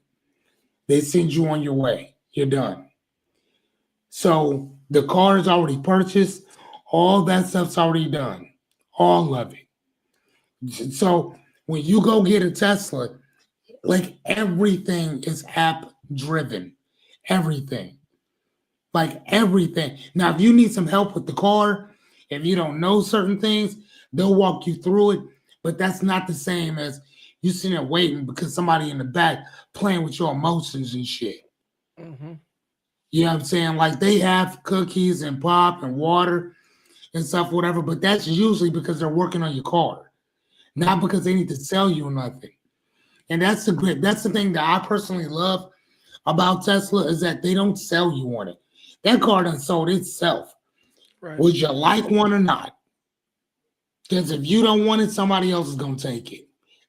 They send you on your way. You're done. So the car is already purchased. All that stuff's already done. All of it. So when you go get a Tesla, like everything is app driven. Everything. Like everything. Now, if you need some help with the car, if you don't know certain things, they'll walk you through it. But that's not the same as you sitting there waiting because somebody in the back playing with your emotions and shit. Mm-hmm. You know what I'm saying? Like they have cookies and pop and water and stuff, whatever, but that's usually because they're working on your car, not because they need to sell you nothing. And that's the thing that I personally love about Tesla is that they don't sell you on it. That car done sold itself. Right. Would you like one or not? Because if you don't want it, somebody else is gonna take it.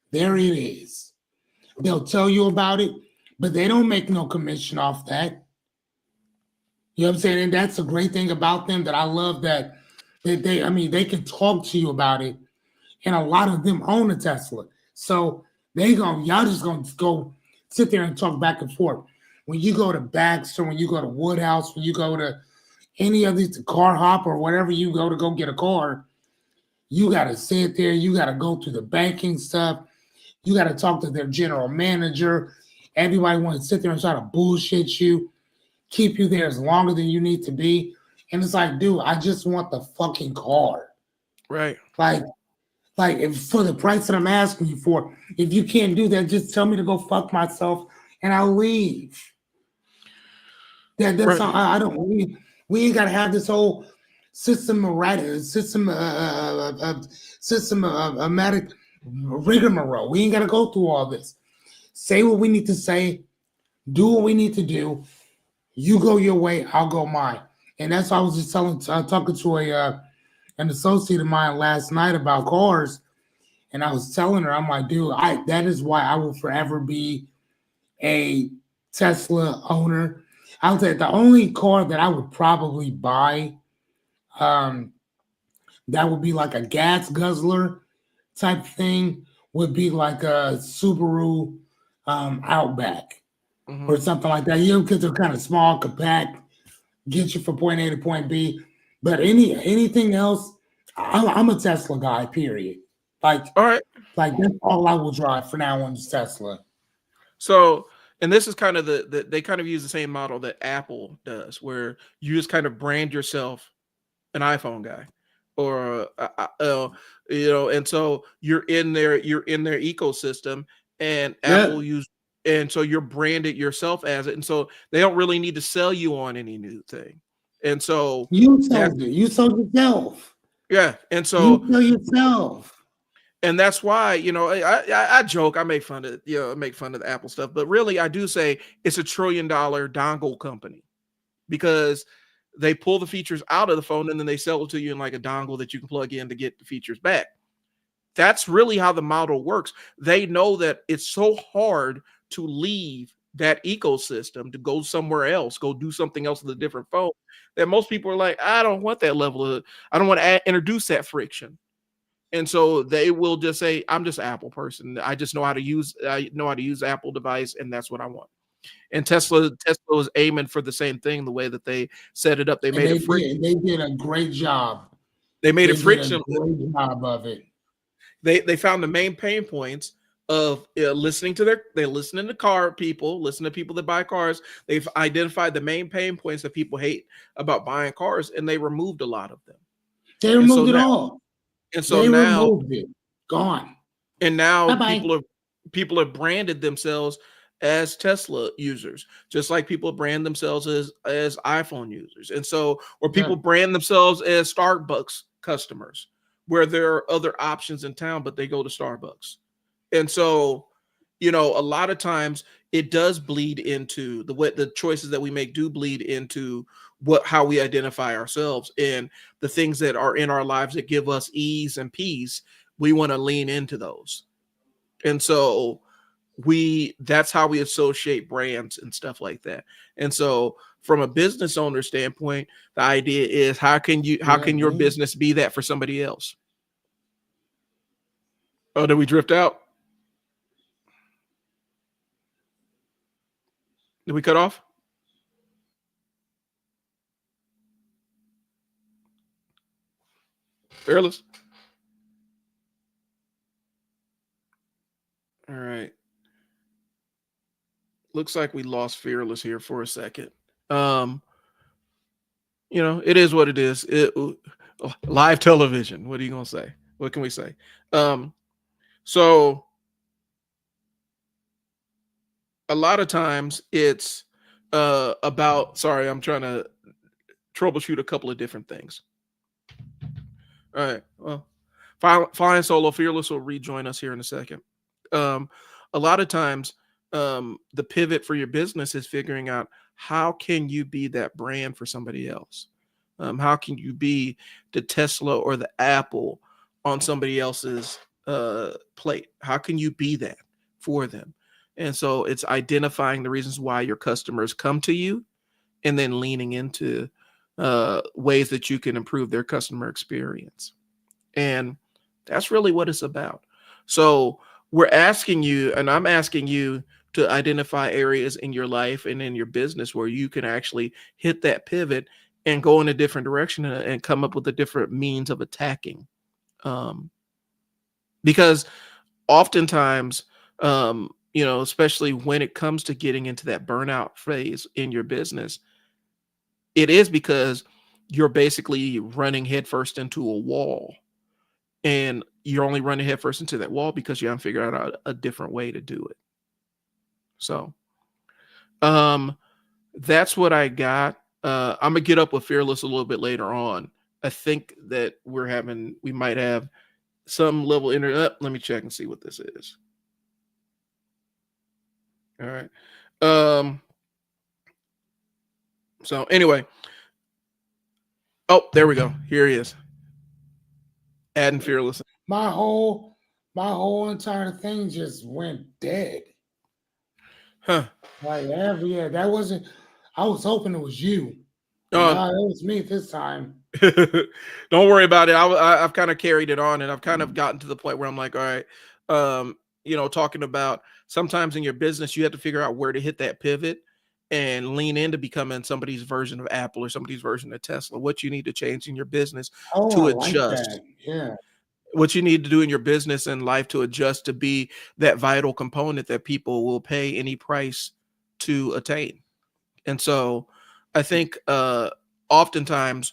There it is. They'll tell you about it, but they don't make no commission off that. You know what I'm saying? And that's a great thing about them that I love that I mean, they can talk to you about it, and a lot of them own a Tesla. So y'all just gonna go sit there and talk back and forth. When you go to Baxter, when you go to Woodhouse, when you go to any of these Car Hop or whatever you go get a car, you gotta sit there, you gotta go through the banking stuff, you gotta talk to their general manager. Everybody wants to sit there and try to bullshit you, keep you there as longer than you need to be. And it's like, dude, I just want the fucking car. Right. Like if for the price that I'm asking you for, if you can't do that, just tell me to go fuck myself and I'll leave. That's Right. all, I don't. We ain't gotta have this whole systematic rigmarole. We ain't gotta go through all this. Say what we need to say, do what we need to do. You go your way, I'll go mine. And that's why I was just talking to an associate of mine last night about cars, and I was telling her, I'm like, dude, that is why I will forever be a Tesla owner. I would say the only car that I would probably buy, that would be like a gas guzzler type thing, would be like a Subaru Outback or something like that. You know, because they're kind of small, compact, get you from point A to point B. But anything else, I'm a Tesla guy. Period. Like, All right. Like that's all I will drive for now on is Tesla. So, and this is kind of they kind of use the same model that Apple does, where you just kind of brand yourself an iPhone guy, or and so you're in their ecosystem, and Apple use, and so you're branded yourself as it, and so they don't really need to sell you on any new thing, and so you sold it. You sold yourself. Yeah, and so you sell yourself. And that's why, I joke, I make fun of, the Apple stuff, but really I do say it's $1 trillion dongle company, because they pull the features out of the phone and then they sell it to you in like a dongle that you can plug in to get the features back. That's really how the model works. They know that it's so hard to leave that ecosystem to go somewhere else, go do something else with a different phone, that most people are like, I don't want that level of, I don't want to introduce that friction. And so they will just say, I'm just an Apple person. I just know how to use Apple device, and that's what I want. And Tesla is aiming for the same thing, the way that they set it up. They made it free. They did a great job. They made it friction. Great job of it. They found the main pain points of listening to they listen to car people, listen to people that buy cars. They've identified the main pain points that people hate about buying cars, and they removed a lot of them. They removed it all. And so they now removed it. Gone. And now Bye-bye. people have branded themselves as Tesla users, just like people brand themselves as iPhone users. And so, or people brand themselves as Starbucks customers, where there are other options in town, but they go to Starbucks. And so, a lot of times it does bleed into the choices that we make do bleed into how we identify ourselves, and the things that are in our lives that give us ease and peace. We want to lean into those. And so that's how we associate brands and stuff like that. And so from a business owner standpoint, the idea is how can your business be that for somebody else? Oh, did we drift out? Did we cut off? Fearless? All right. Looks like we lost Fearless here for a second. It is what it is. Live television. What are you going to say? What can we say? So a lot of times it's about, sorry, I'm trying to troubleshoot a couple of different things. All right. Well, Flying Solo Fearless will rejoin us here in a second. A lot of times the pivot for your business is figuring out how can you be that brand for somebody else? How can you be the Tesla or the Apple on somebody else's plate? How can you be that for them? And so it's identifying the reasons why your customers come to you and then leaning into ways that you can improve their customer experience. And that's really what it's about. So we're asking you, and I'm asking you to identify areas in your life and in your business where you can actually hit that pivot and go in a different direction and come up with a different means of attacking. Because oftentimes, especially when it comes to getting into that burnout phase in your business, it is because you're basically running headfirst into a wall, and you're only running headfirst into that wall because you haven't figured out a different way to do it. So, that's what I got. I'm gonna get up with Fearless a little bit later on. I think that we might have some level internet. Let me check and see what this is. All right. So anyway. Oh, there we go. Here he is. Adding Fearless. My whole entire thing just went dead. Huh. Like that wasn't. I was hoping it was you. It was me this time. Don't worry about it. I've kind of carried it on, and I've kind of gotten to the point where I'm like, all right, talking about sometimes in your business, you have to figure out where to hit that pivot and lean into becoming somebody's version of Apple or somebody's version of Tesla. What you need to change in your business to adjust. Like yeah. What you need to do in your business and life to adjust to be that vital component that people will pay any price to attain. And so I think oftentimes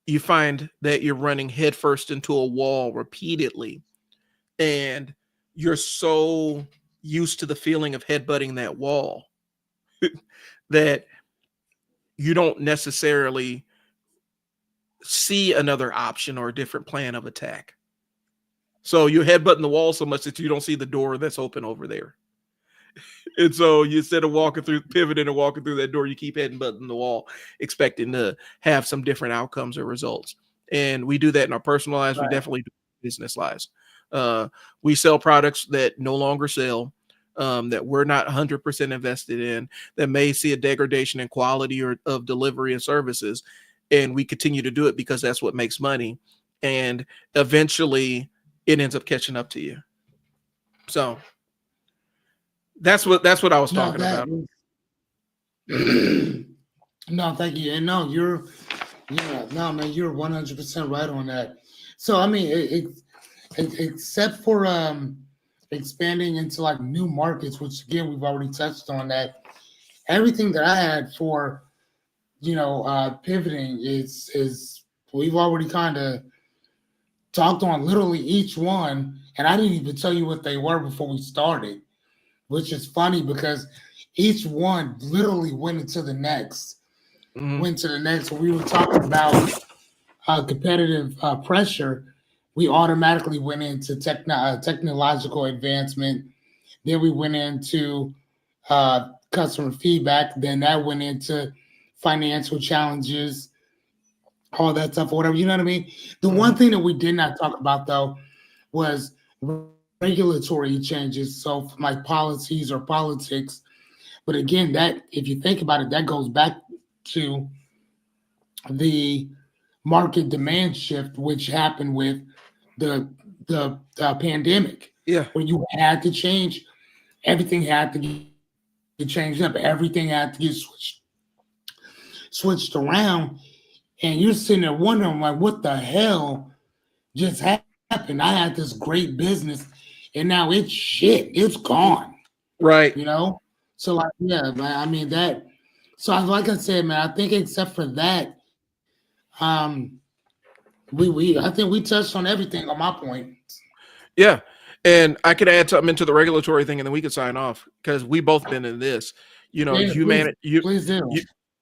you find that you're running headfirst into a wall repeatedly, and you're so used to the feeling of headbutting that wall that you don't necessarily see another option or a different plan of attack. So you're headbutting the wall so much that you don't see the door that's open over there. And so you instead of pivoting and walking through that door, you keep headbutting the wall, expecting to have some different outcomes or results. And we do that in our personal lives. Right. We definitely do business lives. We sell products that no longer sell, that we're not 100% invested in, that may see a degradation in quality or of delivery and services. And we continue to do it because that's what makes money. And eventually it ends up catching up to you. So that's what I was talking about. No, thank you. And no, you're 100% right on that. So, I mean, except for expanding into like new markets, which again, we've already touched on that, everything that I had for, pivoting is we've already kind of talked on literally each one. And I didn't even tell you what they were before we started, which is funny because each one literally went into the next. When we were talking about competitive pressure, we automatically went into technological advancement. Then we went into customer feedback. Then that went into financial challenges, all that stuff, or whatever. You know what I mean? The one thing that we did not talk about, though, was regulatory changes. So like policies or politics. But again, that if you think about it, that goes back to the market demand shift, which happened with the pandemic. Yeah. When you had to change, everything had to get changed up. Everything had to get switched around. And you're sitting there wondering, like, what the hell just happened? I had this great business, and now it's shit. It's gone. Right. So, like, yeah, man, I mean, that. So, like I said, man, I think except for that, I think we touched on everything on my point. Yeah. And I could add something into the regulatory thing, and then we could sign off because we both been in this. Please do.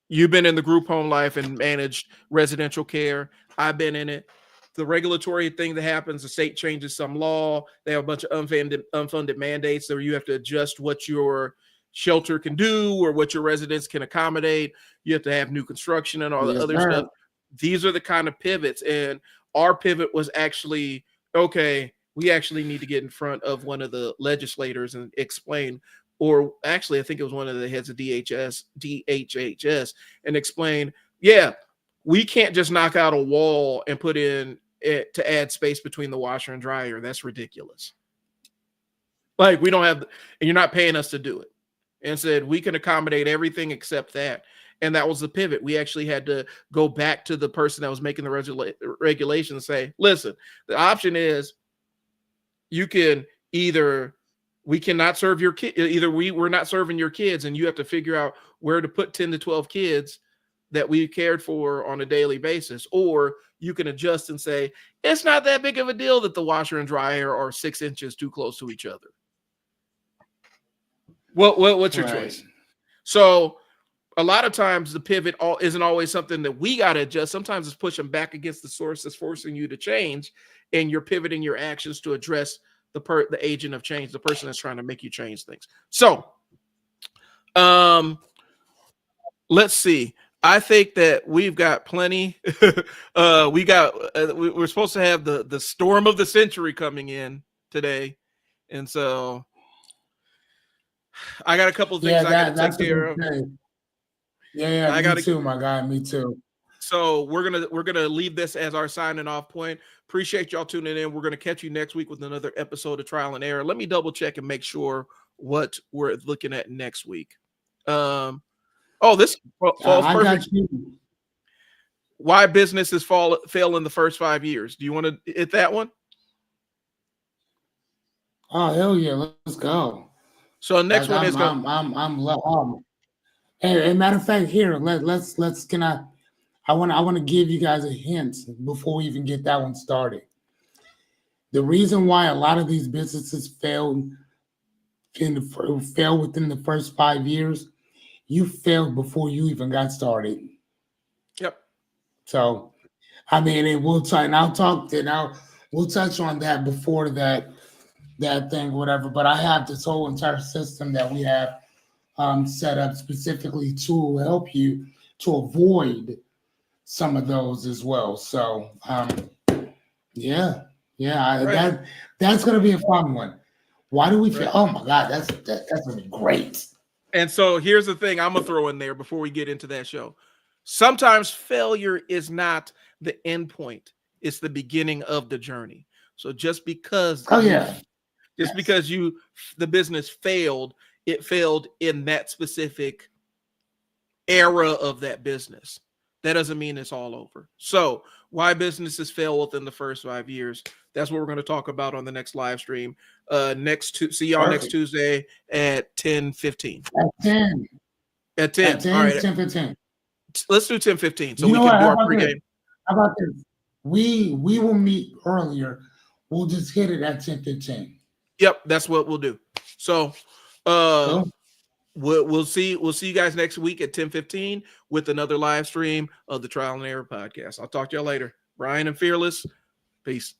You've been in the group home life and managed residential care. I've been in it. The regulatory thing that happens, the state changes some law. They have a bunch of unfunded mandates, so you have to adjust what your shelter can do or what your residents can accommodate. You have to have new construction and all the other stuff. These are the kind of pivots. And our pivot was actually okay, we actually need to get in front of one of the legislators and explain, or actually, I think it was one of the heads of DHHS, and explain, yeah, we can't just knock out a wall and put in it to add space between the washer and dryer. That's ridiculous. Like, we don't have, and you're not paying us to do it. And said, we can accommodate everything except that. And that was the pivot. We actually had to go back to the person that was making the regulation and say, listen, the option is you can either, we cannot serve your kid, either we're not serving your kids, and you have to figure out where to put 10 to 12 kids that we cared for on a daily basis, or you can adjust and say, it's not that big of a deal that the washer and dryer are 6 inches too close to each other. What's your choice? So a lot of times the pivot isn't always something that we got to adjust. Sometimes it's pushing back against the source that's forcing you to change, and you're pivoting your actions to address the agent of change, the person that's trying to make you change things. So let's see. I think that we've got plenty. We're supposed to have the storm of the century coming in today, and so I got a couple of things I got to take care of. Yeah, me too, my guy. Me too. So we're gonna leave this as our signing off point. Appreciate y'all tuning in. We're gonna catch you next week with another episode of Trial and Error. Let me double check and make sure what we're looking at next week. This falls perfect. Why businesses fail in the first 5 years. Do you want to hit that one? Oh, hell yeah, let's go. So next one is hey, matter of fact, here, let's I want to give you guys a hint before we even get that one started. The reason why a lot of these businesses fail within the first 5 years, you failed before you even got started. Yep. So, I mean, we'll touch on that before that thing, whatever. But I have this whole entire system that we have set up specifically to help you to avoid some of those as well. So, that's gonna be a fun one. Why do we feel? Oh my God, that's gonna be great. And so here's the thing I'm gonna throw in there before we get into that show. Sometimes failure is not the end point; it's the beginning of the journey. So just because, because the business failed, it failed in that specific era of that business. That doesn't mean it's all over. So why businesses fail within the first 5 years. That's what we're going to talk about on the next live stream. See y'all next Tuesday at 10:15. At 10. All right. 10:15. Let's do 10:15 so we can do our pregame. How about this? We will meet earlier. We'll just hit it at 10:15. Yep, that's what we'll do. So Cool. We'll see you guys next week at 10:15 with another live stream of the Trial and Error podcast. I'll talk to y'all later. Brian and Fearless, peace.